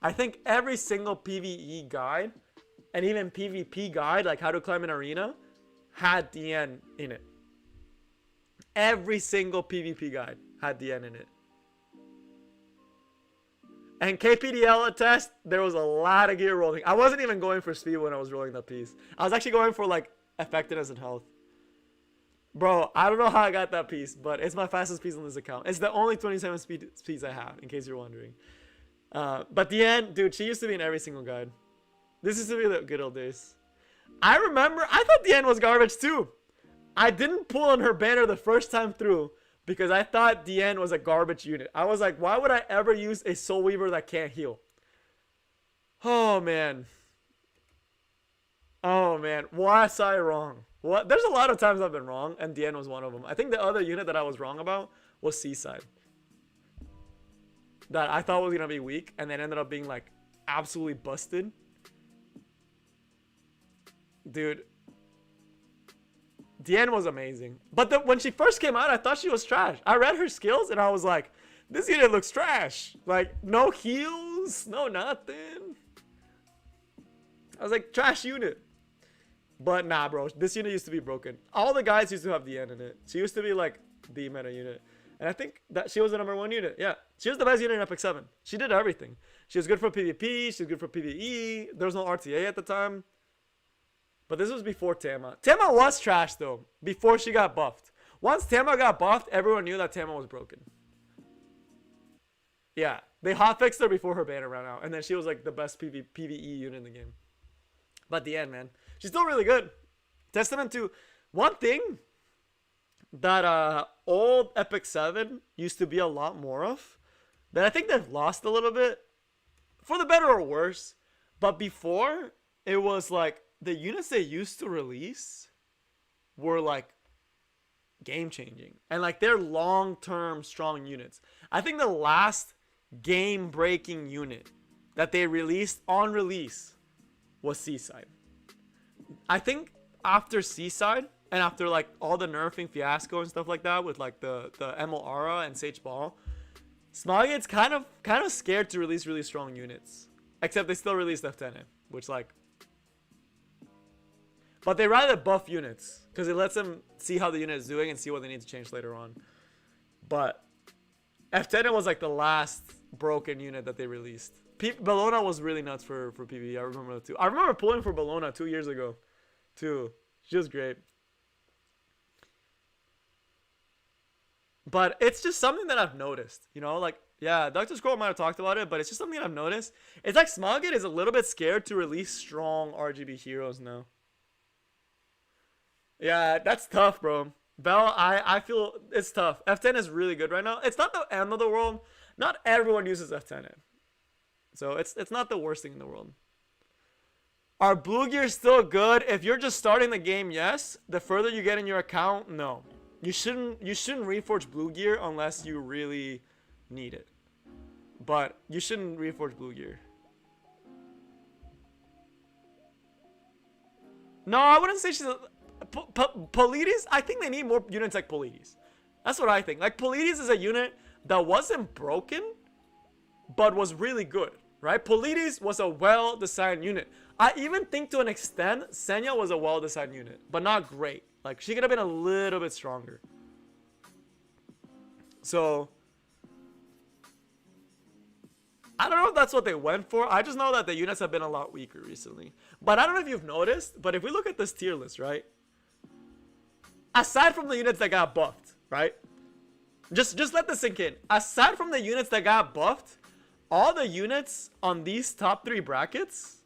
I think every single PvE guide, and even PvP guide, like how to climb an arena, had DN in it. Every single PvP guide had DN in it. And KPDL test, there was a lot of gear rolling. I wasn't even going for speed when I was rolling that piece. I was actually going for, like, effectiveness and health. Bro, I don't know how I got that piece, but it's my fastest piece on this account. It's the only 27 speeds I have, in case you're wondering. But the end, dude, she used to be in every single guide. This used to be the good old days. I remember, I thought the end was garbage too. I didn't pull on her banner the first time through because I thought DN was a garbage unit. I was like, why would I ever use a Soul Weaver that can't heal? Oh, man. Oh, man. Was I wrong? What? There's a lot of times I've been wrong, and DN was one of them. I think the other unit that I was wrong about was Seaside. That I thought was going to be weak, and then ended up being, like, absolutely busted. Dude. DN was amazing. But when she first came out, I thought she was trash. I read her skills, and I was like, this unit looks trash. Like, no heals, no nothing. I was like, trash unit. But nah, bro. This unit used to be broken. All the guys used to have DN in it. She used to be like the meta unit. And I think that she was the #1 unit. Yeah. She was the best unit in Epic 7. She did everything. She was good for PvP. She was good for PvE. There was no RTA at the time. But this was before Tama. Tama was trash, though. Before she got buffed. Once Tama got buffed, everyone knew that Tama was broken. Yeah. They hotfixed her before her banner ran out. And then she was like the best PvE unit in the game. But the end, man. She's still really good. Testament to one thing that old Epic 7 used to be a lot more of. That I think they've lost a little bit. For the better or worse. But before, it was like the units they used to release were like game changing. And like they're long-term strong units. I think the last game-breaking unit that they released on release was Seaside. I think after Seaside and after like all the nerfing fiasco and stuff like that with like the ML Aura and Sage Ball, Smoggate's kind of scared to release really strong units. Except they still released F10, which like, but they rather buff units because it lets them see how the unit is doing and see what they need to change later on. But F10 was like the last broken unit that they released. Bellona was really nuts for PvE. I remember that too. I remember pulling for Bellona 2 years ago, too. She was great. But it's just something that I've noticed, you know, like, yeah, Dr. Scroll might have talked about it, but it's just something I've noticed. It's like Smoggate is a little bit scared to release strong RGB heroes now. Yeah, that's tough, bro. Bell, I feel it's tough. F10 is really good right now. It's not the end of the world. Not everyone uses F10. So it's not the worst thing in the world. Are blue gears still good? If you're just starting the game, yes. The further you get in your account, no. You shouldn't reforge blue gear unless you really need it. But you shouldn't reforge blue gear. No, I wouldn't say she's a, Polides. I think they need more units like Polides. That's what I think. Like Polides is a unit that wasn't broken, but was really good, right? Polides was a well-designed unit. I even think to an extent, Senya was a well-designed unit, but not great. Like, she could have been a little bit stronger. So, I don't know if that's what they went for. I just know that the units have been a lot weaker recently. But I don't know if you've noticed, but if we look at this tier list, right? Aside from the units that got buffed, right? Just let this sink in. Aside from the units that got buffed, all the units on these top 3 brackets,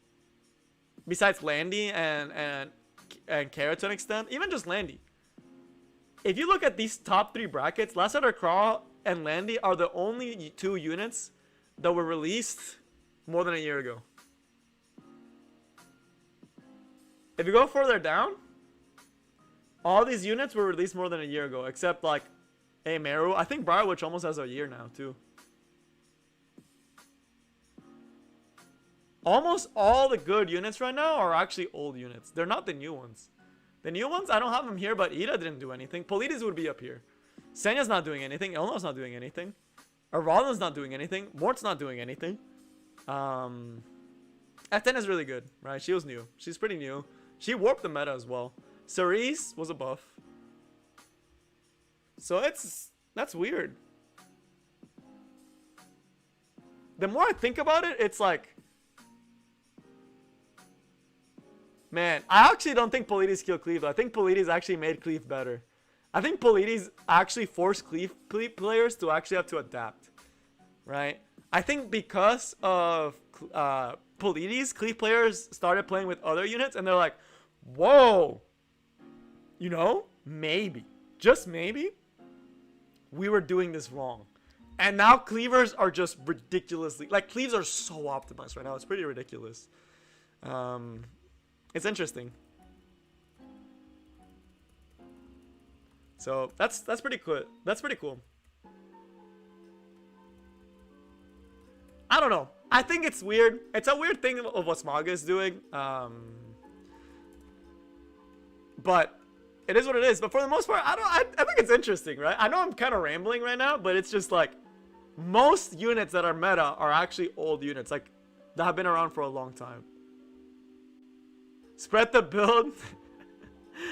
besides Landy and Kara to an extent, even just Landy. If you look at these top 3 brackets, Last Rider Crawl and Landy are the only 2 units that were released more than a year ago. If you go further down, all these units were released more than a year ago, except like Meru. I think Briarwitch almost has a year now too. Almost all the good units right now are actually old units. They're not the new ones. The new ones, I don't have them here, but Ida didn't do anything. Polides would be up here. Senya's not doing anything. Elno's not doing anything. Arvalon's not doing anything. Mort's not doing anything. F10 is really good, right? She was new. She's pretty new. She warped the meta as well. Cerise was a buff. So that's weird. The more I think about it, it's like, man, I actually don't think Polides killed Cleave. I think Polides actually made Cleave better. I think Polides actually forced Cleave players to actually have to adapt, right? I think because of Polides, Cleave players started playing with other units, and they're like, whoa, you know, maybe, just maybe, we were doing this wrong. And now Cleavers are just ridiculously, like, Cleaves are so optimized right now. It's pretty ridiculous. It's interesting. So that's pretty cool. That's pretty cool. I don't know. I think it's weird. It's a weird thing of what Smaga is doing. But it is what it is. But for the most part, I think it's interesting, right? I know I'm kind of rambling right now, but it's just like most units that are meta are actually old units, like that have been around for a long time. Spread the build.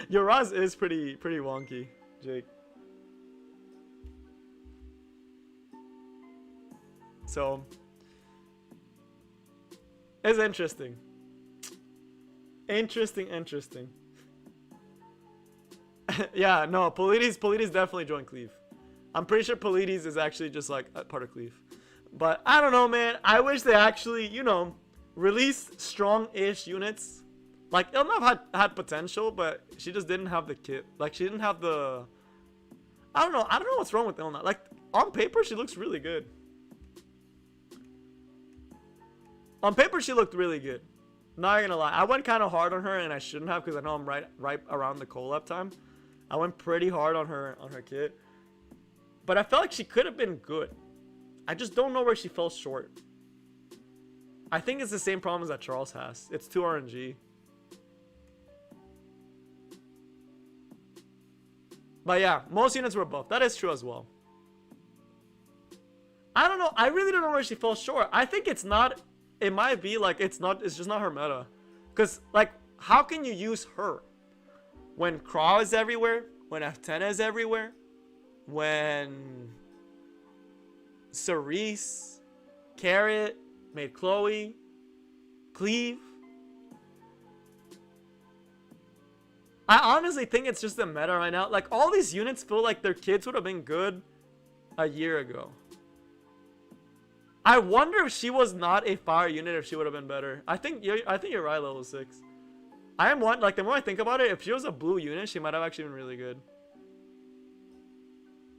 Your Raz is pretty wonky, Jake. So it's interesting. Interesting. Yeah, no, Polides definitely joined Cleave. I'm pretty sure Polides is actually just like a part of Cleave. But I don't know, man. I wish they actually, you know, released strong-ish units. Like, Ilnav had potential, but she just didn't have the kit. Like, she didn't have the... I don't know what's wrong with Ilnav. Like, on paper, she looks really good. On paper, she looked really good. Not gonna lie. I went kind of hard on her, and I shouldn't have, because I know I'm right around the collab time. I went pretty hard on her kit. But I felt like she could have been good. I just don't know where she fell short. I think it's the same problems that Charles has. It's too RNG. But yeah, most units were buffed. That is true as well. I don't know. I really don't know where she fell short. I think it's not... It might be like it's just not her meta. Because, like, how can you use her when Craw is everywhere? When F10 is everywhere? When Cerise, Carrot, made Chloe, Cleave? I honestly think it's just the meta right now. Like, all these units feel like their kids would have been good a year ago. I wonder if she was not a fire unit, if she would have been better. I think you're right, level 6. I am one, like, the more I think about it, if she was a blue unit, she might have actually been really good.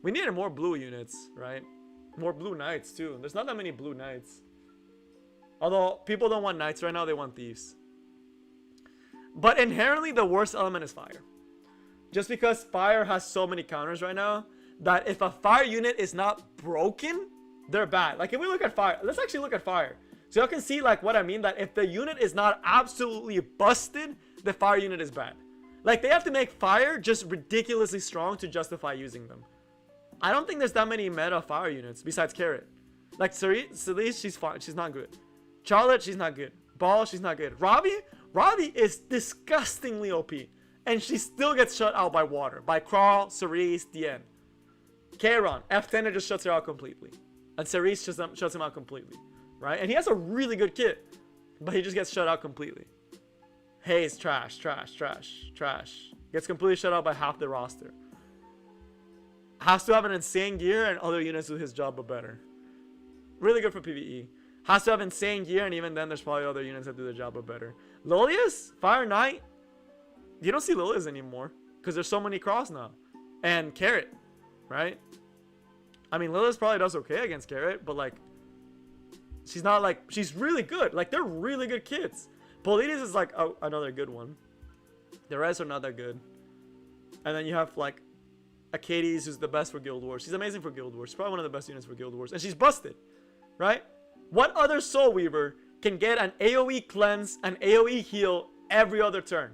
We needed more blue units, right? More blue knights too. There's not that many blue knights. Although people don't want knights right now, they want thieves. But inherently the worst element is fire. Just because fire has so many counters right now, that if a fire unit is not broken, they're bad. Like, if we look at fire, let's actually look at fire. So y'all can see, like, what I mean, that if the unit is not absolutely busted, the fire unit is bad. Like, they have to make fire just ridiculously strong to justify using them. I don't think there's that many meta fire units besides Carrot. Like, Cerise, she's fine. She's not good. Charlotte, she's not good. Ball, she's not good. Robbie is disgustingly OP. And she still gets shut out by water. By Crawl, Cerise, Dien. Kairon, F10 just shuts her out completely. And Cerise shuts him out completely. Right? And he has a really good kit. But he just gets shut out completely. Hayes, trash. Gets completely shut out by half the roster. Has to have an insane gear, and other units do his job but better. Really good for PvE. Has to have insane gear, and even then there's probably other units that do the job but better. Lilius? Fire Knight? You don't see Lilius anymore. Because there's so many cross now. And Carrot. Right? I mean, Lilith probably does okay against Carrot, but like, she's not like, she's really good. Like, they're really good kids. Polides is like another good one. The rest are not that good. And then you have like Acades, who's the best for Guild Wars. She's amazing for Guild Wars. She's probably one of the best units for Guild Wars. And she's busted, right? What other Soul Weaver can get an AoE cleanse, an AoE heal every other turn,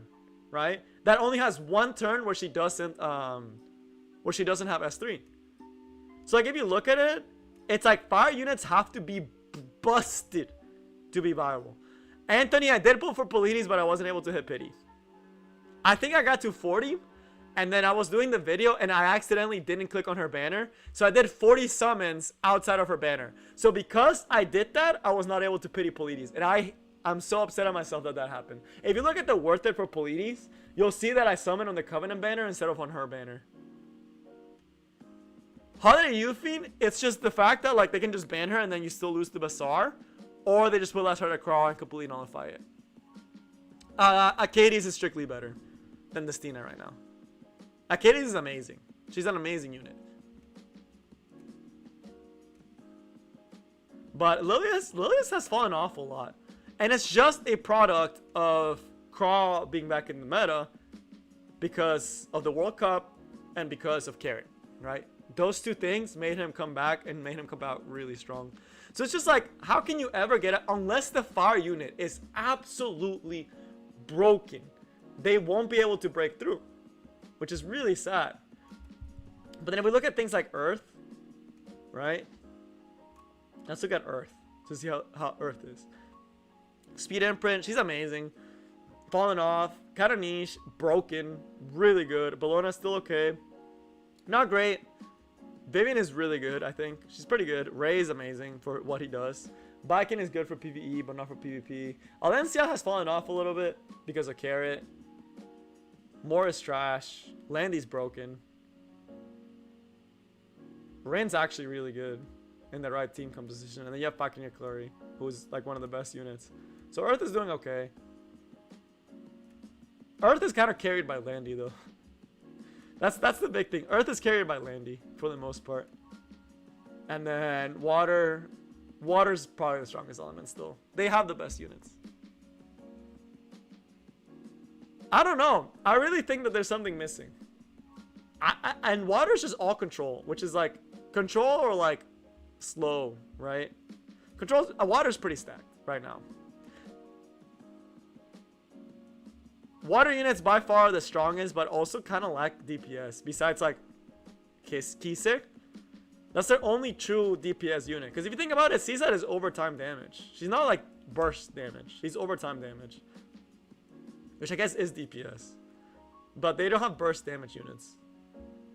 right? That only has one turn where she doesn't have S3. So like if you look at it, it's like fire units have to be busted to be viable. Anthony, I did pull for Polides, but I wasn't able to hit pity. I think I got to 40, and then I was doing the video and I accidentally didn't click on her banner, so I did 40 summons outside of her banner. So because I did that, I was not able to pity Polides, and I'm so upset at myself that that happened. If you look at the worth it for Polides, you'll see that I summoned on the Covenant banner instead of on her banner. Holiday Euphine, it's just the fact that like they can just ban her and then you still lose the Bazaar, or they just will let her to crawl and completely nullify it. Acades is strictly better than Destina right now. Acades is amazing. She's an amazing unit. But Lilius has fallen off a lot. And it's just a product of Crawl being back in the meta because of the World Cup and because of Carrot, right? Those two things made him come back and made him come out really strong. So it's just like, how can you ever get it unless the fire unit is absolutely broken? They won't be able to break through, which is really sad. But then if we look at things like Earth, right? Let's look at Earth to see how Earth is. Speed Imprint, she's amazing. Falling off, kind of niche, broken, really good. Bellona's still okay. Not great. Vivian is really good, I think. She's pretty good. Ray is amazing for what he does. Baiken is good for PvE, but not for PvP. Alencia has fallen off a little bit because of Carrot. Moore is trash. Landy's broken. Rain's actually really good in the right team composition. And then you have Pakinia Clary, who's like one of the best units. So Earth is doing okay. Earth is kind of carried by Landy though. That's the big thing. Earth is carried by Landy for the most part. And then Water's probably the strongest element still. They have the best units. I don't know. I really think that there's something missing. And Water's just all control, which is like control or like slow, right? Control. Water's pretty stacked right now. Water units by far the strongest, but also kind of lack DPS. Besides like Kisik, that's their only true DPS unit. Because if you think about it, Seaside is overtime damage. She's not like burst damage. She's overtime damage, which I guess is DPS. But they don't have burst damage units,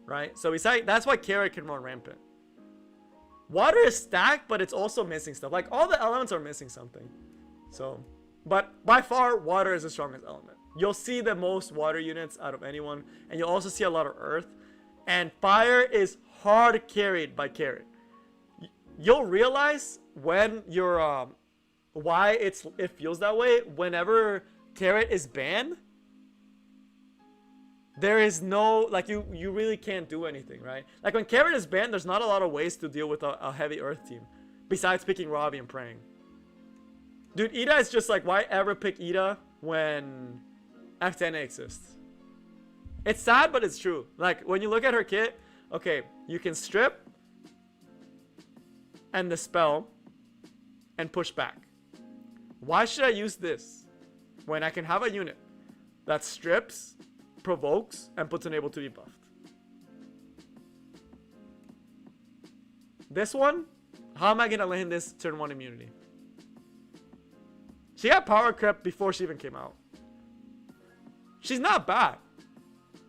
right? So besides, that's why Carrot can run rampant. Water is stacked, but it's also missing stuff. Like all the elements are missing something. So, but by far, Water is the strongest element. You'll see the most water units out of anyone, and you'll also see a lot of Earth. And Fire is hard carried by Carrot. You'll realize when you're why it feels that way. Whenever Carrot is banned, there is no like you really can't do anything, right? Like when Carrot is banned, there's not a lot of ways to deal with a heavy Earth team besides picking Robbie and praying. Dude, Ida is just like, why ever pick Ida when F10 exists? It's sad, but it's true. Like when you look at her kit, okay, you can strip and the spell and push back. Why should I use this when I can have a unit that strips, provokes, and puts unable to be buffed? This one, how am I gonna land this turn 1 immunity? She got power crept before she even came out. She's not bad.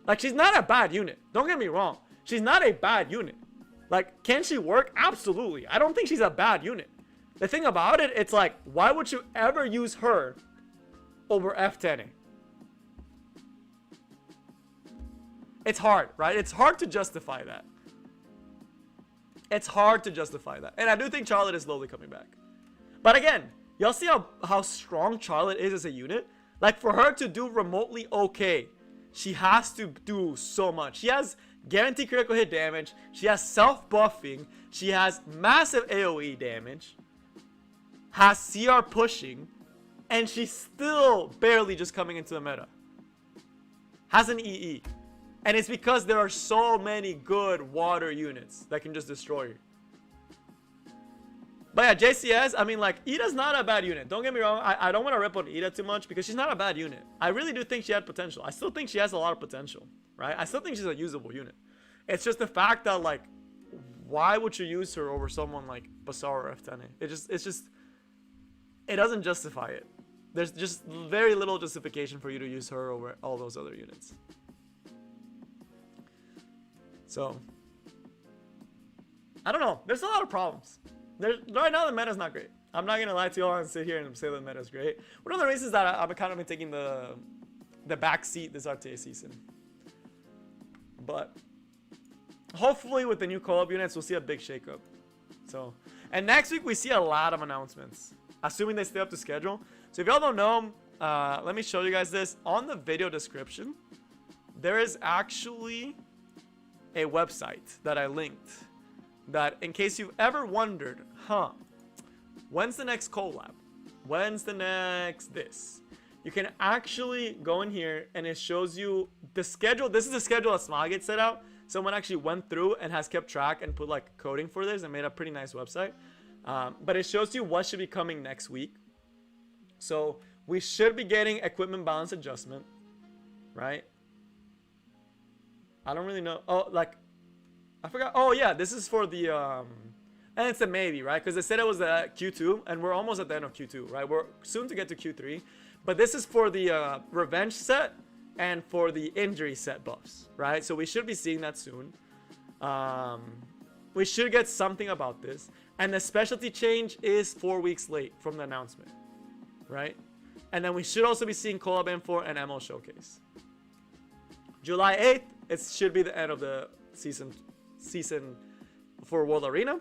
Like, she's not a bad unit. Don't get me wrong. She's not a bad unit. Like, can she work? Absolutely. I don't think she's a bad unit. The thing about it, it's like, why would you ever use her over F10? It's hard, right? It's hard to justify that. It's hard to justify that. And I do think Charlotte is slowly coming back. But again, y'all see how strong Charlotte is as a unit? Like, for her to do remotely okay, she has to do so much. She has guaranteed critical hit damage. She has self-buffing. She has massive AoE damage. Has CR pushing. And she's still barely just coming into the meta. Has an EE. And it's because there are so many good water units that can just destroy you. But yeah, JCS, I mean, like, Ida's not a bad unit. Don't get me wrong. I don't want to rip on Ida too much because she's not a bad unit. I really do think she had potential. I still think she has a lot of potential, right? I still think she's a usable unit. It's just the fact that, like, why would you use her over someone like Basara or F10? It doesn't justify it. There's just very little justification for you to use her over all those other units. So, I don't know. There's a lot of problems. Right now, the meta's not great. I'm not going to lie to you all and sit here and say the meta's great. One of the reasons that I've kind of been taking the back seat this RTA season. But hopefully with the new co-op units, we'll see a big shakeup. So, and next week, we see a lot of announcements. Assuming they stay up to schedule. So if y'all don't know, let me show you guys this. On the video description, there is actually a website that I linked. That in case you've ever wondered, when's the next collab? When's the next this? You can actually go in here and it shows you the schedule. This is the schedule that Smogit set out. Someone actually went through and has kept track and put like coding for this and made a pretty nice website. But it shows you what should be coming next week. So we should be getting equipment balance adjustment, right? I don't really know. Oh, like, I forgot. Oh yeah, this is for the and it's a maybe, right? Because they said it was Q2 and we're almost at the end of Q2, right? We're soon to get to Q3, but this is for the revenge set and for the injury set buffs, right? So we should be seeing that soon. We should get something about this. And the specialty change is 4 weeks late from the announcement, right? And then we should also be seeing collab info and ML showcase. July 8th, it should be the end of the season for World Arena.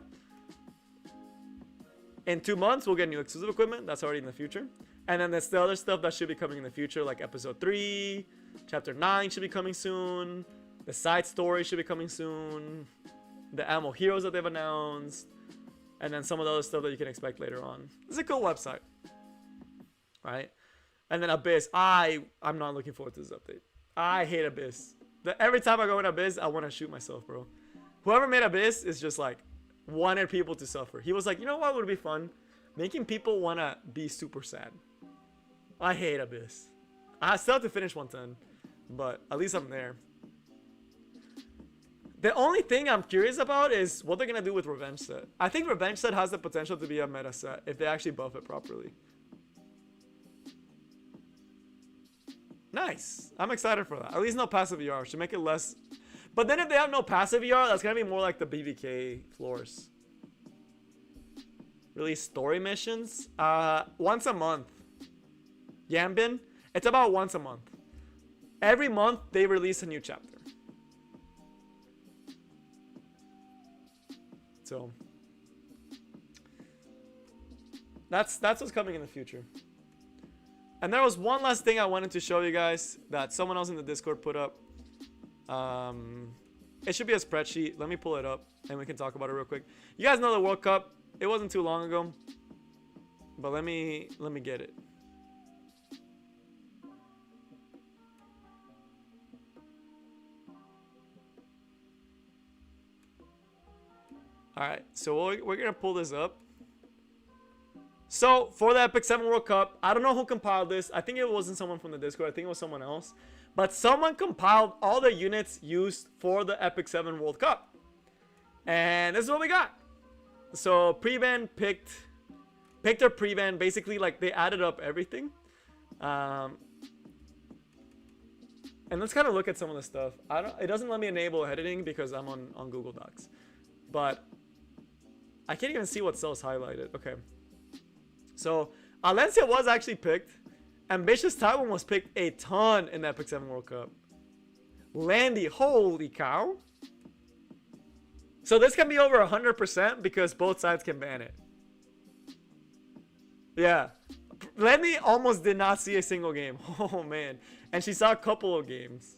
In 2 months, we'll get new exclusive equipment. That's already in the future. And then there's the other stuff that should be coming in the future, like episode 3, chapter 9 should be coming soon. The side story should be coming soon. The ammo heroes that they've announced. And then some of the other stuff that you can expect later on. It's a cool website. Right? And then Abyss. I'm not looking forward to this update. I hate Abyss. Every time I go in Abyss, I want to shoot myself, bro. Whoever made Abyss is just like, wanted people to suffer. He was like, you know what would be fun? Making people want to be super sad. I hate Abyss. I still have to finish 110. But at least I'm there. The only thing I'm curious about is what they're going to do with Revenge Set. I think Revenge Set has the potential to be a meta set if they actually buff it properly. Nice. I'm excited for that. At least no passive ER. Should make it less. But then if they have no passive ER, that's going to be more like the BVK floors. Release story missions. Once a month. Yambin. It's about once a month. Every month they release a new chapter. So that's what's coming in the future. And there was one last thing I wanted to show you guys that someone else in the Discord put up. It should be a spreadsheet. Let me pull it up and we can talk about it real quick. You guys know the World Cup. It wasn't too long ago. But let me get it. Alright, so we're going to pull this up. So, for the Epic 7 World Cup, I don't know who compiled this. I think it wasn't someone from the Discord. I think it was someone else. But someone compiled all the units used for the Epic 7 World Cup. And this is what we got. So, Pre-ban picked their Pre-ban. Basically, like, they added up everything. And let's kind of look at some of the stuff. It doesn't let me enable editing because I'm on Google Docs. But I can't even see what cells highlighted. Okay. So, Alencia was actually picked. Ambitious Taiwan was picked a ton in the Epic 7 World Cup. Landy, holy cow. So, this can be over 100% because both sides can ban it. Yeah. Landy almost did not see a single game. Oh, man. And she saw a couple of games.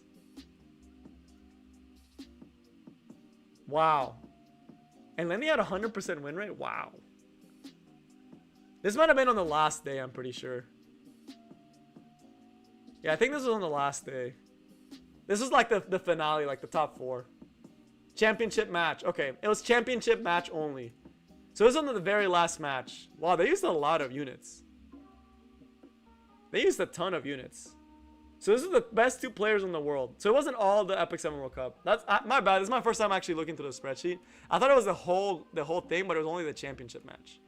Wow. And Lenny had a 100% win rate? Wow. This might have been on the last day, I'm pretty sure. Yeah, I think this was on the last day. This was like the finale, like the top 4. Championship match. Okay, it was championship match only. So it was on the very last match. Wow, they used a lot of units. They used a ton of units. So this is the best 2 players in the world. So it wasn't all the Epic 7 World Cup. That's my bad. This is my first time actually looking through the spreadsheet. I thought it was the whole thing, but it was only the championship match.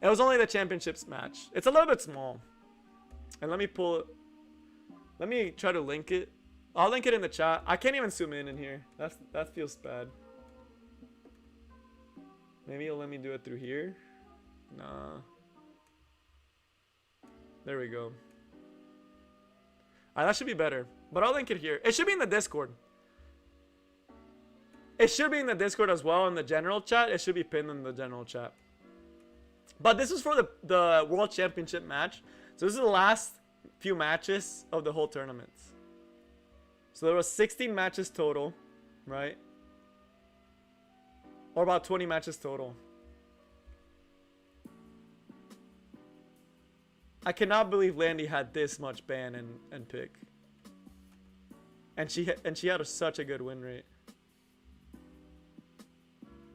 It was only the championships match. It's a little bit small. And let me pull it. Let me try to link it. I'll link it in the chat. I can't even zoom in here. That feels bad. Maybe you'll let me do it through here. Nah. There we go. That should be better. But I'll link it here. It should be in the Discord. It should be in the Discord as well in the general chat. It should be pinned in the general chat. But this is for the World Championship match. So this is the last few matches of the whole tournament. So there was 16 matches total, right? Or about 20 matches total. I cannot believe Landy had this much ban and pick. And she had such a good win rate.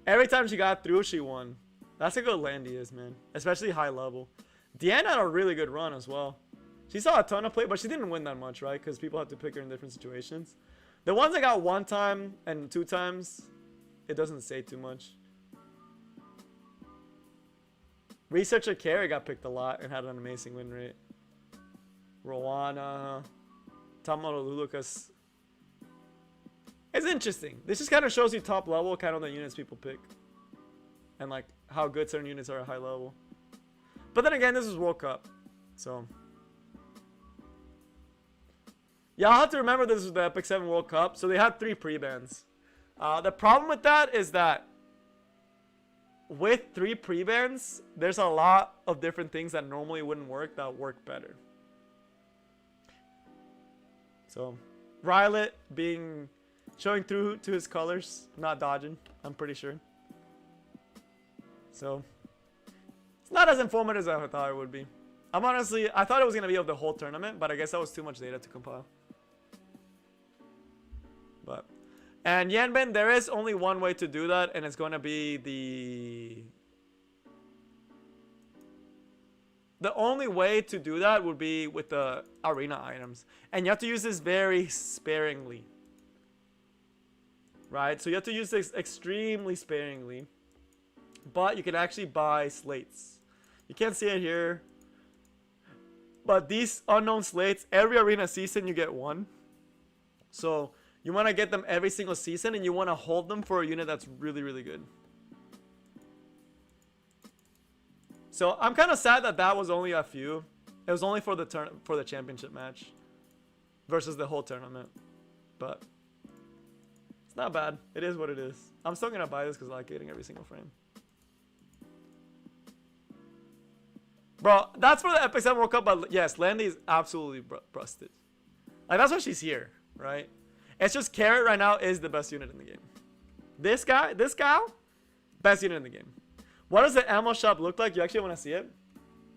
Every time she got through, she won. That's how good Landy is, man. Especially high level. Deanna had a really good run as well. She saw a ton of play, but she didn't win that much, right? Because people had to pick her in different situations. The ones that got 1 time and 2 times, it doesn't say too much. Researcher Carey got picked a lot and had an amazing win rate. Rowana, Tamaro Lucas. It's interesting. This just kind of shows you top level, kind of the units people pick. And like how good certain units are at high level. But then again, this is World Cup. So yeah, I'll have to remember this is the Epic 7 World Cup. So they had 3 pre-bans. The problem with that is that with 3 pre-bans, there's a lot of different things that normally wouldn't work that work better. So Rylet showing through to his colors, not dodging, I'm pretty sure. So it's not as informative as I thought it would be. I thought it was going to be of the whole tournament, but I guess that was too much data to compile. And Yanbin, there is only one way to do that, and it's going to be the only way to do that would be with the arena items, and you have to use this very sparingly, right? So you have to use this extremely sparingly, but you can actually buy slates. You can't see it here, but these unknown slates, every arena season you get 1. So you want to get them every single season, and you want to hold them for a unit that's really, really good. So I'm kind of sad that was only a few. It was only for the championship match versus the whole tournament. But it's not bad. It is what it is. I'm still going to buy this because I like getting every single frame. Bro, that's for the Epic 7 World Cup, but yes, Landy is absolutely busted. Like, that's why she's here, right? It's just Carrot right now is the best unit in the game. This gal, best unit in the game. What does the ammo shop look like? You actually want to see it?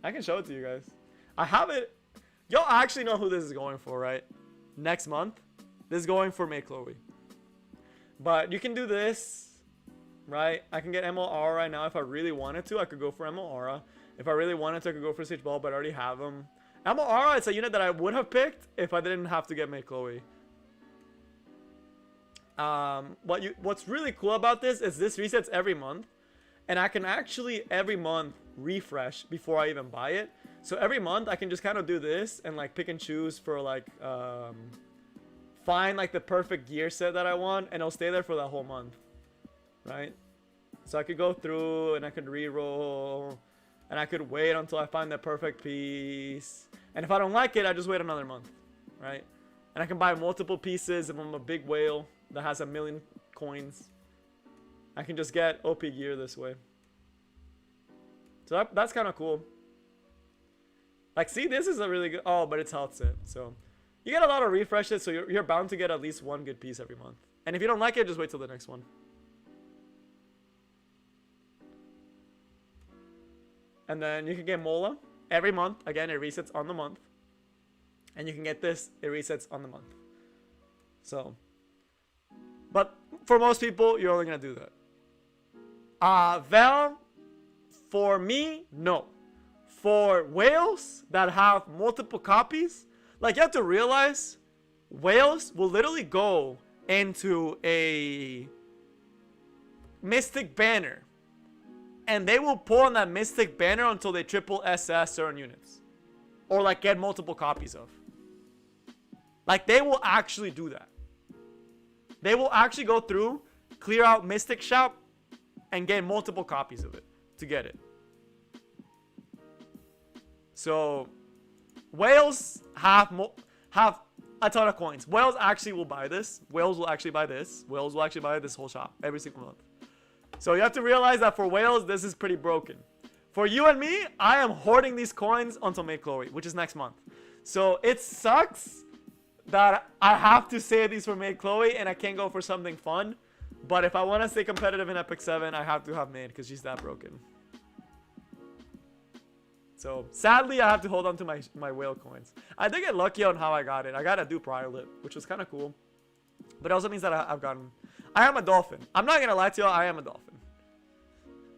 I can show it to you guys. I have it. Y'all actually know who this is going for, right? Next month, this is going for May Chloe. But you can do this, right? I can get Emo Aura right now if I really wanted to. I could go for Emo Aura. If I really wanted to, I could go for Sage Ball, but I already have them. Emo Aura, it's a unit that I would have picked if I didn't have to get May Chloe. What's really cool about this is this resets every month, and I can actually every month refresh before I even buy it. So every month I can just kind of do this and like pick and choose for like find like the perfect gear set that I want, and it'll stay there for that whole month, right? So I could go through and I could re-roll, and I could wait until I find the perfect piece, and if I don't like it, I just wait another month, right? And I can buy multiple pieces if I'm a big whale that has 1 million coins. I can just get OP gear this way. So that's kind of cool. Like, see, this is a really good... Oh, but it's health set. So you get a lot of refreshes, so you're bound to get at least 1 good piece every month. And if you don't like it, just wait till the next one. And then you can get Mola every month. Again, it resets on the month. And you can get this, it resets on the month. So, but for most people, you're only going to do that. Val, for me, no. For whales that have multiple copies, like you have to realize, whales will literally go into a Mystic banner. And they will pull on that Mystic banner until they triple SS certain units. Or like get multiple copies of. Like they will actually do that. They will actually go through, clear out Mystic Shop, and get multiple copies of it to get it. So whales have a ton of coins. Whales actually will buy this. Whales will actually buy this. Whales will actually buy this whole shop every single month. So you have to realize that for whales, this is pretty broken. For you and me, I am hoarding these coins until Maid Chloe, which is next month. So it sucks that I have to save these for Maid Chloe and I can't go for something fun. But if I want to stay competitive in Epic 7, I have to have Maid because she's that broken. So sadly, I have to hold on to my whale coins. I did get lucky on how I got it. I got a dupe prior lip, which was kind of cool. But it also means that I've gotten... I am a dolphin. I'm not going to lie to y'all, I am a dolphin.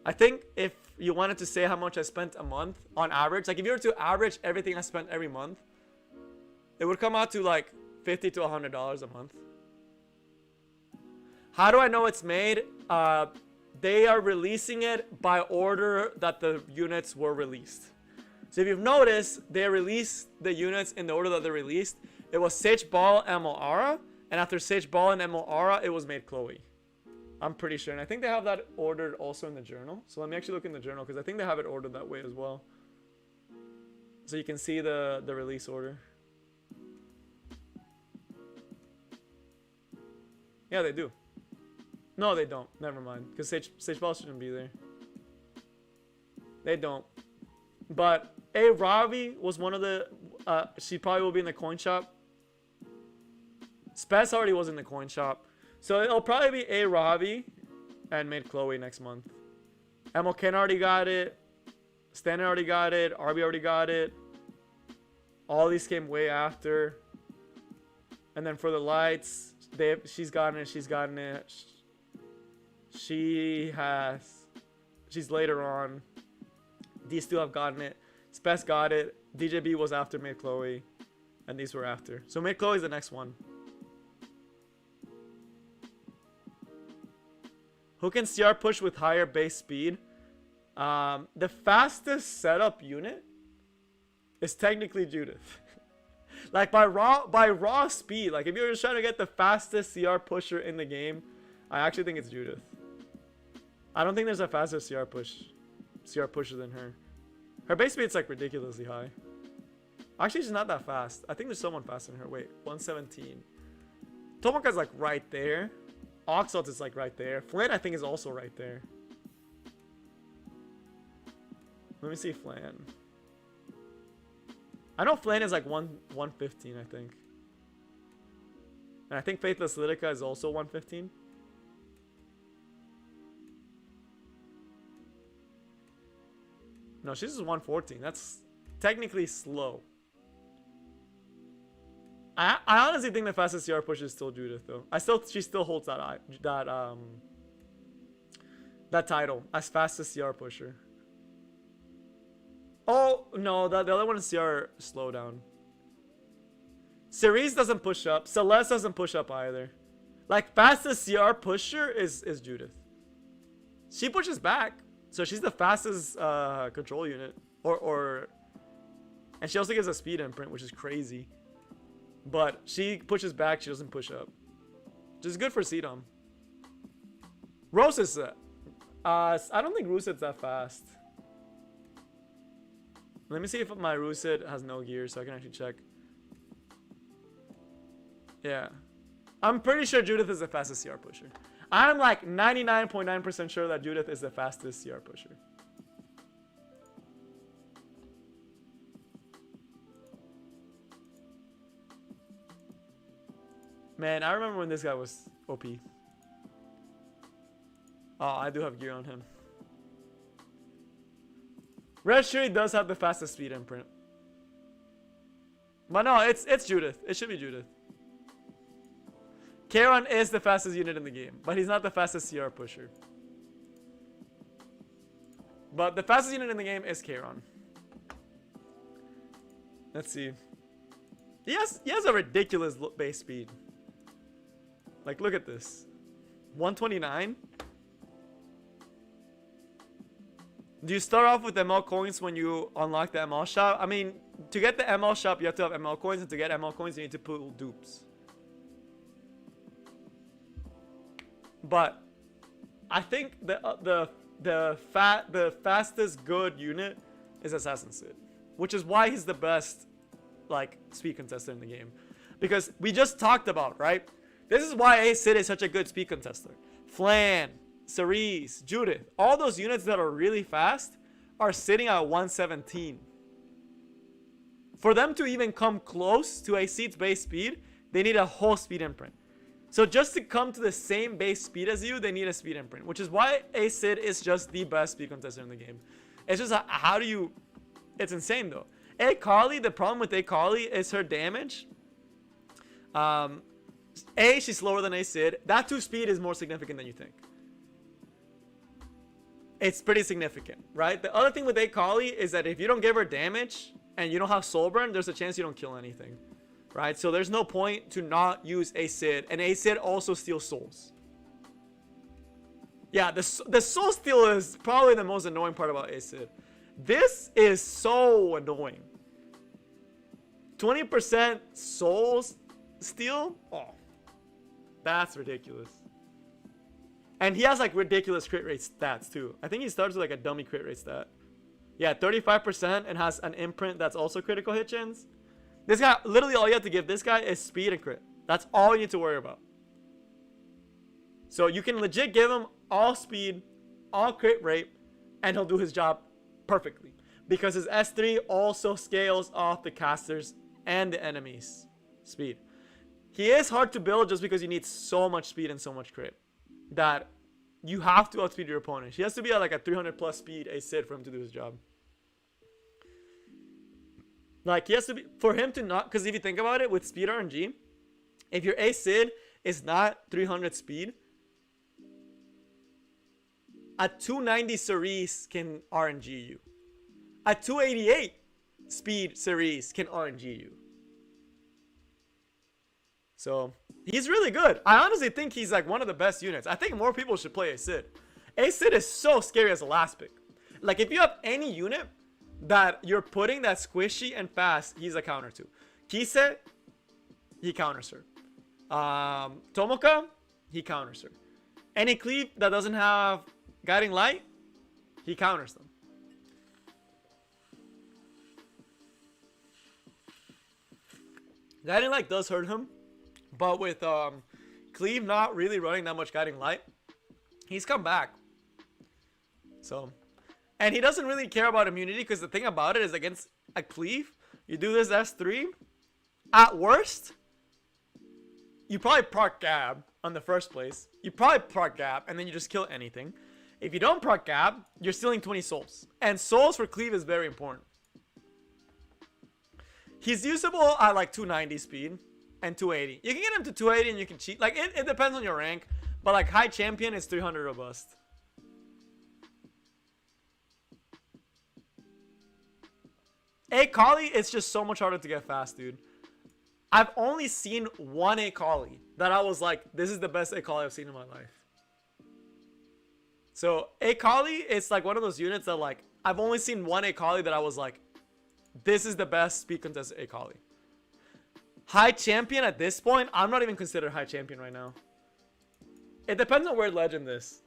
I think if you wanted to say how much I spent a month on average, like if you were to average everything I spent every month, it would come out to like $50 to $100 a month. How do I know it's made? They are releasing it by order that the units were released. So if you've noticed, they released the units in the order that they're released. It was Sage Ball, Emil Ara, and after Sage Ball and Emil Ara, it was Maid Chloe. I'm pretty sure, and I think they have that ordered also in the journal. So let me actually look in the journal because I think they have it ordered that way as well. So you can see the release order. Yeah, they do. No, they don't. Never mind, because Sage Ball shouldn't be there. They don't. But A Ravi was one of the. She probably will be in the coin shop. Spez already was in the coin shop. So it'll probably be A Ravi and Maid Chloe next month. MLK already got it. Stan already got it. RB already got it. All these came way after. And then for the lights, she's gotten it. She's gotten it. She's later on. These two have gotten it. Spez got it. DJB was after Maid Chloe. And these were after. So Maid Chloe is the next one. Who can CR push with higher base speed? The fastest setup unit is technically Judith. Like by raw speed. Like if you're just trying to get the fastest CR pusher in the game, I actually think it's Judith. I don't think there's a faster CR pusher than her. Her base speed's like ridiculously high. Actually, she's not that fast. I think there's someone faster than her. Wait, 117. Tomoka's like right there. Oxalt is like right there. Flan, I think, is also right there. Let me see Flan. I know Flan is like 115, I think. And I think Faithless Lytica is also 115. No, she's just 114. That's technically slow. I honestly think the fastest CR push is still Judith, though. She still holds that title as fastest CR pusher. Oh no, the other one is CR slowdown. Cerise doesn't push up. Celeste doesn't push up either. Like fastest CR pusher is Judith. She pushes back, so she's the fastest control unit. And she also gives a speed imprint, which is crazy. But she pushes back, she doesn't push up. Which is good for CDOM. Rose is... I don't think Ruset's that fast. Let me see if my Ruset has no gear so I can actually check. Yeah. I'm pretty sure Judith is the fastest CR pusher. I'm like 99.9% sure that Judith is the fastest CR pusher. Man, I remember when this guy was OP. Oh, I do have gear on him. Red Shuri does have the fastest speed imprint. But no, it's Judith. It should be Judith. Charon is the fastest unit in the game, but he's not the fastest CR pusher. But the fastest unit in the game is Charon. Let's see. He has a ridiculous base speed. Like, look at this. 129. Do you start off with ML coins when you unlock the ML shop? I mean, to get the ML shop, you have to have ML coins, and to get ML coins, you need to pull dupes. But I think the fastest good unit is Assassin Sid, which is why he's the best like speed contester in the game. Because we just talked about, right? This is why A Sid is such a good speed contester. Flan, Cerise, Judith, all those units that are really fast are sitting at 117. For them to even come close to A Sid's base speed, they need a whole speed imprint. So just to come to the same base speed as you, they need a speed imprint, which is why A Sid is just the best speed contester in the game. It's just how do you... It's insane though. A Kali, the problem with A Kali is her damage. She's slower than A Sid. That 2 speed is more significant than you think. It's pretty significant, right? The other thing with A Kali is that if you don't give her damage and you don't have soul burn, there's a chance you don't kill anything. Right? So there's no point to not use A Sid. And A Sid also steals souls. Yeah, the soul steal is probably the most annoying part about A Sid. This is so annoying. 20% souls steal? Oh, that's ridiculous. And he has like ridiculous crit rate stats too. I think he starts with like a dummy crit rate stat. Yeah, 35% and has an imprint that's also critical hit chance. This guy, literally all you have to give this guy is speed and crit. That's all you need to worry about. So you can legit give him all speed, all crit rate, and he'll do his job perfectly. Because his S3 also scales off the casters and the enemy's speed. He is hard to build just because you need so much speed and so much crit that you have to outspeed your opponent. He has to be at like a 300 plus speed A Sid for him to do his job. Like, he has to be, for him to not, because if you think about it, with speed RNG, if your A Sid is not 300 speed, a 290 Cerise can RNG you. A 288 speed Cerise can RNG you. So, he's really good. I honestly think he's like one of the best units. I think more people should play A Sid. A Sid is so scary as a last pick. Like, if you have any unit that you're putting that's squishy and fast, he's a counter to. Kise, he counters her. Tomoka, he counters her. Any cleave that doesn't have guiding light, he counters them. Guiding light does hurt him, but with cleave not really running that much guiding light, he's come back. So, and he doesn't really care about immunity, because the thing about it is, against a cleave, you do this S3, at worst, you probably proc Gab on the first place. You probably proc Gab, and then you just kill anything. If you don't proc Gab, you're stealing 20 souls. And souls for cleave is very important. He's usable at like 290 speed and 280. You can get him to 280 and you can cheat. Like, it depends on your rank. But like high champion is 300 robust. A Kali, it's just so much harder to get fast, dude. I've only seen one A Kali that I was like, this is the best A Kali I've seen in my life. So A Kali, it's like one of those units that like, I've only seen one A Kali that I was like, this is the best speed contest A Kali. High champion at this point, I'm not even considered high champion right now. It depends on where legend is,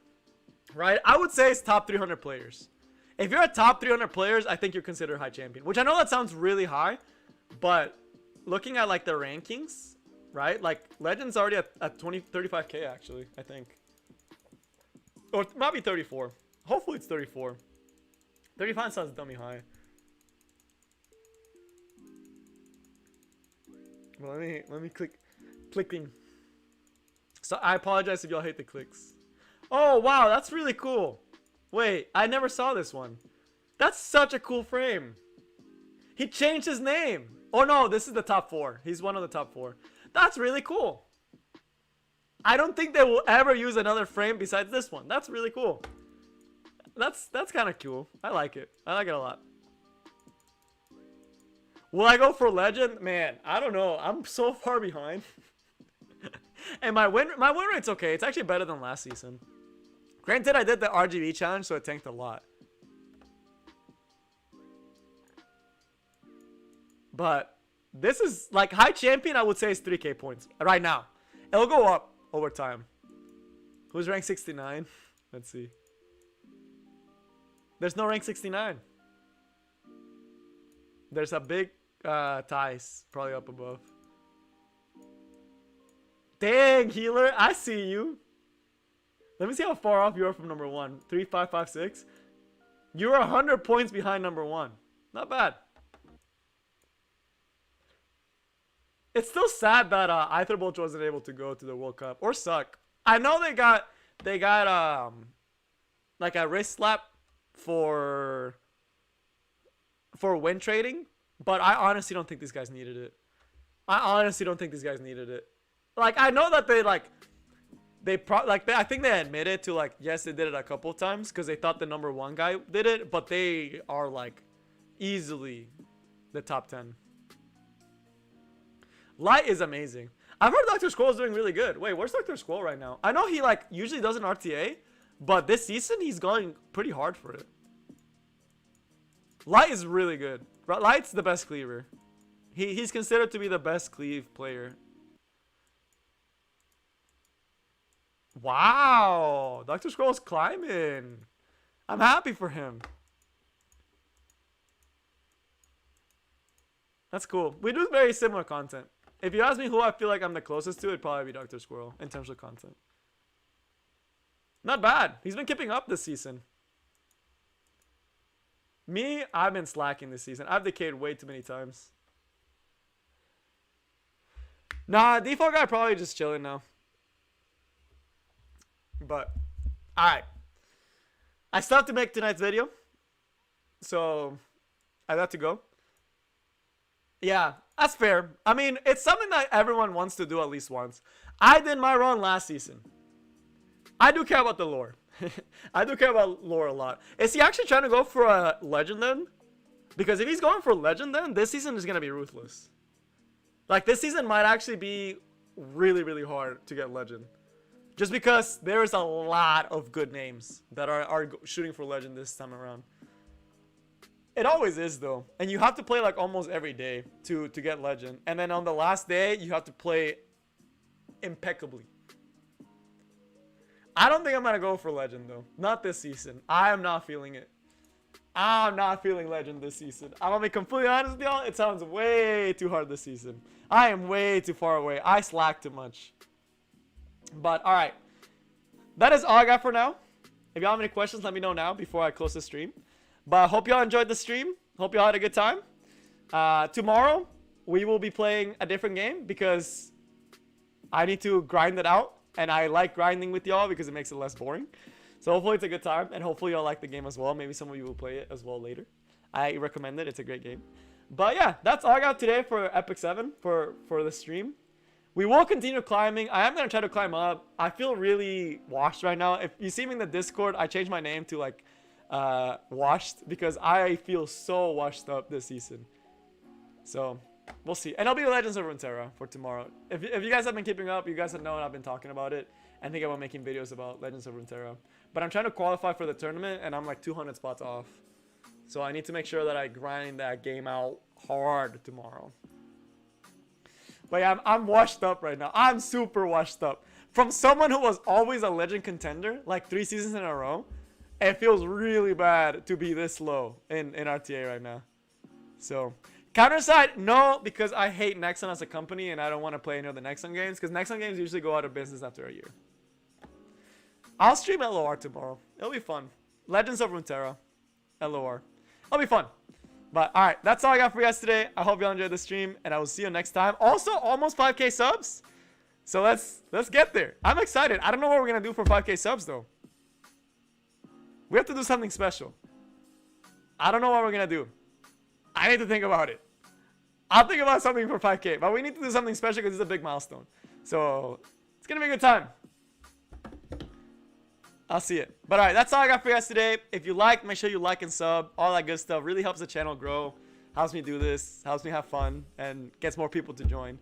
right? I would say it's top 300 players. If you're a top 300 players, I think you're considered high champion, which I know that sounds really high, but looking at like the rankings, right? Like legend's already at 35k actually, I think. Or it might be 34. Hopefully it's 34. 35 sounds dummy high. Well, let me clicking. So I apologize if y'all hate the clicks. Oh wow, that's really cool. Wait, I never saw this one. That's such a cool frame. He changed his name. Oh no, this is the top 4. He's one of the top 4. That's really cool. I don't think they will ever use another frame besides this one. That's really cool. That's kind of cool. I like it. I like it a lot. Will I go for legend? Man, I don't know. I'm so far behind. And my win rate's okay. It's actually better than last season. Granted, I did the RGB challenge, so it tanked a lot. But this is like high champion, I would say is 3k points right now. It'll go up over time. Who's rank 69? Let's see. There's no rank 69. There's a big ties probably up above. Dang, healer, I see you. Let me see how far off you are from number 1. 3556. You're 100 points behind number 1. Not bad. It's still sad that Aetherbolt wasn't able to go to the World Cup or suck. I know they got like a wrist slap for win trading, but I honestly don't think these guys needed it. I know that I think they admitted to like, yes, they did it a couple times because they thought the number 1 guy did it, but they are like easily the top 10. Light is amazing. I've heard Dr. Scroll is doing really good. Wait, where's Dr. Scroll right now? I know he like usually does an RTA, but this season he's going pretty hard for it. Light is really good. Light's the best cleaver. He's considered to be the best cleave player. Wow, Dr. Scroll's climbing. I'm happy for him. That's cool. We do very similar content. If you ask me who I feel like I'm the closest to, it'd probably be Dr. Squirrel in terms of content. Not bad. He's been keeping up this season. Me, I've been slacking this season. I've decayed way too many times. Nah, default guy probably just chilling now. But, alright. I still have to make tonight's video. So, I got to go. Yeah, that's fair. I mean, it's something that everyone wants to do at least once. I did my run last season. I do care about the lore. I do care about lore a lot. Is he actually trying to go for a legend then? Because if he's going for legend then, this season is going to be ruthless. Like, this season might actually be really, really hard to get legend. Just because there's a lot of good names that are shooting for legend this time around. It always is though, and you have to play like almost every day to get legend, and then on the last day you have to play impeccably. I don't think I'm gonna go for legend though, not this season. I am not feeling it. I'm not feeling legend this season. I'm gonna be completely honest with y'all. It sounds way too hard this season. I am way too far away. I slack too much. But all right, that is all I got for now. If y'all have any questions, let me know now before I close the stream. But I hope y'all enjoyed the stream. Hope y'all had a good time. Tomorrow, we will be playing a different game because I need to grind it out. And I like grinding with y'all because it makes it less boring. So hopefully it's a good time. And hopefully y'all like the game as well. Maybe some of you will play it as well later. I recommend it. It's a great game. But yeah, that's all I got today for Epic 7 for the stream. We will continue climbing. I am going to try to climb up. I feel really washed right now. If you see me in the Discord, I changed my name to like... washed because I feel so washed up this season. So we'll see. And I'll be Legends of Runeterra for tomorrow. If you guys have been keeping up, you guys have known I've been talking about it and think about making videos about Legends of Runeterra. But I'm trying to qualify for the tournament and I'm like 200 spots off. So I need to make sure that I grind that game out hard tomorrow. But yeah, I'm washed up right now. I'm super washed up. From someone who was always a legend contender, like 3 seasons in a row, it feels really bad to be this low in RTA right now. So, counterside, no, because I hate Nexon as a company and I don't want to play any of the Nexon games because Nexon games usually go out of business after a year. I'll stream LOR tomorrow. It'll be fun. Legends of Runeterra. LOR. It'll be fun. But, alright, that's all I got for you guys today. I hope y'all enjoyed the stream and I will see you next time. Also, almost 5k subs. So, let's get there. I'm excited. I don't know what we're going to do for 5k subs, though. We have to do something special. I don't know what we're gonna do. I need to think about it. I'll think about something for 5K, but we need to do something special because it's a big milestone. So it's gonna be a good time. I'll see it. But alright, that's all I got for you guys today. If you like, make sure you like and sub. All that good stuff really helps the channel grow. Helps me do this. Helps me have fun. And gets more people to join.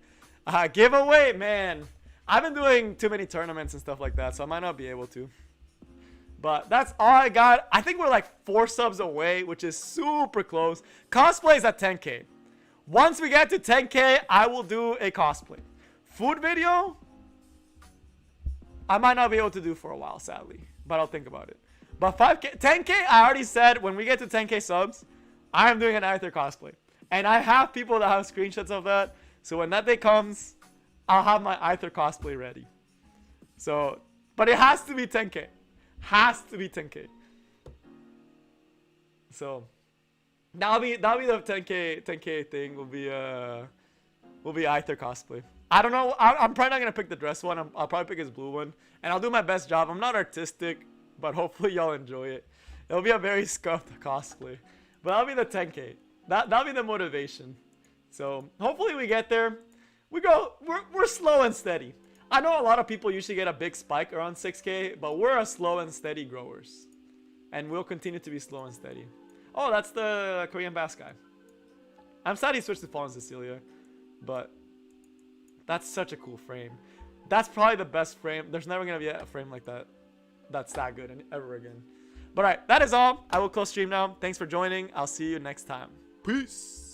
Giveaway, man. I've been doing too many tournaments and stuff like that, so I might not be able to. But that's all I got. I think we're like 4 subs away, which is super close. Cosplay is at 10K. Once we get to 10K, I will do a cosplay. Food video, I might not be able to do for a while, sadly. But I'll think about it. But 5K, 10K, I already said when we get to 10K subs, I am doing an Aether cosplay. And I have people that have screenshots of that. So when that day comes, I'll have my Aether cosplay ready. So, but it has to be 10K. Has to be 10K. So that'll be the 10K thing will be Aether cosplay. I don't know. I'm probably not gonna pick the dress one. I'll probably pick his blue one, and I'll do my best job. I'm not artistic, but hopefully y'all enjoy it. It'll be a very scuffed cosplay, but that'll be the 10K. That'll be the motivation. So hopefully we get there. We're slow and steady. I know a lot of people usually get a big spike around 6K, but we're a slow and steady growers, and we'll continue to be slow and steady. Oh, that's the Korean bass guy. I'm sad he switched to Fallen Cecilia, but that's such a cool frame. That's probably the best frame. There's never gonna be a frame like that that's that good ever again. But alright, that is all. I will close stream now. Thanks for joining. I'll see you next time. Peace.